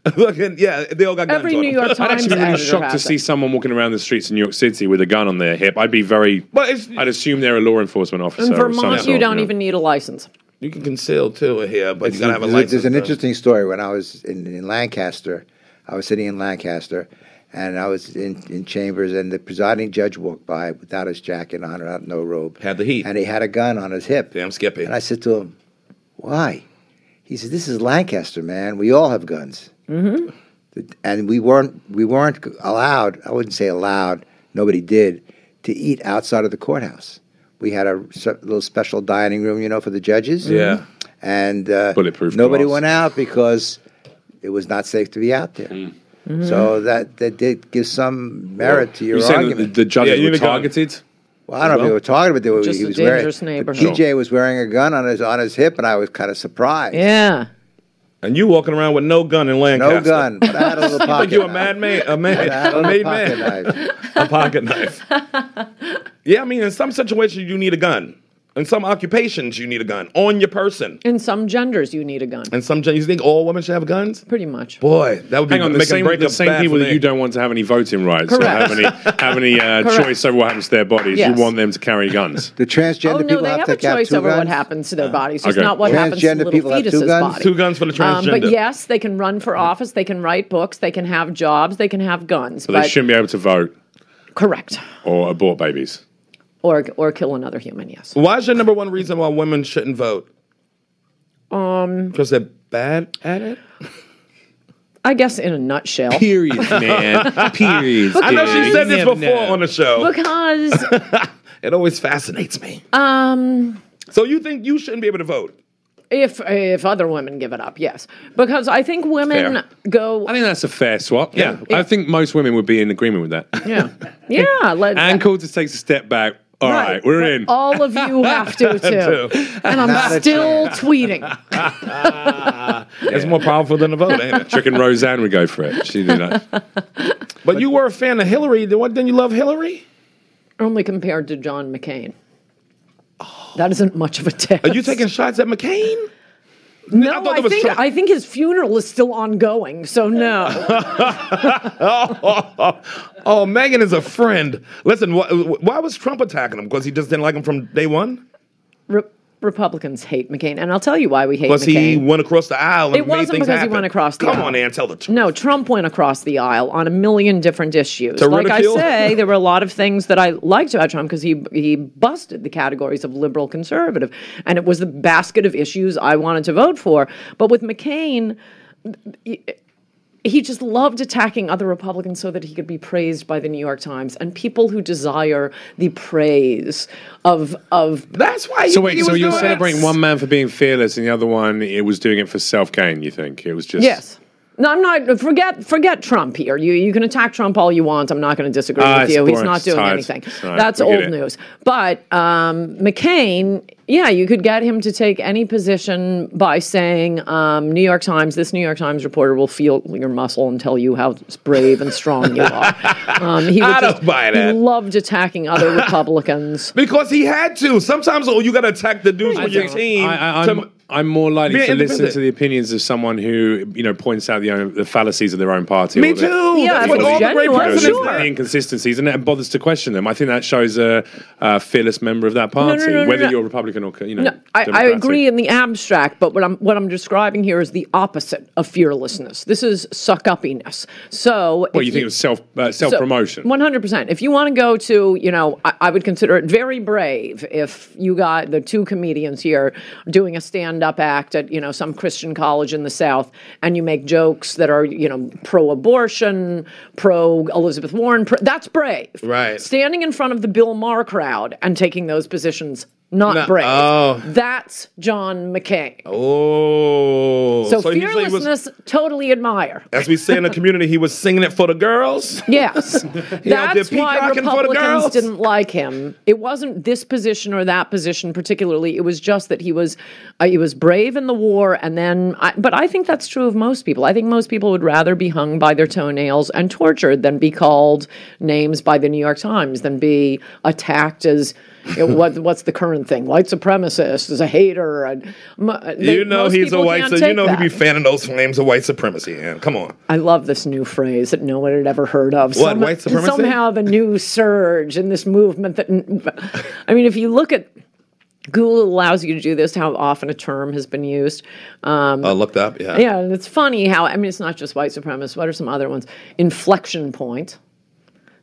Speaker 1: they all got guns
Speaker 2: Every
Speaker 1: on
Speaker 2: New
Speaker 1: them.
Speaker 2: York
Speaker 4: I'd
Speaker 2: Times
Speaker 4: actually be really
Speaker 2: editor
Speaker 4: shocked to
Speaker 2: has
Speaker 4: see
Speaker 2: it.
Speaker 4: someone walking around the streets in New York City with a gun on their hip. I'd be very.
Speaker 1: But
Speaker 4: I'd assume they're a law enforcement officer.
Speaker 2: In
Speaker 4: of some
Speaker 2: Vermont,
Speaker 4: sort,
Speaker 2: you don't
Speaker 4: know.
Speaker 2: even need a license.
Speaker 1: you can conceal too here, but you gotta have a license.
Speaker 3: There's an
Speaker 1: though.
Speaker 3: interesting story. When I was in Lancaster, I was sitting in Lancaster, and I was in chambers, and the presiding judge walked by without his jacket on, without no robe.
Speaker 1: Had the heat.
Speaker 3: And he had a gun on his hip.
Speaker 1: Damn Skippy.
Speaker 3: And I said to him, "Why?" He said, "This is Lancaster, man. We all have guns." Mm-hmm. And we weren't allowed. I wouldn't say allowed. Nobody did to eat outside of the courthouse. We had a little special dining room, for the judges.
Speaker 1: Yeah.
Speaker 3: And
Speaker 4: Bulletproof
Speaker 3: nobody
Speaker 4: glass.
Speaker 3: went out because it was not safe to be out there.
Speaker 2: Mm-hmm.
Speaker 3: So that did give some merit to your
Speaker 4: You're saying that
Speaker 3: argument.
Speaker 4: the judges
Speaker 1: Yeah, you
Speaker 4: were
Speaker 1: need a gun.
Speaker 4: targeted?
Speaker 3: Well, I don't know if they were talking, but
Speaker 2: Just
Speaker 3: he
Speaker 2: a
Speaker 3: was wearing.
Speaker 2: dangerous neighborhood.
Speaker 3: PJ was wearing a gun on his hip, and I was kind of surprised.
Speaker 2: Yeah.
Speaker 1: And you walking around with no gun in Lancaster.
Speaker 3: No gun, but I had a little pocket.
Speaker 1: Like you a
Speaker 3: knife.
Speaker 1: made
Speaker 3: I had a
Speaker 1: man.
Speaker 3: little pocket knife.
Speaker 1: A pocket knife. Yeah, I mean, in some situations you need a gun. In some occupations you need a gun on your person.
Speaker 2: In some genders, you need a gun.
Speaker 1: And some you think all women should have guns?
Speaker 2: Pretty much.
Speaker 1: Boy, that would be
Speaker 4: Hang on, the
Speaker 1: make
Speaker 4: same,
Speaker 1: and break
Speaker 4: the
Speaker 1: up
Speaker 4: same
Speaker 1: bad
Speaker 4: people
Speaker 1: for
Speaker 4: that
Speaker 1: me.
Speaker 4: you don't want to have any voting rights or
Speaker 2: Correct.
Speaker 4: have any choice over what happens to their bodies.
Speaker 2: Yes.
Speaker 4: You want them to carry guns.
Speaker 3: The transgender
Speaker 2: Oh, no,
Speaker 3: people
Speaker 2: they
Speaker 3: have
Speaker 2: have a
Speaker 3: to have
Speaker 2: choice
Speaker 3: two
Speaker 2: over
Speaker 3: guns.
Speaker 2: what happens to their bodies. It's
Speaker 4: Okay.
Speaker 2: not what happens to
Speaker 3: Transgender
Speaker 2: little
Speaker 3: people have two
Speaker 2: fetus's
Speaker 3: guns?
Speaker 2: body.
Speaker 1: 2 guns for the transgender.
Speaker 2: But yes, they can run for office, they can write books, they can have jobs, they can have guns.
Speaker 4: But they shouldn't be able to vote
Speaker 2: Correct.
Speaker 4: or abort babies.
Speaker 2: Or kill another human, yes.
Speaker 1: Why is your number one reason why women shouldn't vote? Because they're bad at it?
Speaker 2: I guess in a nutshell.
Speaker 4: Period, man. Period.
Speaker 1: I know she said this before on the show.
Speaker 2: Because
Speaker 1: It always fascinates me. So you think you shouldn't be able to vote?
Speaker 2: if other women give it up, yes. Because I think women
Speaker 4: Fair.
Speaker 2: go...
Speaker 4: I think that's a fair swap. Yeah.
Speaker 2: Yeah.
Speaker 4: I think most women would be in agreement with that.
Speaker 2: Yeah. Yeah.
Speaker 4: And Coulter takes a step back. All right, we're in.
Speaker 2: All of you have to, too. And I'm
Speaker 3: Not a
Speaker 2: still tweeting.
Speaker 1: It's more powerful than a vote, ain't it?
Speaker 4: Chicken Roseanne would go for it. She'd do that.
Speaker 1: But you were a fan of Hillary. Didn't you love Hillary?
Speaker 2: Only compared to John McCain. That isn't much of a test.
Speaker 1: Are you taking shots at McCain?
Speaker 2: No,
Speaker 1: thought there was Trump.
Speaker 2: I think his funeral is still ongoing, so no.
Speaker 1: Oh, Megan is a friend. Listen, why was Trump attacking him? Because he just didn't like him from day one?
Speaker 2: Republicans hate McCain, and I'll tell you why we hate
Speaker 1: Because
Speaker 2: McCain.
Speaker 1: he went across the aisle and
Speaker 2: It
Speaker 1: made
Speaker 2: wasn't
Speaker 1: things
Speaker 2: because he
Speaker 1: happen.
Speaker 2: went across the
Speaker 1: Come
Speaker 2: aisle.
Speaker 1: on, Ann, tell the truth.
Speaker 2: No, Trump went across the aisle on a million different issues.
Speaker 1: To
Speaker 2: Like
Speaker 1: ridicule?
Speaker 2: I say, there were a lot of things that I liked about Trump because he busted the categories of liberal conservative. And it was the basket of issues I wanted to vote for. But with McCain, he just loved attacking other Republicans so that he could be praised by the New York Times. And people who desire the praise of
Speaker 1: That's why
Speaker 4: So
Speaker 1: he
Speaker 4: wait,
Speaker 1: was
Speaker 4: so you're
Speaker 1: doing
Speaker 4: celebrating
Speaker 1: that.
Speaker 4: one man for being fearless and the other one, it was doing it for self-gain, you think? It was just...
Speaker 2: Yes. No, I'm not. Forget Trump here. You can attack Trump all you want. I'm not going to disagree with
Speaker 4: it's
Speaker 2: you. He's
Speaker 4: boring.
Speaker 2: not
Speaker 4: It's
Speaker 2: doing
Speaker 4: tired.
Speaker 2: anything.
Speaker 4: It's tired.
Speaker 2: That's
Speaker 4: We get
Speaker 2: old
Speaker 4: it.
Speaker 2: news. But McCain, yeah, you could get him to take any position by saying, New York Times, this New York Times reporter will feel your muscle and tell you how brave and strong you are.
Speaker 1: I don't buy that.
Speaker 2: He loved attacking other Republicans.
Speaker 1: Because he had to. Sometimes you got to attack the dudes on your team.
Speaker 4: I'm more likely
Speaker 1: Be
Speaker 4: to listen
Speaker 1: independent.
Speaker 4: to the opinions of someone who, points out the fallacies of their own party.
Speaker 1: Me
Speaker 4: or the-
Speaker 1: too.
Speaker 2: Yeah,
Speaker 1: That's
Speaker 2: if
Speaker 1: what
Speaker 2: it's
Speaker 1: all the great
Speaker 2: genuine,
Speaker 1: presidents
Speaker 2: sure.
Speaker 1: did.
Speaker 4: the inconsistencies and bothers to question them. I think that shows a fearless member of that party,
Speaker 2: no,
Speaker 4: whether
Speaker 2: no.
Speaker 4: you're Republican Republican or
Speaker 2: No, I
Speaker 4: Democratic.
Speaker 2: agree in the abstract, but what I'm describing here is the opposite of fearlessness. This is suck-uppiness. So,
Speaker 4: Well, you think it was self-promotion?
Speaker 2: 100%. If you want to go to, I would consider it very brave if you got the two comedians here doing a stand-up act at, some Christian college in the South, and you make jokes that are, pro-abortion, pro-Elizabeth Warren. That's brave.
Speaker 1: Right.
Speaker 2: Standing in front of the Bill Maher crowd and taking those positions, not brave.
Speaker 1: Oh.
Speaker 2: That's John McCain.
Speaker 1: Oh.
Speaker 2: So
Speaker 1: he
Speaker 2: fearlessness, totally admire.
Speaker 1: As we say in the community, he was singing it for the girls.
Speaker 2: Yes.
Speaker 1: out there
Speaker 2: That's why
Speaker 1: peacocking for the
Speaker 2: Republicans
Speaker 1: girls.
Speaker 2: didn't like him. It wasn't this position or that position particularly. It was just that he was brave in the war, and then. But I think that's true of most people. I think most people would rather be hung by their toenails and tortured than be called names by the New York Times, than be attacked as. What's the current thing? White supremacist, is a hater. And most
Speaker 1: he's a
Speaker 2: people
Speaker 1: white.
Speaker 2: can't
Speaker 1: So
Speaker 2: take
Speaker 1: he'd
Speaker 2: that.
Speaker 1: be fanning those flames of white supremacy. Yeah, come on.
Speaker 2: I love this new phrase that no one had ever heard of.
Speaker 1: What, white supremacy?
Speaker 2: Somehow the new surge in this movement that, if you look at, Google allows you to do this, how often a term has been used.
Speaker 1: Looked up, yeah.
Speaker 2: Yeah, and it's funny how, it's not just white supremacists. What are some other ones? Inflection point.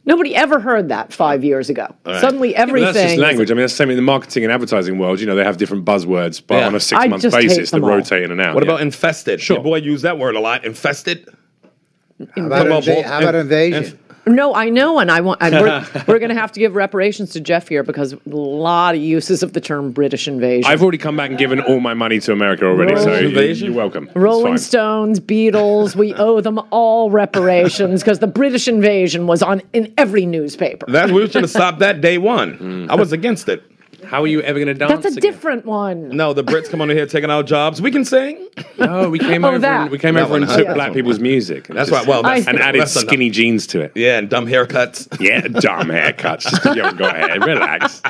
Speaker 2: Nobody ever heard that 5 years ago.
Speaker 1: Right.
Speaker 2: Suddenly everything...
Speaker 4: But that's just language. That's the same in the marketing and advertising world. They have different buzzwords, but
Speaker 1: Yeah.
Speaker 4: on a
Speaker 2: I
Speaker 4: 6-month
Speaker 2: just hate
Speaker 4: basis, they
Speaker 2: them all.
Speaker 4: rotate in and out.
Speaker 1: What about infested?
Speaker 4: Sure.
Speaker 1: Your boy used that word a lot. Infested?
Speaker 3: How about invasion?
Speaker 2: No, I know, and we're going to have to give reparations to Jeff here because a lot of uses of the term British invasion.
Speaker 4: I've already come back and given all my money to America already, so
Speaker 1: Invasion?
Speaker 4: you're welcome. It's
Speaker 2: Rolling
Speaker 4: fine.
Speaker 2: Stones, Beatles, we owe them all reparations because the British invasion was in every newspaper.
Speaker 1: We should have stopped that day one. I was against it.
Speaker 4: How are you ever going to dance?
Speaker 2: That's a
Speaker 4: again?
Speaker 2: different one.
Speaker 1: No, the Brits come on here taking our jobs. We can sing.
Speaker 4: No, we came
Speaker 2: Oh,
Speaker 4: over.
Speaker 2: that.
Speaker 4: And, we came
Speaker 1: That
Speaker 4: over and
Speaker 1: one,
Speaker 4: took
Speaker 1: yeah.
Speaker 4: black people's music.
Speaker 1: That's right. Well, that's,
Speaker 4: and added
Speaker 1: that's enough.
Speaker 4: skinny jeans to it.
Speaker 1: Yeah, and dumb haircuts.
Speaker 4: Yeah, dumb haircuts. Just 'cause you haven't got hair. Relax.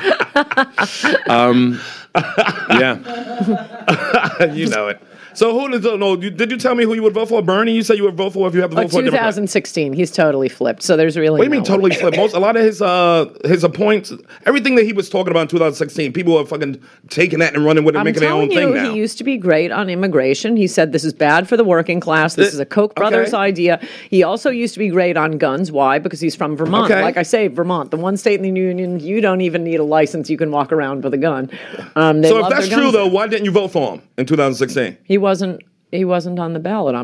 Speaker 4: Yeah.
Speaker 1: You know it. So did you tell me who you would vote for? Bernie? You said you would vote for if you have to vote for a Democrat.
Speaker 2: 2016, he's totally flipped. So there's really
Speaker 1: What do you mean
Speaker 2: no
Speaker 1: totally flipped? A lot of his appoints, everything that he was talking about in 2016, people are fucking taking that and running with it,
Speaker 2: I'm
Speaker 1: making their own
Speaker 2: telling
Speaker 1: thing
Speaker 2: you,
Speaker 1: now.
Speaker 2: he used to be great on immigration. He said this is bad for the working class. This is a Koch brothers idea. He also used to be great on guns. Why? Because he's from Vermont.
Speaker 1: Okay.
Speaker 2: Like I say, Vermont, the one state in the union, you don't even need a license. You can walk around with a gun. They
Speaker 1: So
Speaker 2: love
Speaker 1: if that's
Speaker 2: their
Speaker 1: true,
Speaker 2: guns.
Speaker 1: though, why didn't you vote for him in 2016?
Speaker 2: He wasn't on the ballot.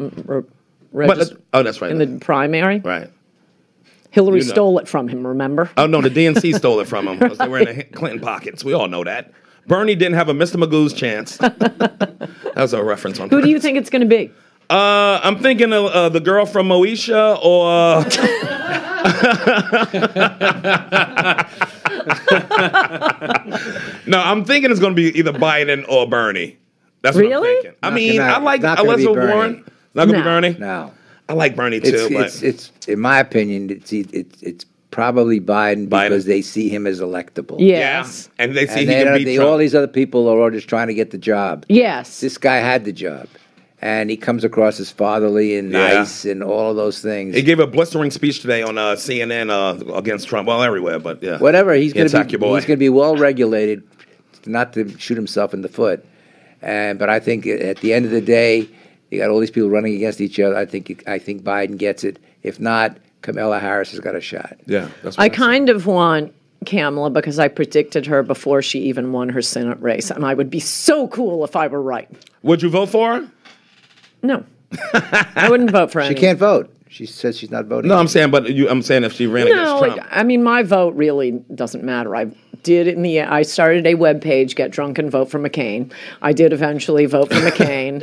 Speaker 1: That's right.
Speaker 2: In the primary.
Speaker 1: Right.
Speaker 2: Hillary
Speaker 1: You know.
Speaker 2: stole it from him, remember?
Speaker 1: Oh, no, the DNC stole it from him because they were in the Clinton pockets. We all know that. Bernie didn't have a Mr. Magoo's chance. That was a reference on
Speaker 2: Who do you think it's going to be?
Speaker 1: I'm thinking of the girl from Moesha or... No, I'm thinking it's going to be either Biden or Bernie. That's what I'm
Speaker 2: Really?
Speaker 1: thinking. I mean, I like
Speaker 3: not gonna be
Speaker 1: Elizabeth
Speaker 3: Bernie.
Speaker 1: Warren. Not going to
Speaker 2: No.
Speaker 1: be Bernie?
Speaker 3: No.
Speaker 1: I like Bernie too.
Speaker 3: It's in my opinion, it's probably Biden because they see him as electable.
Speaker 2: Yes.
Speaker 1: Yeah. And they see
Speaker 3: And
Speaker 1: he can beat Trump.
Speaker 3: all these other people are all just trying to get the job.
Speaker 2: Yes.
Speaker 3: This guy had the job. And he comes across as fatherly and
Speaker 1: Yeah.
Speaker 3: nice and all of those things.
Speaker 1: He gave a blistering speech today on CNN against Trump. Well, everywhere, but yeah.
Speaker 3: Whatever, he's going
Speaker 1: attack your boy.
Speaker 3: to be well regulated, not to shoot himself in the foot. But I think at the end of the day, you got all these people running against each other. I think Biden gets it. If not, Kamala Harris has got a shot.
Speaker 1: Yeah, that's what
Speaker 2: I
Speaker 1: said.
Speaker 2: kind of want Kamala because I predicted her before she even won her Senate race, and I would be so cool if I were right.
Speaker 1: Would you vote for her?
Speaker 2: No, I wouldn't vote for
Speaker 3: She
Speaker 2: any.
Speaker 3: can't vote. She says she's not voting.
Speaker 1: No, I'm saying, I'm saying if she ran
Speaker 2: No,
Speaker 1: against Trump.
Speaker 2: I mean my vote really doesn't matter. I started a web page, Get Drunk and Vote for McCain. I did eventually vote for McCain,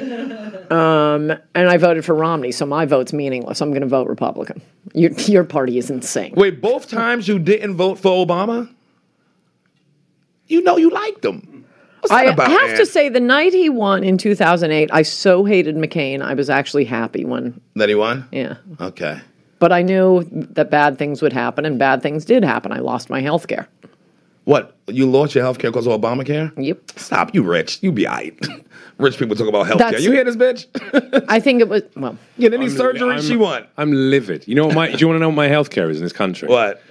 Speaker 2: and I voted for Romney. So my vote's meaningless. I'm going to vote Republican. Your party is insane.
Speaker 1: Wait, both times you didn't vote for Obama? You know you liked him. What's that
Speaker 2: I
Speaker 1: about,
Speaker 2: have
Speaker 1: man?
Speaker 2: to say, the night he won in 2008, I so hated McCain. I was actually happy when,
Speaker 1: That he won?
Speaker 2: yeah.
Speaker 1: Okay.
Speaker 2: But I knew that bad things would happen, and bad things did happen. I lost my health care.
Speaker 1: What? You lost your health care because of Obamacare?
Speaker 2: Yep.
Speaker 1: Stop. You rich. You be all right. Rich people talk about health care.
Speaker 2: That's-
Speaker 1: You hear this bitch?
Speaker 2: I think it was, well,
Speaker 1: Get any surgery she want.
Speaker 4: I'm livid. You know what do you want to know what my healthcare is in this country?
Speaker 1: What?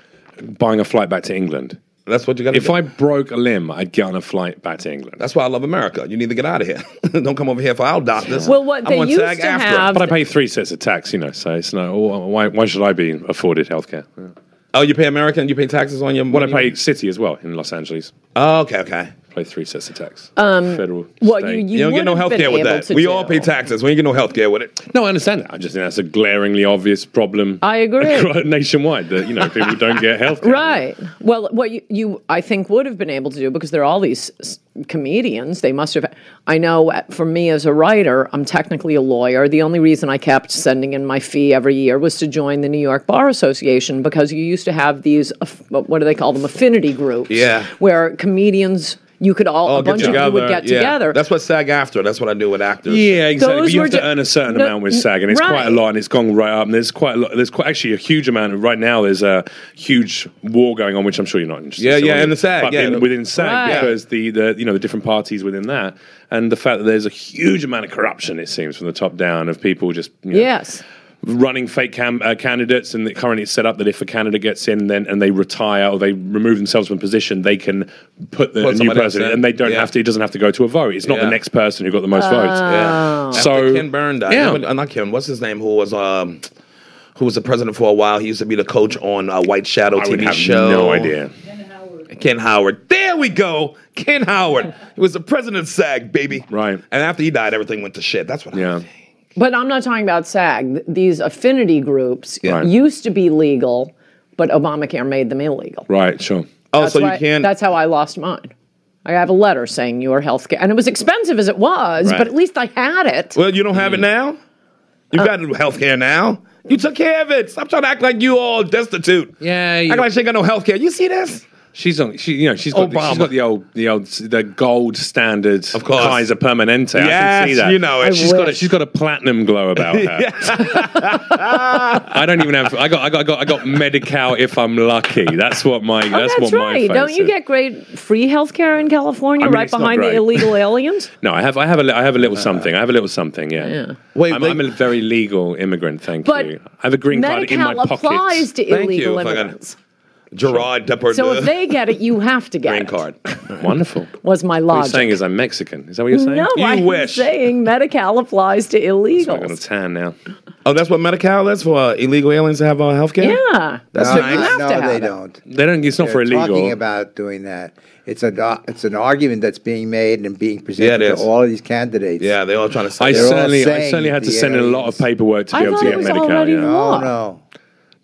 Speaker 4: Buying a flight back to England.
Speaker 1: That's what you got to do.
Speaker 4: If I broke a limb, I'd get on a flight back to England.
Speaker 1: That's why I love America. You need to get out of here. Don't come over here for our doctors.
Speaker 2: Well, what they used to have...
Speaker 4: But I pay 3 sets of tax, so it's no. Why should I be afforded healthcare? Yeah.
Speaker 1: Oh, you pay American? You pay taxes on your money?
Speaker 4: Well, I pay city as well in Los Angeles.
Speaker 1: Oh, okay.
Speaker 4: Pay 3 sets of tax. Federal, state.
Speaker 1: You don't get no health care with that. We all pay taxes. We ain't get no health care with it.
Speaker 4: No, I understand that. I just think that's a glaringly obvious problem.
Speaker 2: I agree.
Speaker 4: Nationwide, that people don't get health care.
Speaker 2: Right. Well, what you I think would have been able to do, because there are all these comedians, they must have. I know for me as a writer, I'm technically a lawyer. The only reason I kept sending in my fee every year was to join the New York Bar Association, because you used to have these, what do they call them, affinity groups.
Speaker 1: Yeah.
Speaker 2: Where comedians... You could a bunch of you would get together.
Speaker 1: That's what SAG-AFTRA. That's what I do with actors.
Speaker 4: Yeah, exactly. But you have to earn a certain amount with SAG, and it's quite a lot, and it's gone right up. And there's quite a lot. There's actually a huge amount. Right now, there's a huge war going on, which I'm sure you're not interested.
Speaker 1: Yeah, in the SAG.
Speaker 4: But within SAG, because the different parties within that, and the fact that there's a huge amount of corruption, it seems, from the top down, of people just
Speaker 2: yes.
Speaker 4: running fake candidates, and currently it's set up that if a candidate gets in and they retire or they remove themselves from a position, they can put the new person in, and they don't have to. It doesn't have to go to a vote. It's not the next person who got the most votes.
Speaker 1: Yeah.
Speaker 4: So
Speaker 1: after Ken Byrne died, not Ken. What's his name? Who was the president for a while? He used to be the coach on White Shadow TV show.
Speaker 4: No idea.
Speaker 1: Ken Howard. There we go. Ken Howard. He was the president of SAG, baby.
Speaker 4: Right.
Speaker 1: And after he died, everything went to shit. That's what I think.
Speaker 2: But I'm not talking about SAG. These affinity groups used to be legal, but Obamacare made them illegal.
Speaker 4: Right, sure.
Speaker 1: Oh, so you can't...
Speaker 2: That's how I lost mine. I have a letter saying your health care... And it was expensive as it was, but at least I had it.
Speaker 1: Well, you don't have it now? You've got health care now? You took care of it. Stop trying to act like you all destitute.
Speaker 4: Yeah.
Speaker 1: Act like she ain't got no health care. You see this?
Speaker 4: She's got the gold standard
Speaker 1: of course.
Speaker 4: Kaiser Permanente.
Speaker 1: Yes,
Speaker 4: I can see that.
Speaker 1: You know it.
Speaker 4: She's got a platinum glow about her. I don't even have. I got Medi-Cal if I'm lucky. That's what my.
Speaker 2: That's what right. My don't you get great free health care in California, right behind the illegal aliens?
Speaker 4: No, I have a little something. I have a little something. Yeah.
Speaker 1: Wait,
Speaker 4: I'm a very legal immigrant. Thank you. I have a green card in my pocket.
Speaker 2: Medi-Cal applies to illegal immigrants.
Speaker 1: Gerard Depardieu.
Speaker 2: So if they get it, you have to get
Speaker 1: green card.
Speaker 4: Wonderful.
Speaker 2: Was my logic.
Speaker 4: What you're saying is I'm Mexican. Is that what you're saying?
Speaker 2: No, I'm saying Medi-Cal applies to illegals.
Speaker 4: So I got a tan now.
Speaker 1: Oh, that's what Medi-Cal is for illegal aliens to have health care?
Speaker 2: Yeah.
Speaker 1: That's
Speaker 2: nice.
Speaker 3: No, they don't.
Speaker 4: They don't. It's not for illegal.
Speaker 3: Talking about doing that. It's an argument that's being made and being presented to all of these candidates.
Speaker 1: Yeah, they're all trying to say.
Speaker 4: I certainly had to send in a lot of paperwork to be able to get Medi-Cal.
Speaker 3: Oh, no.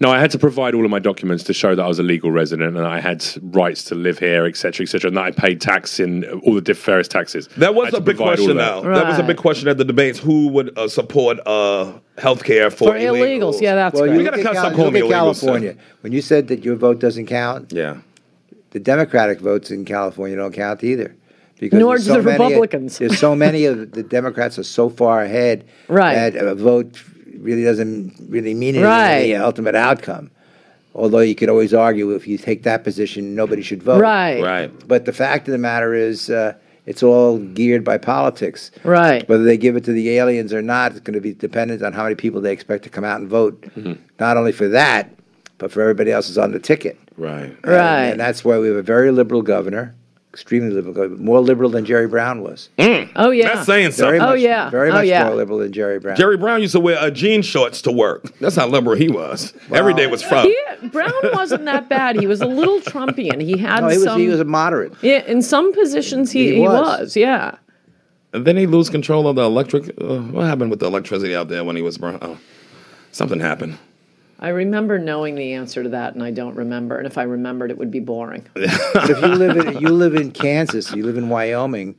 Speaker 4: No, I had to provide all of my documents to show that I was a legal resident and I had rights to live here, etc., and that I paid tax in all the various taxes.
Speaker 1: That was a big question, though.
Speaker 2: Right.
Speaker 1: That was a big question at the debates. Who would support health care for
Speaker 2: illegals? Yeah, that's
Speaker 3: great.
Speaker 1: We got to stop calling me
Speaker 3: California. When you said that your vote doesn't count, the Democratic votes in California don't count either. Because
Speaker 2: nor do the Republicans.
Speaker 3: There's so many of the Democrats are so far ahead that a vote really doesn't really mean anything in the ultimate outcome. Although you could always argue if you take that position, nobody should vote.
Speaker 2: Right.
Speaker 3: But the fact of the matter is it's all geared by politics.
Speaker 2: Right.
Speaker 3: Whether they give it to the aliens or not, it's going to be dependent on how many people they expect to come out and vote. Not only for that, but for everybody else who's on the ticket.
Speaker 1: Right.
Speaker 3: And that's why we have a very liberal governor. Extremely liberal, more liberal than Jerry Brown was.
Speaker 2: Oh, yeah.
Speaker 1: That's saying something.
Speaker 3: Very much more liberal than Jerry Brown.
Speaker 1: Jerry Brown used to wear jean shorts to work. That's how liberal he was. Every day was fun.
Speaker 2: Brown wasn't that bad. He was a little Trumpian. He had
Speaker 3: he was a moderate.
Speaker 2: Yeah, in some positions he was, yeah.
Speaker 1: And then he lose control of the electric. What happened with the electricity out there when he was Brown? Oh, something happened.
Speaker 2: I remember knowing the answer to that, and I don't remember. And if I remembered, it would be boring.
Speaker 3: But if you live in Kansas, you live in Wyoming,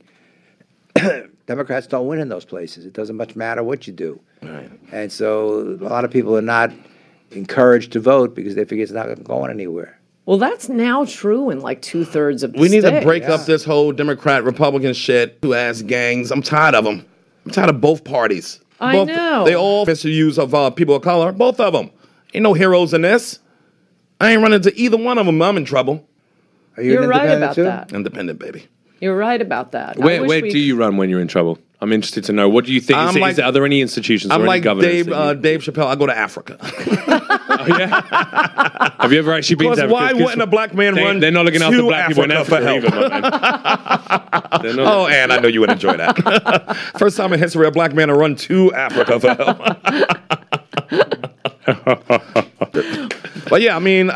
Speaker 3: Democrats don't win in those places. It doesn't much matter what you do.
Speaker 1: Right.
Speaker 3: And so a lot of people are not encouraged to vote because they figure it's not going anywhere.
Speaker 2: Well, that's now true in like 2/3 of the
Speaker 1: We need
Speaker 2: states.
Speaker 1: to break up this whole Democrat-Republican shit, two-ass gangs. I'm tired of them. I'm tired of both parties.
Speaker 2: I know.
Speaker 1: They all misuse of people of color, both of them. Ain't no heroes in this. I ain't running to either one of them. I'm in trouble.
Speaker 2: You're right about that.
Speaker 1: Independent, baby.
Speaker 2: You're right about that.
Speaker 4: Where do you run when you're in trouble? I'm interested to know. What do you think? Are there any institutions or any governments?
Speaker 1: I'm like Dave Chappelle. I go to Africa.
Speaker 4: Yeah. Have you ever actually been to
Speaker 1: Because
Speaker 4: Africa?
Speaker 1: why wouldn't a black man run?
Speaker 4: They're not looking after
Speaker 1: to
Speaker 4: black people in
Speaker 1: Africa
Speaker 4: Africa
Speaker 1: for
Speaker 4: either,
Speaker 1: help?
Speaker 4: my man.
Speaker 1: Oh, and I know you would enjoy that. First time in history a black man to run to Africa for help. But yeah, I mean,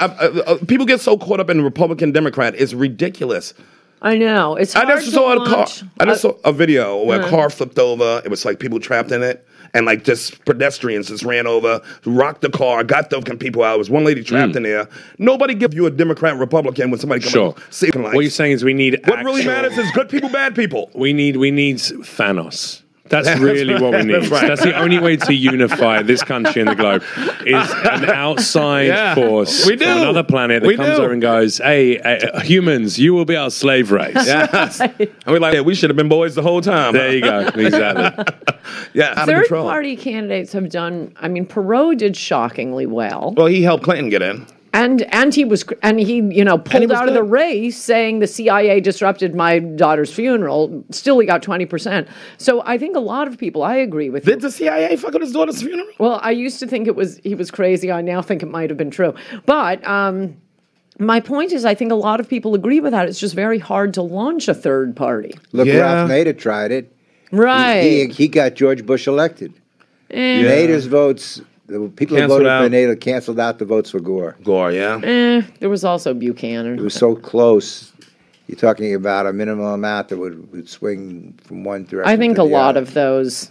Speaker 1: people get so caught up in Republican, Democrat. It's ridiculous.
Speaker 2: I know. It's hard
Speaker 1: I just
Speaker 2: to
Speaker 1: saw
Speaker 2: launch.
Speaker 1: I just saw a video where a car flipped over. It was like people trapped in it. And like just pedestrians just ran over, rocked the car, got the people out. There was one lady trapped in there. Nobody gives you a Democrat, Republican when somebody comes up saving lives.
Speaker 4: What you're saying is we need
Speaker 1: What really matters is good people, bad people.
Speaker 4: We need Thanos. That's really what we need.
Speaker 1: That's right.
Speaker 4: That's the only way to unify this country and the globe is an outside force
Speaker 1: We do.
Speaker 4: from another planet that comes over and goes, hey, humans, you will be our slave race.
Speaker 1: Yes. And we're like, yeah, we should have been boys the whole time.
Speaker 4: There you go. Exactly.
Speaker 1: Yeah, out of
Speaker 2: Third
Speaker 1: control.
Speaker 2: party candidates have done. I mean, Perot did shockingly well.
Speaker 1: Well, he helped Clinton get in.
Speaker 2: And he pulled out of the race saying the CIA disrupted my daughter's funeral. Still, he got 20%. So I think a lot of people, I agree with you.
Speaker 1: Did the CIA fuck with his daughter's funeral?
Speaker 2: Well, I used to think he was crazy. I now think it might have been true. But my point is, I think a lot of people agree with that. It's just very hard to launch a third party.
Speaker 3: Look, Ralph Nader tried it.
Speaker 2: Right.
Speaker 3: He got George Bush elected. Nader's votes, the people who voted for Nader canceled out the votes for Gore.
Speaker 1: Gore, yeah.
Speaker 2: There was also Buchanan.
Speaker 3: It was so close. You're talking about a minimal amount that would swing from one direction.
Speaker 2: I think
Speaker 3: to
Speaker 2: a
Speaker 3: the
Speaker 2: lot
Speaker 3: other.
Speaker 2: of those.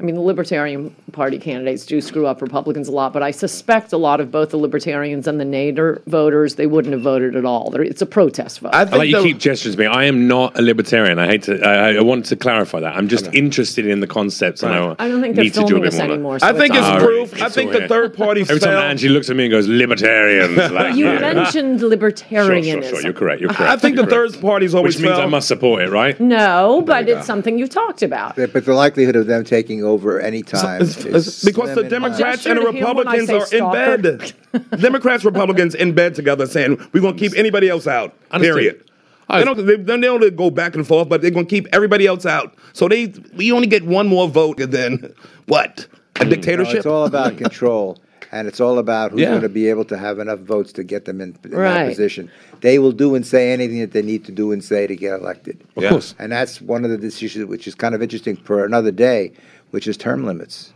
Speaker 2: I mean, the Libertarian Party candidates do screw up Republicans a lot, but I suspect a lot of both the Libertarians and the Nader voters, they wouldn't have voted at all. It's a protest vote.
Speaker 1: I
Speaker 4: I like you keep gesturing to me. I am not a libertarian. I want to clarify that. I'm just interested in the concepts, and
Speaker 2: I don't think they're
Speaker 4: need to do a
Speaker 2: filming
Speaker 4: bit
Speaker 2: us
Speaker 4: more.
Speaker 2: anymore. So
Speaker 1: I think it's proof.
Speaker 4: It's
Speaker 1: I think
Speaker 4: all
Speaker 1: the
Speaker 4: here.
Speaker 1: third party
Speaker 4: Every time Angie looks at me and goes, libertarians. Like,
Speaker 2: You mentioned libertarianism.
Speaker 4: Sure. You're correct. You're correct.
Speaker 1: I think the third party's always
Speaker 4: Which means I
Speaker 1: fell.
Speaker 4: must support it, right?
Speaker 2: No, but it's something you've talked about.
Speaker 3: But the likelihood of them taking over any time
Speaker 1: It's because the Democrats and the Republicans are in bed. Democrats, Republicans in bed together saying, we're going to keep anybody else out, period. They don't go back and forth, but they're going to keep everybody else out. So we only get one more vote than what? A dictatorship?
Speaker 3: It's all about control. And it's all about who's going to be able to have enough votes to get them in that position. They will do and say anything that they need to do and say to get elected.
Speaker 4: Of course.
Speaker 3: And that's one of the decisions which is kind of interesting for another day, which is term limits.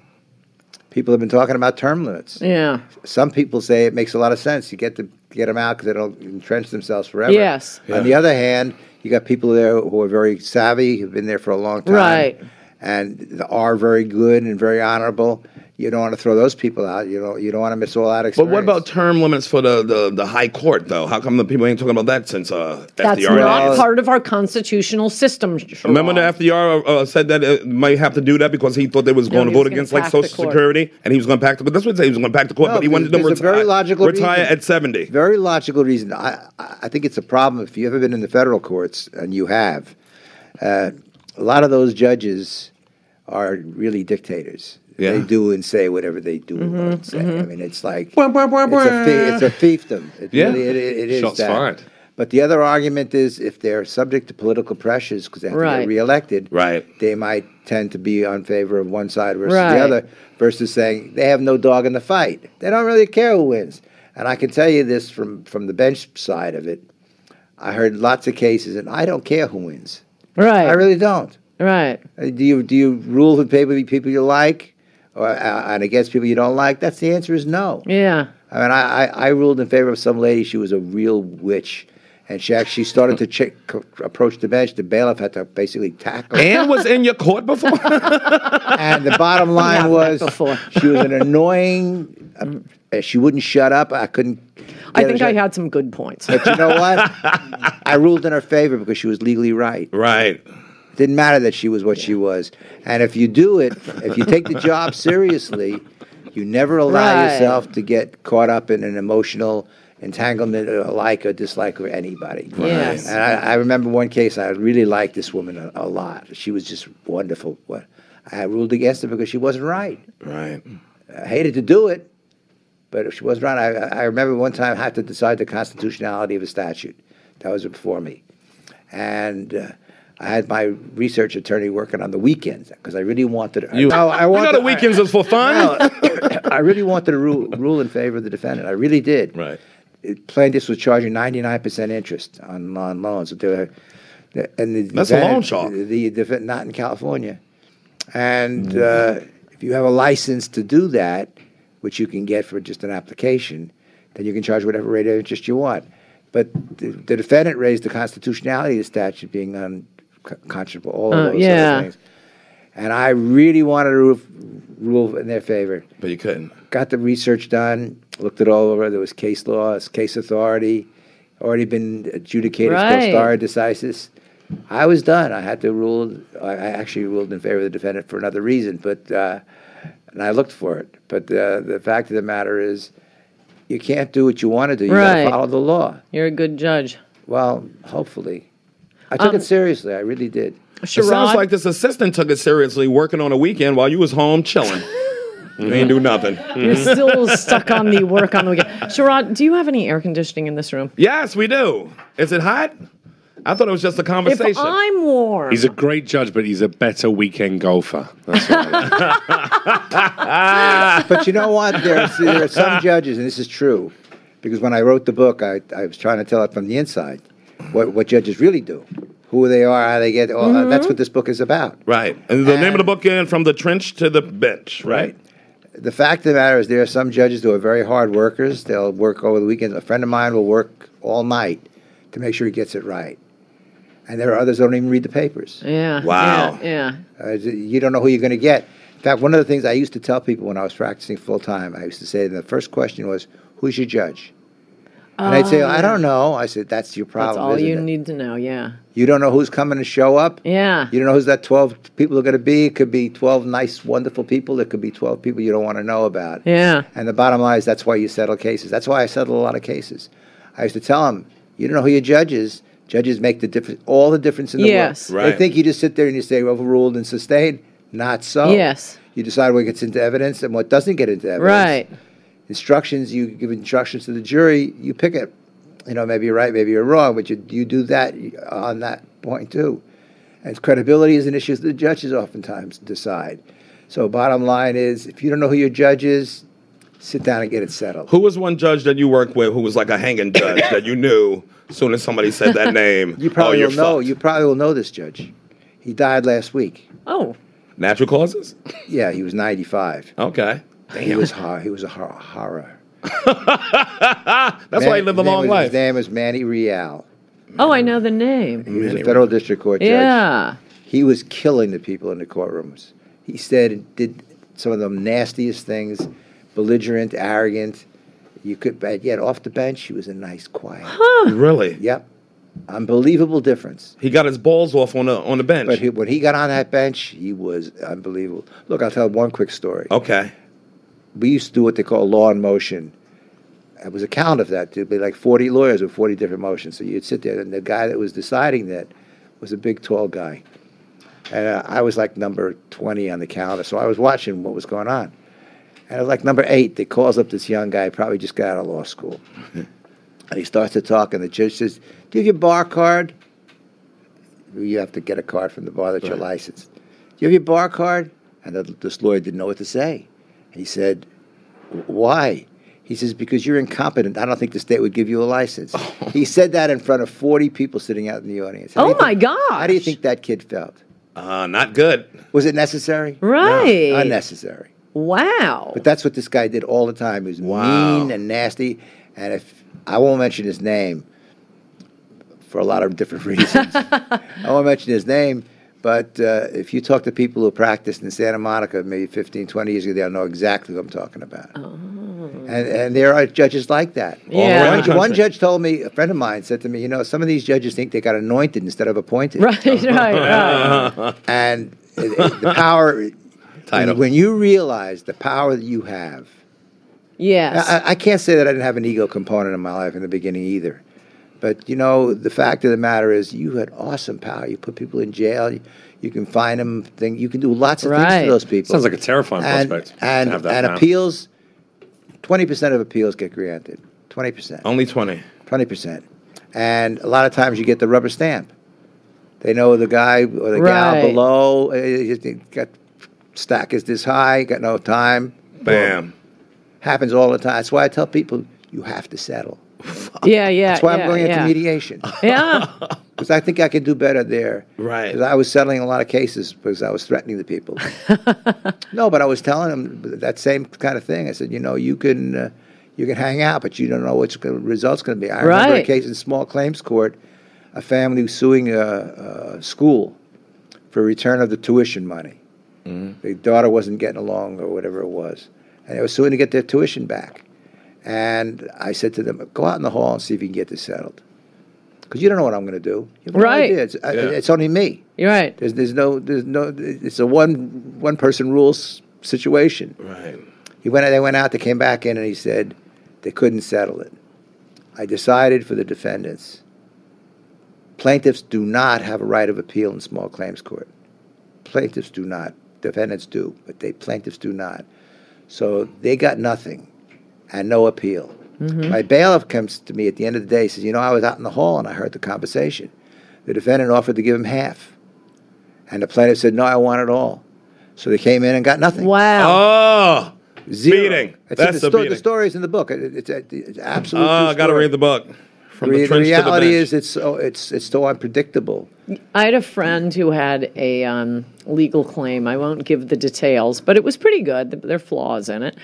Speaker 3: People have been talking about term limits.
Speaker 2: Yeah.
Speaker 3: Some people say it makes a lot of sense. You get them out because they don't entrench themselves forever.
Speaker 2: Yes.
Speaker 3: On the other hand, you got people there who are very savvy, who've been there for a long time.
Speaker 2: Right.
Speaker 3: And are very good and very honorable. You don't want to throw those people out. You don't want to miss all that experience.
Speaker 1: But what about term limits for the high court, though? How come the people ain't talking about that since
Speaker 2: That's
Speaker 1: FDR?
Speaker 2: not part of our constitutional system.
Speaker 1: Remember the FDR said that it might have to do that because he thought they was going to vote against like Social Security, and he was going to pack the court. That's what he said. He was going to pack the court, but he wanted them to retire at 70.
Speaker 3: Very logical reason. I think it's a problem if you've ever been in the federal courts, and you have. A lot of those judges are really dictators.
Speaker 1: Yeah.
Speaker 3: They do and say whatever they do and say. I mean, it's like it's a fiefdom. It is
Speaker 4: Shots
Speaker 3: that.
Speaker 4: fired.
Speaker 3: But the other argument is if they're subject to political pressures because they have to get reelected, they might tend to be on favor of one side versus the other, versus saying they have no dog in the fight. They don't really care who wins. And I can tell you this from the bench side of it. I heard lots of cases, and I don't care who wins.
Speaker 2: Right.
Speaker 3: I really don't.
Speaker 2: Right.
Speaker 3: Do you rule with people you like, or and against people you don't like? That's the answer is no.
Speaker 2: Yeah.
Speaker 3: I mean, I ruled in favor of some lady. She was a real witch, and she actually started to approach the bench. The bailiff had to basically tackle her.
Speaker 1: And was in your court before.
Speaker 3: And the bottom line was she was an annoying. She wouldn't shut up. I couldn't.
Speaker 2: I think I had some good points.
Speaker 3: But you know what? I ruled in her favor because she was legally right.
Speaker 1: Right.
Speaker 3: It didn't matter that she was what she was. And if you do it, if you take the job seriously, you never allow yourself to get caught up in an emotional entanglement or like or dislike of anybody.
Speaker 2: Yes.
Speaker 3: And I remember one case, I really liked this woman a lot. She was just wonderful. I ruled against her because she wasn't right.
Speaker 1: Right.
Speaker 3: I hated to do it, but if she wasn't right, I remember one time I had to decide the constitutionality of a statute. That was before me. And I had my research attorney working on the weekends because I really wanted.
Speaker 1: You know the weekends is for fun.
Speaker 3: I really wanted to rule in favor of the defendant. I really did.
Speaker 1: Right.
Speaker 3: Plaintiffs was charging 99% interest on loans.
Speaker 1: That's a loan shark.
Speaker 3: Not in California. And if you have a license to do that, which you can get for just an application, then you can charge whatever rate of interest you want. But the defendant raised the constitutionality of the statute being unconscionable, all of those other things. And I really wanted to rule in their favor.
Speaker 1: But you couldn't.
Speaker 3: Got the research done, looked it all over. There was case law, case authority, already been adjudicated, stare decisis. I was done. I had to rule. I actually ruled in favor of the defendant for another reason, but and I looked for it. But the fact of the matter is, you can't do what you want to do. You got to follow the law.
Speaker 2: You're a good judge.
Speaker 3: Well, hopefully. I took it seriously. I really did.
Speaker 1: Sherrod? It sounds like this assistant took it seriously, working on a weekend while you was home chilling. You ain't do nothing.
Speaker 2: You're still stuck on the work on the weekend. Sherrod, do you have any air conditioning in this room?
Speaker 1: Yes, we do. Is it hot? I thought it was just a conversation.
Speaker 2: If I'm warm.
Speaker 4: He's a great judge, but he's a better weekend golfer. That's right.
Speaker 3: But you know what? There are some judges, and this is true, because when I wrote the book, I was trying to tell it from the inside, what judges really do, who they are, how they get. That's what this book is about.
Speaker 1: Right. And the name of the book is From the Trench to the Bench, right?
Speaker 3: The fact of the matter is there are some judges who are very hard workers. They'll work over the weekend. A friend of mine will work all night to make sure he gets it right. And there are others who don't even read the papers.
Speaker 2: Yeah.
Speaker 1: Wow.
Speaker 2: Yeah.
Speaker 3: You don't know who you're going to get. In fact, one of the things I used to tell people when I was practicing full-time, I used to say, the first question was, who's your judge? And I'd say, I don't know. I said, that's your problem,
Speaker 2: That's all you
Speaker 3: it?
Speaker 2: need to know, yeah.
Speaker 3: You don't know who's coming to show up?
Speaker 2: Yeah.
Speaker 3: You don't know who's that 12 people are going to be? It could be 12 nice, wonderful people. It could be 12 people you don't want to know about.
Speaker 2: Yeah.
Speaker 3: And the bottom line is that's why you settle cases. That's why I settle a lot of cases. I used to tell them, you don't know who your judge is. Judges make the difference, all the difference in the world.
Speaker 1: Right.
Speaker 3: They think you just sit there and you say overruled and sustained. Not so.
Speaker 2: Yes.
Speaker 3: You decide what gets into evidence and what doesn't get into evidence.
Speaker 2: Right.
Speaker 3: Instructions, you give instructions to the jury, you pick it. You know, maybe you're right, maybe you're wrong, but you do that on that point too. And credibility is an issue that the judges oftentimes decide. So bottom line is, if you don't know who your judge is, sit down and get it settled.
Speaker 1: Who was one judge that you worked with who was like a hanging judge that you knew as soon as somebody said that name?
Speaker 3: You probably will know.
Speaker 1: Fucked.
Speaker 3: You probably will know this judge. He died last week.
Speaker 2: Oh.
Speaker 1: Natural causes?
Speaker 3: Yeah, he was 95.
Speaker 1: Okay. Damn.
Speaker 3: He was a horror.
Speaker 1: That's why he lived a long life.
Speaker 3: His name was Manny Real.
Speaker 2: Oh, I know the name.
Speaker 3: He was a federal district court judge.
Speaker 2: Yeah.
Speaker 3: He was killing the people in the courtrooms. He said and did some of the nastiest things, belligerent, arrogant. Yet off the bench, he was a nice, quiet.
Speaker 1: Really?
Speaker 3: Yep. Unbelievable difference.
Speaker 1: He got his balls off on the bench.
Speaker 3: But when he got on that bench, he was unbelievable. Look, I'll tell one quick story.
Speaker 1: Okay.
Speaker 3: We used to do what they call law in motion. It was a count of that. There'd be like 40 lawyers with 40 different motions. So you'd sit there, and the guy that was deciding that was a big, tall guy. And I was like number 20 on the counter, so I was watching what was going on. And it was like number 8 that calls up this young guy, probably just got out of law school. And he starts to talk, and the judge says, do you have your bar card? You have to get a card from the bar that you're licensed. Do you have your bar card? And this lawyer didn't know what to say. He said, why? He says, because you're incompetent. I don't think the state would give you a license. He said that in front of 40 people sitting out in the audience.
Speaker 2: Oh, my gosh.
Speaker 3: How do you think that kid felt?
Speaker 1: Not good.
Speaker 3: Was it necessary?
Speaker 2: Right.
Speaker 3: No, unnecessary.
Speaker 2: Wow.
Speaker 3: But that's what this guy did all the time. He was mean and nasty. And if I won't mention his name for a lot of different reasons. I won't mention his name. But if you talk to people who practiced in Santa Monica maybe 15, 20 years ago, they'll know exactly what I'm talking about. Oh. And there are judges like that.
Speaker 2: Yeah.
Speaker 3: One judge told me, a friend of mine said to me, you know, some of these judges think they got anointed instead of appointed.
Speaker 2: Right.
Speaker 3: And the power,
Speaker 1: Title.
Speaker 3: when you realize the power that you have.
Speaker 2: Yes.
Speaker 3: I can't say that I didn't have an ego component in my life in the beginning either. But, you know, the fact of the matter is you had awesome power. You put people in jail. You can fine them. You can do lots of things to those people.
Speaker 4: Sounds like a terrifying prospect.
Speaker 3: And appeals, 20% of appeals get granted. 20%.
Speaker 1: Only 20.
Speaker 3: 20%. And a lot of times you get the rubber stamp. They know the guy or the gal below. Got stack is this high. Got no time.
Speaker 1: Bam.
Speaker 3: Happens all the time. That's why I tell people you have to settle.
Speaker 2: Yeah.
Speaker 3: That's why I'm going into mediation.
Speaker 2: Yeah.
Speaker 3: Because I think I can do better there.
Speaker 1: Right.
Speaker 3: Because I was settling a lot of cases because I was threatening the people. No, but I was telling them that same kind of thing. I said, you can hang out, but you don't know what the result's going to be. I remember a case in small claims court, a family was suing a school for return of the tuition money. The daughter wasn't getting along or whatever it was. And they were suing to get their tuition back. And I said to them, go out in the hall and see if you can get this settled. Because you don't know what I'm going to do. You have no idea. It's only me.
Speaker 2: You're right.
Speaker 3: There's no. It's a one person rules situation.
Speaker 1: Right.
Speaker 3: They went out. They came back in, and he said they couldn't settle it. I decided for the defendants. Plaintiffs do not have a right of appeal in small claims court. Plaintiffs do not. Defendants do, but plaintiffs do not. So they got nothing. And no appeal. My bailiff comes to me at the end of the day, says, I was out in the hall and I heard the conversation. The defendant offered to give him half. And the plaintiff said, no, I want it all. So they came in and got nothing.
Speaker 2: Wow.
Speaker 1: Oh,
Speaker 3: Zero.
Speaker 1: beating. That's the beating.
Speaker 3: The story's in the book. It's absolutely
Speaker 1: Oh, I got to read the book. From the trench
Speaker 3: reality
Speaker 1: to the bench.
Speaker 3: is it's so unpredictable.
Speaker 2: I had a friend who had a legal claim. I won't give the details, but it was pretty good. There are flaws in it.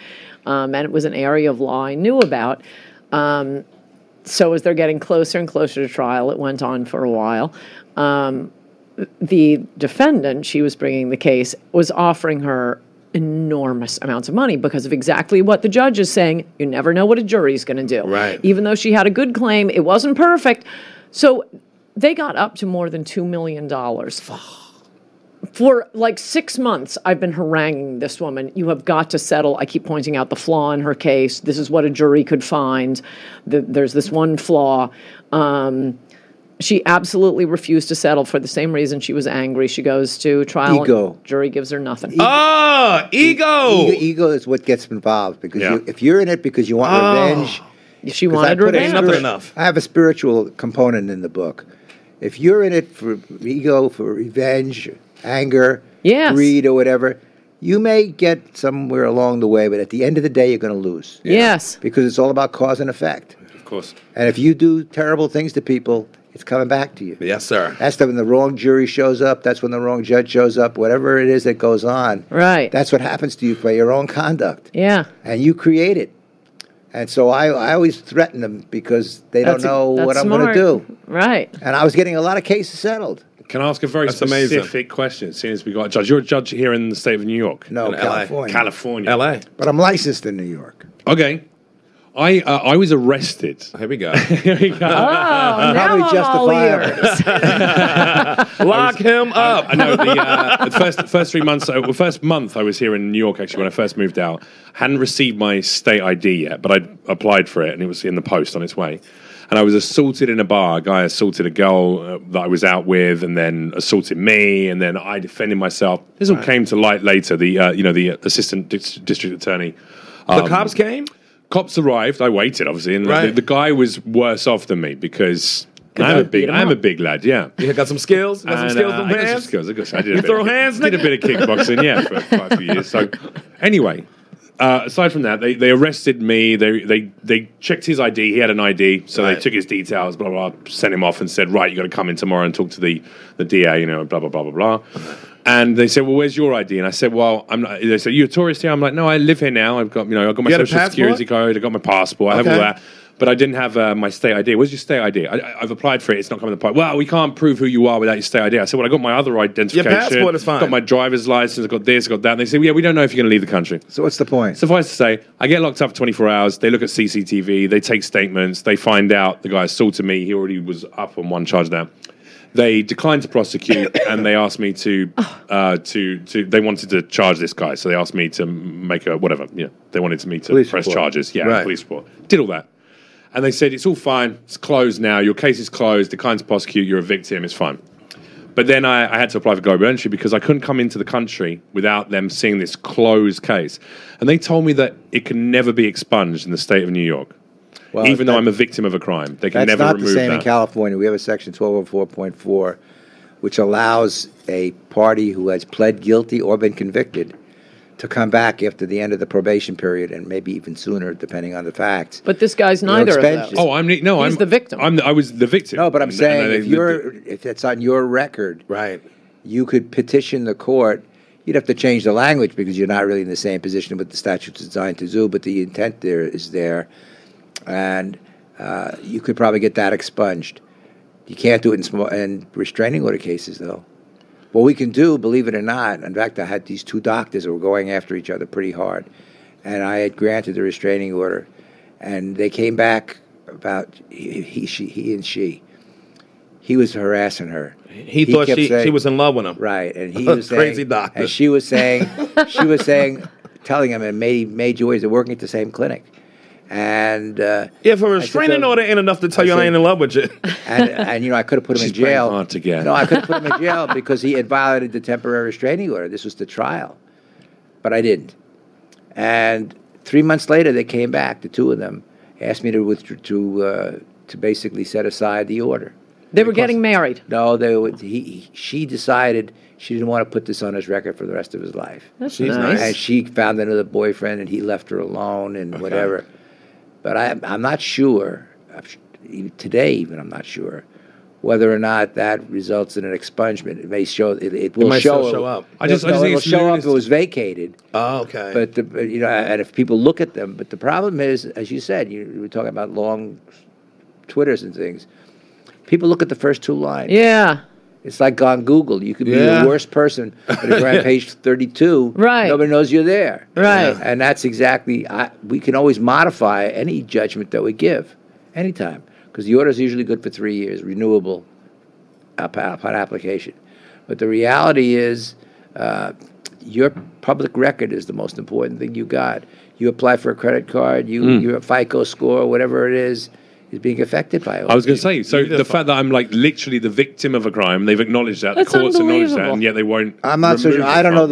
Speaker 2: And it was an area of law I knew about. So as they're getting closer and closer to trial, it went on for a while. The defendant, she was bringing the case, was offering her enormous amounts of money because of exactly what the judge is saying. You never know what a jury's going to do.
Speaker 1: Right.
Speaker 2: Even though she had a good claim, it wasn't perfect. So they got up to more than $2 million. For like 6 months, I've been haranguing this woman. You have got to settle. I keep pointing out the flaw in her case. This is what a jury could find. There's this one flaw. She absolutely refused to settle for the same reason. She was angry. She goes to trial.
Speaker 3: Ego.
Speaker 2: And jury gives her nothing.
Speaker 1: Ego.
Speaker 3: Ego is what gets involved because if you're in it because you want revenge.
Speaker 2: She wanted revenge.
Speaker 1: Nothing enough.
Speaker 3: I have a spiritual component in the book. If you're in it for ego, for revenge, anger, greed, or whatever, you may get somewhere along the way, but at the end of the day, you're going to lose.
Speaker 2: Yes.
Speaker 3: Because it's all about cause and effect.
Speaker 4: Of course.
Speaker 3: And if you do terrible things to people, it's coming back to you.
Speaker 1: Yes, sir.
Speaker 3: That's when the wrong jury shows up. That's when the wrong judge shows up. Whatever it is that goes on.
Speaker 2: Right.
Speaker 3: That's what happens to you by your own conduct.
Speaker 2: Yeah.
Speaker 3: And you create it. And so I always threaten them because they don't know what I'm going to do.
Speaker 2: Right.
Speaker 3: And I was getting a lot of cases settled.
Speaker 4: Can I ask a very specific question? Seeing as we got a judge, you're a judge here in the state of New York.
Speaker 3: No, California.
Speaker 4: California.
Speaker 1: L.A.
Speaker 3: But I'm licensed in New York.
Speaker 4: Okay. I was arrested.
Speaker 1: Here we go.
Speaker 4: Here we go.
Speaker 2: Oh, now
Speaker 3: Probably
Speaker 2: I'm all
Speaker 3: justifiable.
Speaker 2: ears.
Speaker 1: Lock him up.
Speaker 4: I know the first 3 months, first month I was here in New York actually when I first moved out. Hadn't received my state ID yet, but I applied for it and it was in the post on its way. And I was assaulted in a bar. A guy assaulted a girl that I was out with, and then assaulted me, and then I defended myself. This all came to light later. The assistant district attorney.
Speaker 1: The cops came?
Speaker 4: Cops arrived. I waited, obviously, and the guy was worse off than me because I'm a big lad. Yeah,
Speaker 1: You got some skills. Got some skills.
Speaker 4: I got some skills. I did
Speaker 1: You throw hands.
Speaker 4: Did a bit of kickboxing. Yeah, for quite a few years. So anyway. Aside from that, they arrested me. They checked his ID. He had an ID, so they took his details. Blah blah. Sent him off and said, "Right, you got to come in tomorrow and talk to the DA." Blah blah blah blah blah. And they said, "Well, where's your ID?" And I said, "Well, I'm not." They said, "You're a tourist here." I'm like, "No, I live here now. I've got I've got my social security card. I got my passport. I have all that." But I didn't have my state ID. Where's your state ID? I've applied for it. It's not coming to the point. Well, we can't prove who you are without your state ID. I said, well, I got my other identification.
Speaker 1: Your passport is fine.
Speaker 4: Got my driver's license. I've got this, got that. And they said, yeah, we don't know if you're going to leave the country.
Speaker 3: So what's the point?
Speaker 4: Suffice to say, I get locked up for 24 hours. They look at CCTV. They take statements. They find out the guy assaulted me. He already was up on one charge now. They declined to prosecute, and they asked me to they wanted to charge this guy. So they asked me to make a whatever. Yeah, they wanted me to press charges. Yeah, police report. Did all that. And they said, it's all fine, it's closed now, your case is closed, declined to prosecute, you're a victim, it's fine. But then I had to apply for global entry because I couldn't come into the country without them seeing this closed case. And they told me that it can never be expunged in the state of New York, even though I'm a victim of a crime. They can never remove that.
Speaker 3: That's not the same in California. We have a section 1204.4 which allows a party who has pled guilty or been convicted to come back after the end of the probation period, and maybe even sooner, depending on the facts.
Speaker 2: But this guy's neither of those.
Speaker 4: Oh, he's
Speaker 2: the victim.
Speaker 4: I was the victim.
Speaker 3: No, but I'm saying if it's on your record,
Speaker 1: Right.
Speaker 3: you could petition the court. You'd have to change the language because you're not really in the same position with the statute's designed to do, but the intent there is there. And you could probably get that expunged. You can't do it in restraining order cases, though. What we can do, believe it or not, in fact, I had these two doctors that were going after each other pretty hard, and I had granted the restraining order, and they came back about he and she. He was harassing her.
Speaker 1: He thought she was in love with him.
Speaker 3: Right, and he was saying,
Speaker 1: crazy doctor.
Speaker 3: and she was saying, telling him, and made ways of working at the same clinic. And
Speaker 1: If a restraining order ain't enough to tell you I ain't in love with you.
Speaker 3: and I could have put him in
Speaker 4: She's praying
Speaker 3: jail.
Speaker 4: hard to get.
Speaker 3: No, I could have put him in jail because he had violated the temporary restraining order. This was the trial, but I didn't. And 3 months later, they came back. The two of them asked me to basically set aside the order.
Speaker 2: They were getting married.
Speaker 3: No, she decided she didn't want to put this on his record for the rest of his life.
Speaker 2: That's
Speaker 1: She's
Speaker 2: nice.
Speaker 3: And she found another boyfriend, and he left her alone and whatever. But I'm not sure, today even I'm not sure, whether or not that results in an expungement. It may show, it will
Speaker 1: might
Speaker 3: show,
Speaker 1: still show up.
Speaker 4: I just think
Speaker 3: it'll
Speaker 4: it's
Speaker 3: show up if
Speaker 4: lunatic.
Speaker 3: it was vacated.
Speaker 1: Oh, okay.
Speaker 3: But, and if people look at them, but the problem is, as you said, you were talking about long Twitters and things. People look at the first two lines.
Speaker 2: Yeah.
Speaker 3: It's like on Google. You could be the worst person, but if you're on page 32,
Speaker 2: Right.
Speaker 3: nobody knows you're there.
Speaker 2: Right.
Speaker 3: And that's exactly, we can always modify any judgment that we give, anytime, because the order is usually good for 3 years, renewable upon application. But the reality is, your public record is the most important thing you got. You apply for a credit card, your FICO score, whatever it is being affected by it.
Speaker 4: I was going to say, so the fact that I'm like literally the victim of a crime, they've acknowledged that,
Speaker 2: That's
Speaker 4: the courts acknowledged that,
Speaker 2: unbelievable.
Speaker 4: and yet they won't.
Speaker 3: I'm not so sure. I don't know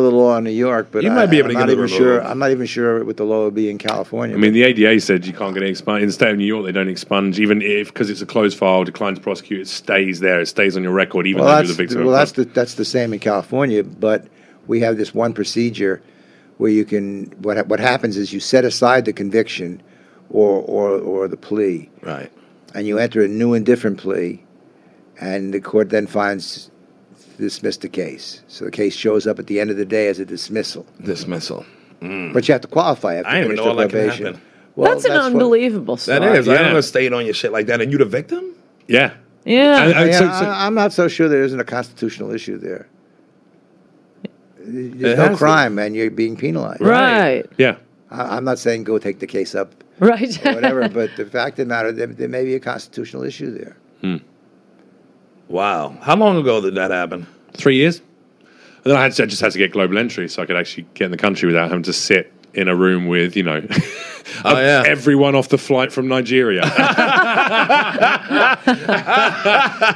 Speaker 3: the law in New York, but
Speaker 1: You might be able to
Speaker 3: I'm
Speaker 1: get
Speaker 3: not
Speaker 1: it
Speaker 3: even sure.
Speaker 1: removed.
Speaker 3: I'm not even sure what the law would be in California.
Speaker 4: I mean, the ADA said you can't get it expunged. In the state of New York, they don't expunge, even if, because it's a closed file, declined to prosecute, it stays there, it stays on your record, even though you're the victim of a crime.
Speaker 3: that's the same in California, but we have this one procedure where you can. What happens is you set aside the conviction or the plea,
Speaker 1: right.
Speaker 3: and you enter a new and different plea, and the court then finds dismissed the case. So the case shows up at the end of the day as a dismissal.
Speaker 1: Dismissal.
Speaker 3: But you have to qualify. You have to
Speaker 1: I didn't even
Speaker 3: finish
Speaker 1: know all
Speaker 3: the
Speaker 1: that can
Speaker 3: probation.
Speaker 1: happen.
Speaker 3: Well,
Speaker 2: That's an
Speaker 3: what-
Speaker 2: unbelievable story.
Speaker 1: That is. I
Speaker 4: Yeah.
Speaker 1: don't know stayed on your shit like that, and you the victim?
Speaker 4: Yeah.
Speaker 2: Yeah.
Speaker 4: And
Speaker 3: Yeah,
Speaker 4: so-
Speaker 3: I'm not so sure there isn't a constitutional issue there. There's
Speaker 1: It
Speaker 3: no
Speaker 1: has to.
Speaker 3: crime, man. You're being penalized.
Speaker 2: Right.
Speaker 4: yeah.
Speaker 3: I'm not saying go take the case up
Speaker 2: Right.
Speaker 3: or whatever, but the fact of the matter, there may be a constitutional issue there.
Speaker 1: Wow. How long ago did that happen?
Speaker 4: 3 years. And then I just had to get global entry so I could actually get in the country without having to sit in a room with, everyone off the flight from Nigeria.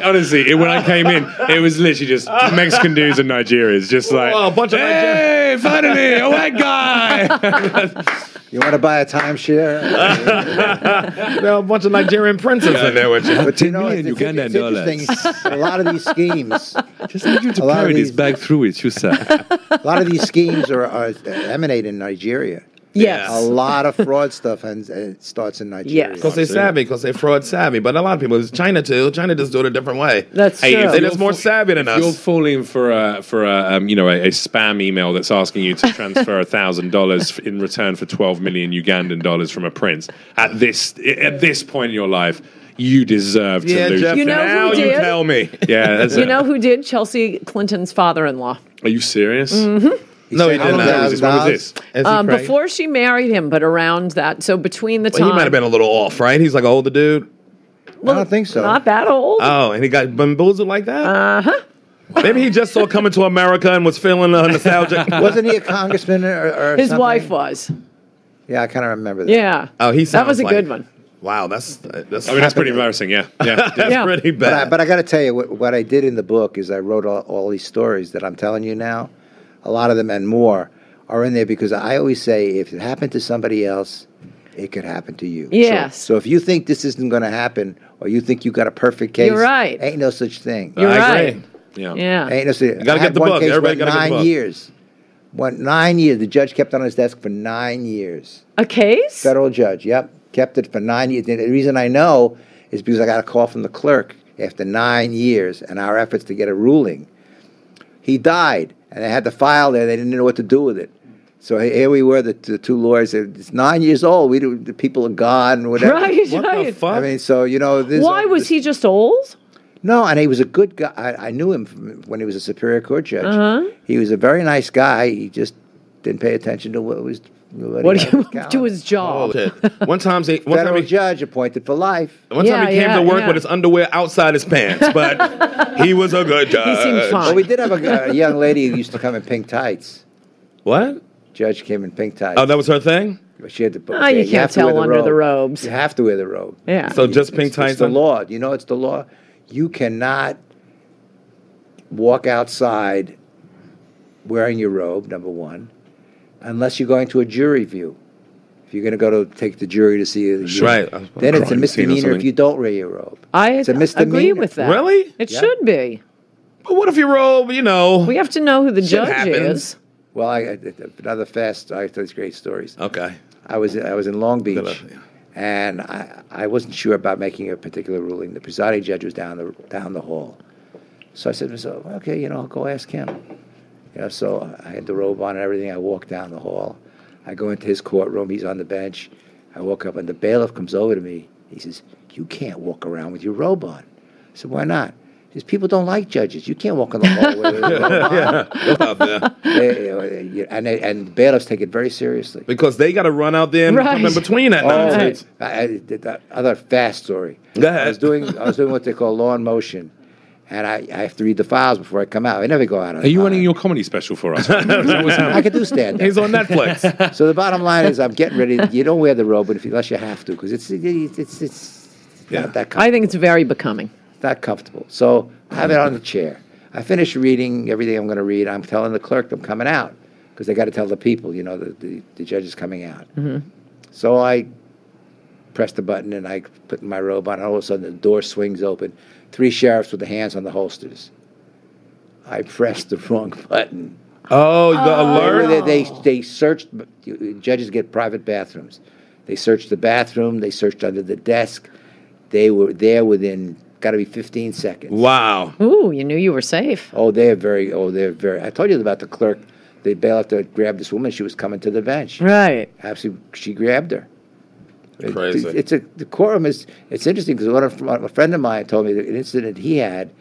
Speaker 4: Honestly, when I came in, it was literally just Mexican dudes and Nigerians, just like,
Speaker 1: a bunch of
Speaker 4: hey, finally, a white guy.
Speaker 3: You want to buy a timeshare?
Speaker 1: There are a bunch of Nigerian princes in there with you.
Speaker 3: But you know,
Speaker 4: million Ugandan dollars.
Speaker 3: interesting. A lot of these schemes,
Speaker 4: Just need you to
Speaker 3: A lot of
Speaker 4: carry this
Speaker 3: these-
Speaker 4: bag through it, you said.
Speaker 3: a lot of these schemes emanate in Nigeria.
Speaker 2: Yes.
Speaker 3: A lot of fraud stuff and it starts in Nigeria.
Speaker 2: Yes.
Speaker 1: Because they're savvy, because they're fraud savvy. But a lot of people, it's China too. China just do it a different way.
Speaker 2: That's
Speaker 4: Hey,
Speaker 2: true.
Speaker 4: if
Speaker 1: They're
Speaker 4: you're
Speaker 1: just more savvy than
Speaker 4: If you're
Speaker 1: us.
Speaker 4: falling for a spam email that's asking you to transfer $1,000 in return for 12 million Ugandan dollars from a prince at this point in your life, you deserve to
Speaker 1: Yeah,
Speaker 4: lose.
Speaker 1: Jeff,
Speaker 2: You know
Speaker 1: now
Speaker 2: who
Speaker 1: you
Speaker 2: did?
Speaker 1: tell me.
Speaker 4: Yeah, that's
Speaker 2: You
Speaker 4: it.
Speaker 2: know who did? Chelsea Clinton's father-in-law.
Speaker 4: Are you serious?
Speaker 1: No, he did
Speaker 4: When
Speaker 1: not.
Speaker 4: was this?
Speaker 1: Is he crazy?
Speaker 2: Before she married him, but around that. So between the
Speaker 1: Well,
Speaker 2: time.
Speaker 1: he might have been a little off, right? He's like an older dude.
Speaker 2: Well,
Speaker 3: I don't think so.
Speaker 2: Not that old.
Speaker 1: Oh, and he got bamboozled like that? Uh-huh. Maybe he just saw Coming to America and was feeling nostalgic.
Speaker 3: Wasn't he a congressman or
Speaker 2: His
Speaker 3: something?
Speaker 2: wife was.
Speaker 3: Yeah, I kind of remember that.
Speaker 2: Yeah.
Speaker 1: Oh, he
Speaker 2: That was
Speaker 1: sounds
Speaker 2: a
Speaker 1: like-
Speaker 2: good one.
Speaker 1: Wow, that's
Speaker 4: I mean, that's pretty embarrassing, yeah.
Speaker 1: that's
Speaker 2: Yeah.
Speaker 1: pretty bad.
Speaker 3: But I got to tell you, what I did in the book is I wrote all these stories that I'm telling you now. A lot of them and more are in there because I always say if it happened to somebody else, it could happen to you.
Speaker 2: Yes.
Speaker 3: So if you think this isn't going to happen, or you think you got a perfect case,
Speaker 2: You're right.
Speaker 3: ain't no such thing.
Speaker 2: You're
Speaker 1: I
Speaker 2: right.
Speaker 1: agree.
Speaker 2: Yeah.
Speaker 3: Ain't no such thing.
Speaker 1: You gotta
Speaker 3: I had
Speaker 1: get the
Speaker 3: one
Speaker 1: book.
Speaker 3: case
Speaker 1: Everybody
Speaker 3: went
Speaker 1: gotta get the
Speaker 3: 9
Speaker 1: book.
Speaker 3: years. Went 9 years. The judge kept it on his desk for 9 years.
Speaker 2: A case?
Speaker 3: Federal judge, yep. Kept it for 9 years. The reason I know is because I got a call from the clerk after 9 years and our efforts to get a ruling. He died, and they had the file there. They didn't know what to do with it. So here we were, the two lawyers. It's 9 years old. The people are gone, and whatever.
Speaker 2: Right,
Speaker 1: What
Speaker 2: right.
Speaker 1: the fuck?
Speaker 3: I mean, so, this...
Speaker 2: Why was he just old?
Speaker 3: No, and he was a good guy. I knew him when he was a Superior Court judge.
Speaker 2: Uh-huh.
Speaker 3: He was a very nice guy. He just didn't pay attention to what was...
Speaker 2: What do you do his job?
Speaker 1: Oh, shit. One time
Speaker 3: Federal judge appointed for life.
Speaker 1: he came to work
Speaker 2: yeah.
Speaker 1: with his underwear outside his pants, but he was a good judge.
Speaker 2: He seemed fine.
Speaker 3: Well, we did have a young lady who used to come in pink tights.
Speaker 1: What?
Speaker 3: Judge came in pink tights.
Speaker 1: Oh, that was her thing?
Speaker 3: But she had to.
Speaker 2: Oh, you can't tell under the robes.
Speaker 3: You have to wear the robe.
Speaker 2: Yeah.
Speaker 1: So just pink
Speaker 3: It's
Speaker 1: tights?
Speaker 3: the law. It's the law. You cannot walk outside wearing your robe, number one, unless you're going to a jury view. If you're going to go to take the jury to see you,
Speaker 1: Right.
Speaker 3: then it's a
Speaker 1: Crime scene or
Speaker 3: misdemeanor if
Speaker 1: something.
Speaker 3: you don't wear your robe.
Speaker 2: I
Speaker 3: It's a misdemeanor.
Speaker 2: agree with that.
Speaker 1: Really?
Speaker 2: It
Speaker 3: Yeah.
Speaker 2: should be.
Speaker 1: But what if your robe,
Speaker 2: We have to know who the
Speaker 1: Shit
Speaker 2: judge
Speaker 1: happens.
Speaker 2: is.
Speaker 3: Well, I tell these great stories.
Speaker 1: Okay.
Speaker 3: I was in Long Beach,
Speaker 1: Yeah.
Speaker 3: and I wasn't sure about making a particular ruling. The presiding judge was down the hall, so I said to myself, "Okay, I'll go ask him." So I had the robe on and everything. I walked down the hall. I go into his courtroom. He's on the bench. I walk up, and the bailiff comes over to me. He says, "You can't walk around with your robe on." I said, "Why not?" He says, "People don't like judges. You can't walk in the hall with a robe on."
Speaker 1: Yeah.
Speaker 3: And bailiffs take it very seriously.
Speaker 1: Because they got to run out there and
Speaker 2: Right.
Speaker 1: come in between that nonsense.
Speaker 3: Other fast story.
Speaker 1: Go ahead.
Speaker 3: I was doing what they call law in motion, and I have to read the files before I come out. I never go out on
Speaker 4: Are you
Speaker 3: time.
Speaker 4: running your comedy special for us? Is that what's happening?
Speaker 3: I can do stand-up.
Speaker 1: He's on Netflix.
Speaker 3: So the bottom line is, I'm getting ready. You don't wear the robe, but unless you have to, because it's
Speaker 1: Yeah.
Speaker 3: not that comfortable.
Speaker 2: I think it's very becoming.
Speaker 3: Not comfortable. So I have it on the chair. I finish reading everything I'm going to read. I'm telling the clerk I'm coming out because they got to tell the people, the judge is coming out.
Speaker 2: Mm-hmm.
Speaker 3: So I press the button and I put my robe on. And all of a sudden, the door swings open. 3 sheriffs with their hands on the holsters. I pressed the wrong button.
Speaker 1: Oh, the alert?
Speaker 3: They searched. Judges get private bathrooms. They searched the bathroom. They searched under the desk. They were there within, got to be 15 seconds.
Speaker 1: Wow.
Speaker 2: Ooh, you knew you were safe.
Speaker 3: They're very. I told you about the clerk. The bailiff that grabbed this woman. She was coming to the bench.
Speaker 2: Right.
Speaker 3: Absolutely, she grabbed her.
Speaker 1: Crazy.
Speaker 3: The quorum is. It's interesting because a friend of mine told me an incident he had,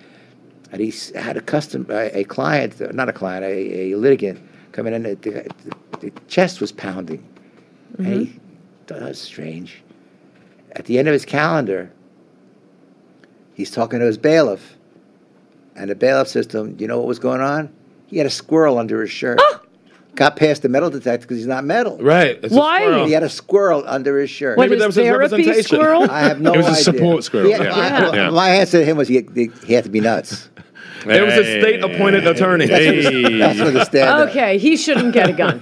Speaker 3: and he had a client, not a client, a litigant coming in. The chest was pounding, and he thought that was strange. At the end of his calendar, he's talking to his bailiff, and the bailiff says to him, "You know what was going on? He had a squirrel under his shirt." Got past the metal detector because he's not metal.
Speaker 1: Right. It's a
Speaker 2: Why?
Speaker 1: squirrel.
Speaker 3: He had a squirrel under his shirt.
Speaker 2: What
Speaker 1: Maybe
Speaker 2: is
Speaker 1: that was his
Speaker 2: therapy
Speaker 1: representation.
Speaker 2: squirrel?
Speaker 3: I have no
Speaker 4: It was a
Speaker 3: idea.
Speaker 4: support squirrel,
Speaker 3: Yeah,
Speaker 4: yeah.
Speaker 3: My answer to him was he had to be nuts.
Speaker 1: It was a state-appointed attorney.
Speaker 3: That's what the stand-up.
Speaker 2: Okay, he shouldn't get a gun.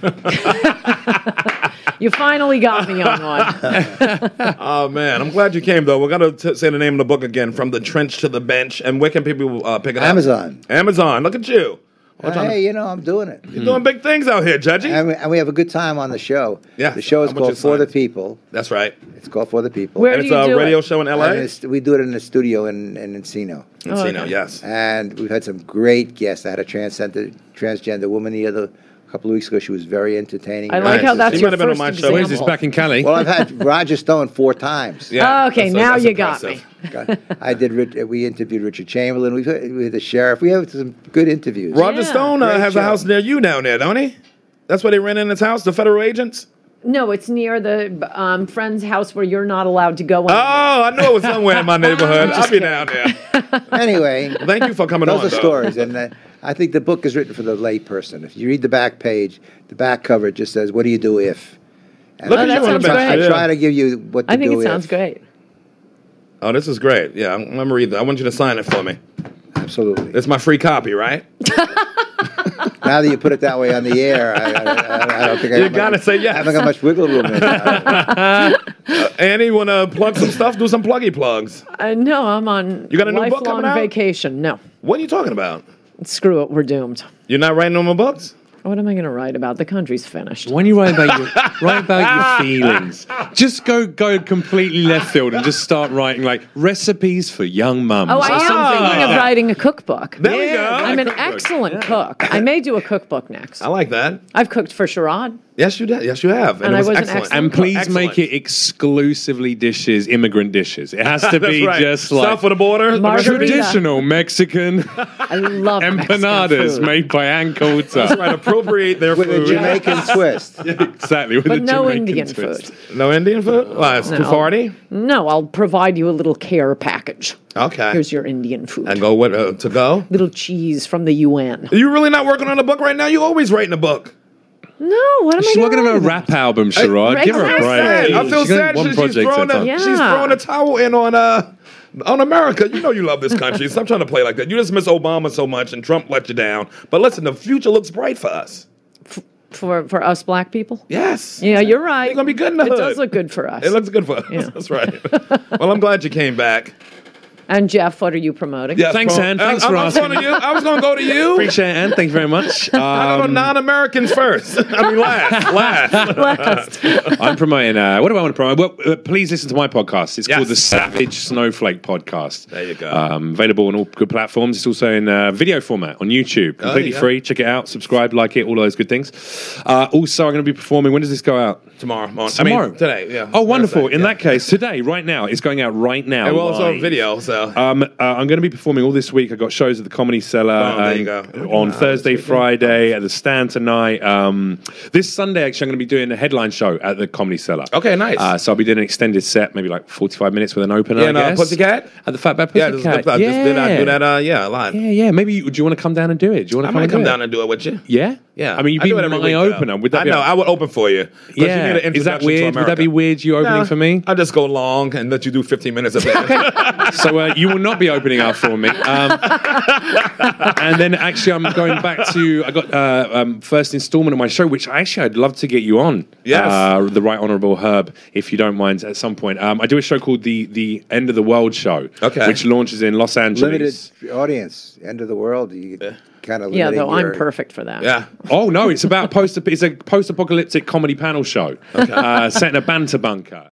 Speaker 2: You finally got me on one.
Speaker 1: Oh, man. I'm glad you came, though. We're going to say the name of the book again, From the Trench to the Bench. And where can people pick it up?
Speaker 3: Amazon.
Speaker 1: Amazon. Look at you.
Speaker 3: Hey, I'm doing it.
Speaker 1: You're doing big things out here, Judgy.
Speaker 3: And we have a good time on the show.
Speaker 1: Yeah.
Speaker 3: The show is
Speaker 1: How much
Speaker 3: called
Speaker 1: is
Speaker 3: For the
Speaker 1: signed?
Speaker 3: People.
Speaker 1: That's right.
Speaker 3: It's called For the People.
Speaker 2: Where
Speaker 1: And
Speaker 2: do
Speaker 1: it's
Speaker 2: you
Speaker 1: a
Speaker 2: do
Speaker 1: radio
Speaker 2: it?
Speaker 1: show in L.A.?
Speaker 3: And we do it in the studio in Encino.
Speaker 1: Encino, yes.
Speaker 3: And we've had some great guests. I had a transgender woman a couple of weeks ago. She was very entertaining.
Speaker 2: I like
Speaker 1: Nice.
Speaker 2: how that's
Speaker 1: He
Speaker 2: your
Speaker 1: might have been on
Speaker 2: first
Speaker 1: my
Speaker 2: example.
Speaker 1: show.
Speaker 4: Where's this back in Cali?
Speaker 3: Well, I've had Roger Stone 4 times.
Speaker 1: Yeah.
Speaker 2: Okay,
Speaker 1: That's-
Speaker 2: now
Speaker 1: that's
Speaker 2: you got
Speaker 1: impressive.
Speaker 3: We interviewed Richard Chamberlain. We had the sheriff. We have some good interviews.
Speaker 1: Roger
Speaker 2: Yeah.
Speaker 1: Stone
Speaker 3: Great
Speaker 1: has
Speaker 3: show.
Speaker 1: a house near you down there, don't he? That's where they rent in his house, the federal agents?
Speaker 2: No, it's near the friend's house where you're not allowed to go.
Speaker 1: Oh, I knew it was somewhere in my neighborhood. I'll be down there.
Speaker 3: Anyway,
Speaker 1: Thank you for coming on.
Speaker 3: those are
Speaker 1: though.
Speaker 3: stories. And I think the book is written for the lay person. If you read the back page, the back cover just says, "What do you do if?" And
Speaker 1: Look
Speaker 2: Oh,
Speaker 1: at
Speaker 2: that
Speaker 1: you on the
Speaker 2: sounds
Speaker 1: bench.
Speaker 2: great.
Speaker 3: I
Speaker 1: Yeah.
Speaker 3: try to give you what to
Speaker 2: I think
Speaker 3: do
Speaker 2: it sounds
Speaker 3: if.
Speaker 2: great.
Speaker 1: Oh, this is great. Yeah, I'm going to read that. I want you to sign it for me.
Speaker 3: Absolutely.
Speaker 1: It's my free copy, right?
Speaker 3: Now that you put it that way on the air, I don't think
Speaker 1: You gotta say yes.
Speaker 3: I haven't got much wiggle room in it.
Speaker 1: Annie, you want to plug some stuff? Do some pluggy plugs.
Speaker 2: No, I'm on
Speaker 1: You got a new book
Speaker 2: lifelong
Speaker 1: coming out?
Speaker 2: vacation. No,
Speaker 1: What are you talking about?
Speaker 2: screw it. We're doomed.
Speaker 1: You're not writing no more books?
Speaker 2: What am I going to write about? The country's finished.
Speaker 4: When you write about your feelings, just go completely left field and just start writing like recipes for young mums.
Speaker 2: Oh, I
Speaker 4: or something
Speaker 2: am thinking
Speaker 4: like
Speaker 2: of
Speaker 4: that.
Speaker 2: writing a cookbook.
Speaker 1: There we go.
Speaker 2: I'm an
Speaker 1: Cookbook.
Speaker 2: excellent cook. I may do a cookbook next.
Speaker 1: I like that.
Speaker 2: I've cooked for Sherrod.
Speaker 1: Yes, you did. Yes, you have.
Speaker 2: And
Speaker 1: it
Speaker 2: I was an
Speaker 1: excellent.
Speaker 2: excellent
Speaker 4: And please
Speaker 1: Excellent.
Speaker 4: make it exclusively immigrant dishes. It has to be
Speaker 1: That's right.
Speaker 4: just like
Speaker 1: South of the border.
Speaker 2: Margarita.
Speaker 4: traditional Mexican
Speaker 2: I love
Speaker 4: empanadas
Speaker 2: Mexican food.
Speaker 4: made by Ann Coulter.
Speaker 1: That's right. Appropriate their
Speaker 3: With a
Speaker 1: food.
Speaker 3: Jamaican twist.
Speaker 4: Exactly. With
Speaker 2: But
Speaker 4: a
Speaker 2: no
Speaker 4: Jamaican
Speaker 2: Indian
Speaker 4: twist.
Speaker 2: food.
Speaker 1: No Indian food? Well, it's too
Speaker 2: No.
Speaker 1: farty.
Speaker 2: No, I'll provide you a little care package.
Speaker 1: Okay.
Speaker 2: Here's your Indian food.
Speaker 1: And go with to go.
Speaker 2: Little cheese from the UN.
Speaker 1: Are you really not working on a book right now? You always writing a book.
Speaker 2: No, what am I
Speaker 4: She's
Speaker 2: gonna
Speaker 4: working on
Speaker 2: write
Speaker 4: a
Speaker 2: about?
Speaker 4: rap album, Sherrod. Give her a
Speaker 2: exactly.
Speaker 4: break.
Speaker 1: I feel
Speaker 4: She's got
Speaker 1: sad.
Speaker 4: one
Speaker 1: She's
Speaker 4: project
Speaker 1: throwing
Speaker 4: at a time.
Speaker 2: Yeah.
Speaker 1: she's throwing a towel in on America. You know you love this country. Stop trying to play like that. You just miss Obama so much, and Trump let you down. But listen, the future looks bright for us.
Speaker 2: For us black people?
Speaker 1: Yes.
Speaker 2: Yeah, you're right.
Speaker 1: You're gonna be good in the
Speaker 2: It
Speaker 1: hood.
Speaker 2: does look good for us.
Speaker 1: It looks good for us.
Speaker 2: Yeah.
Speaker 1: That's right. Well, I'm glad you came back.
Speaker 2: And Jeff, what are you promoting?
Speaker 1: Yes,
Speaker 4: Thanks,
Speaker 1: bro.
Speaker 4: Ann. Thanks
Speaker 1: I
Speaker 4: for
Speaker 1: was
Speaker 4: asking.
Speaker 1: going to you. I was going to go to you.
Speaker 4: Appreciate it, Ann. Thank you very much.
Speaker 1: I don't know non-Americans first. I mean last.
Speaker 2: Last.
Speaker 4: I'm promoting. What do I want to promote? Well, please listen to my podcast. It's
Speaker 1: Yes.
Speaker 4: called the Savage Snowflake Podcast.
Speaker 1: There you go.
Speaker 4: Available on all good platforms. It's also in video format on YouTube. Completely
Speaker 1: yeah.
Speaker 4: free. Check it out. Subscribe, like it, all those good things. Also, I'm going to be performing. When does this go out?
Speaker 1: Tomorrow.
Speaker 4: Tomorrow.
Speaker 1: Today. Yeah.
Speaker 4: Oh, wonderful.
Speaker 1: Thursday,
Speaker 4: In
Speaker 1: yeah.
Speaker 4: that case, today, right now, it's going out right now.
Speaker 1: And well, it's on
Speaker 4: live.
Speaker 1: video, so.
Speaker 4: I'm going to be performing all this week. I've got shows at the Comedy Cellar
Speaker 1: there you go.
Speaker 4: on Thursday, Friday, at the Stand tonight. This Sunday, actually, I'm going to be doing a headline show at the Comedy Cellar.
Speaker 1: Okay, nice.
Speaker 4: So I'll be doing an extended set, maybe like 45 minutes with an opener,
Speaker 1: Yeah,
Speaker 4: I guess.
Speaker 1: Pussycat?
Speaker 4: At the Fatback
Speaker 1: Yeah,
Speaker 4: Pussycat.
Speaker 1: just did I do that? Yeah, a lot.
Speaker 4: Yeah. Maybe do you want to come down and do it? Do you want
Speaker 1: I
Speaker 4: to
Speaker 1: might come
Speaker 4: and do
Speaker 1: down
Speaker 4: it?
Speaker 1: and do it with you.
Speaker 4: Yeah?
Speaker 1: Yeah.
Speaker 4: I mean, you'd
Speaker 1: I
Speaker 4: be
Speaker 1: do it every
Speaker 4: my
Speaker 1: week, though.
Speaker 4: opener. Would that
Speaker 1: I
Speaker 4: be
Speaker 1: know. I would open for you. 'Cause you need an
Speaker 4: Is that
Speaker 1: introduction to
Speaker 4: weird? Would that be
Speaker 1: America.
Speaker 4: weird, you opening
Speaker 1: Nah,
Speaker 4: for me?
Speaker 1: I'll just go long and let you do 15 minutes of it.
Speaker 4: So you will not be opening up for me. And then actually I'm going back to, I got first installment of my show, which I'd love to get you on.
Speaker 1: Yes.
Speaker 4: The Right Honourable Herb, if you don't mind, at some point. I do a show called the End of the World Show,
Speaker 1: Okay.
Speaker 4: which launches in Los Angeles.
Speaker 3: Limited audience, end of the world. You kind of
Speaker 2: Yeah, though I'm perfect for that.
Speaker 1: Yeah.
Speaker 4: Oh, no, it's about it's a post-apocalyptic comedy panel show set in a banter bunker.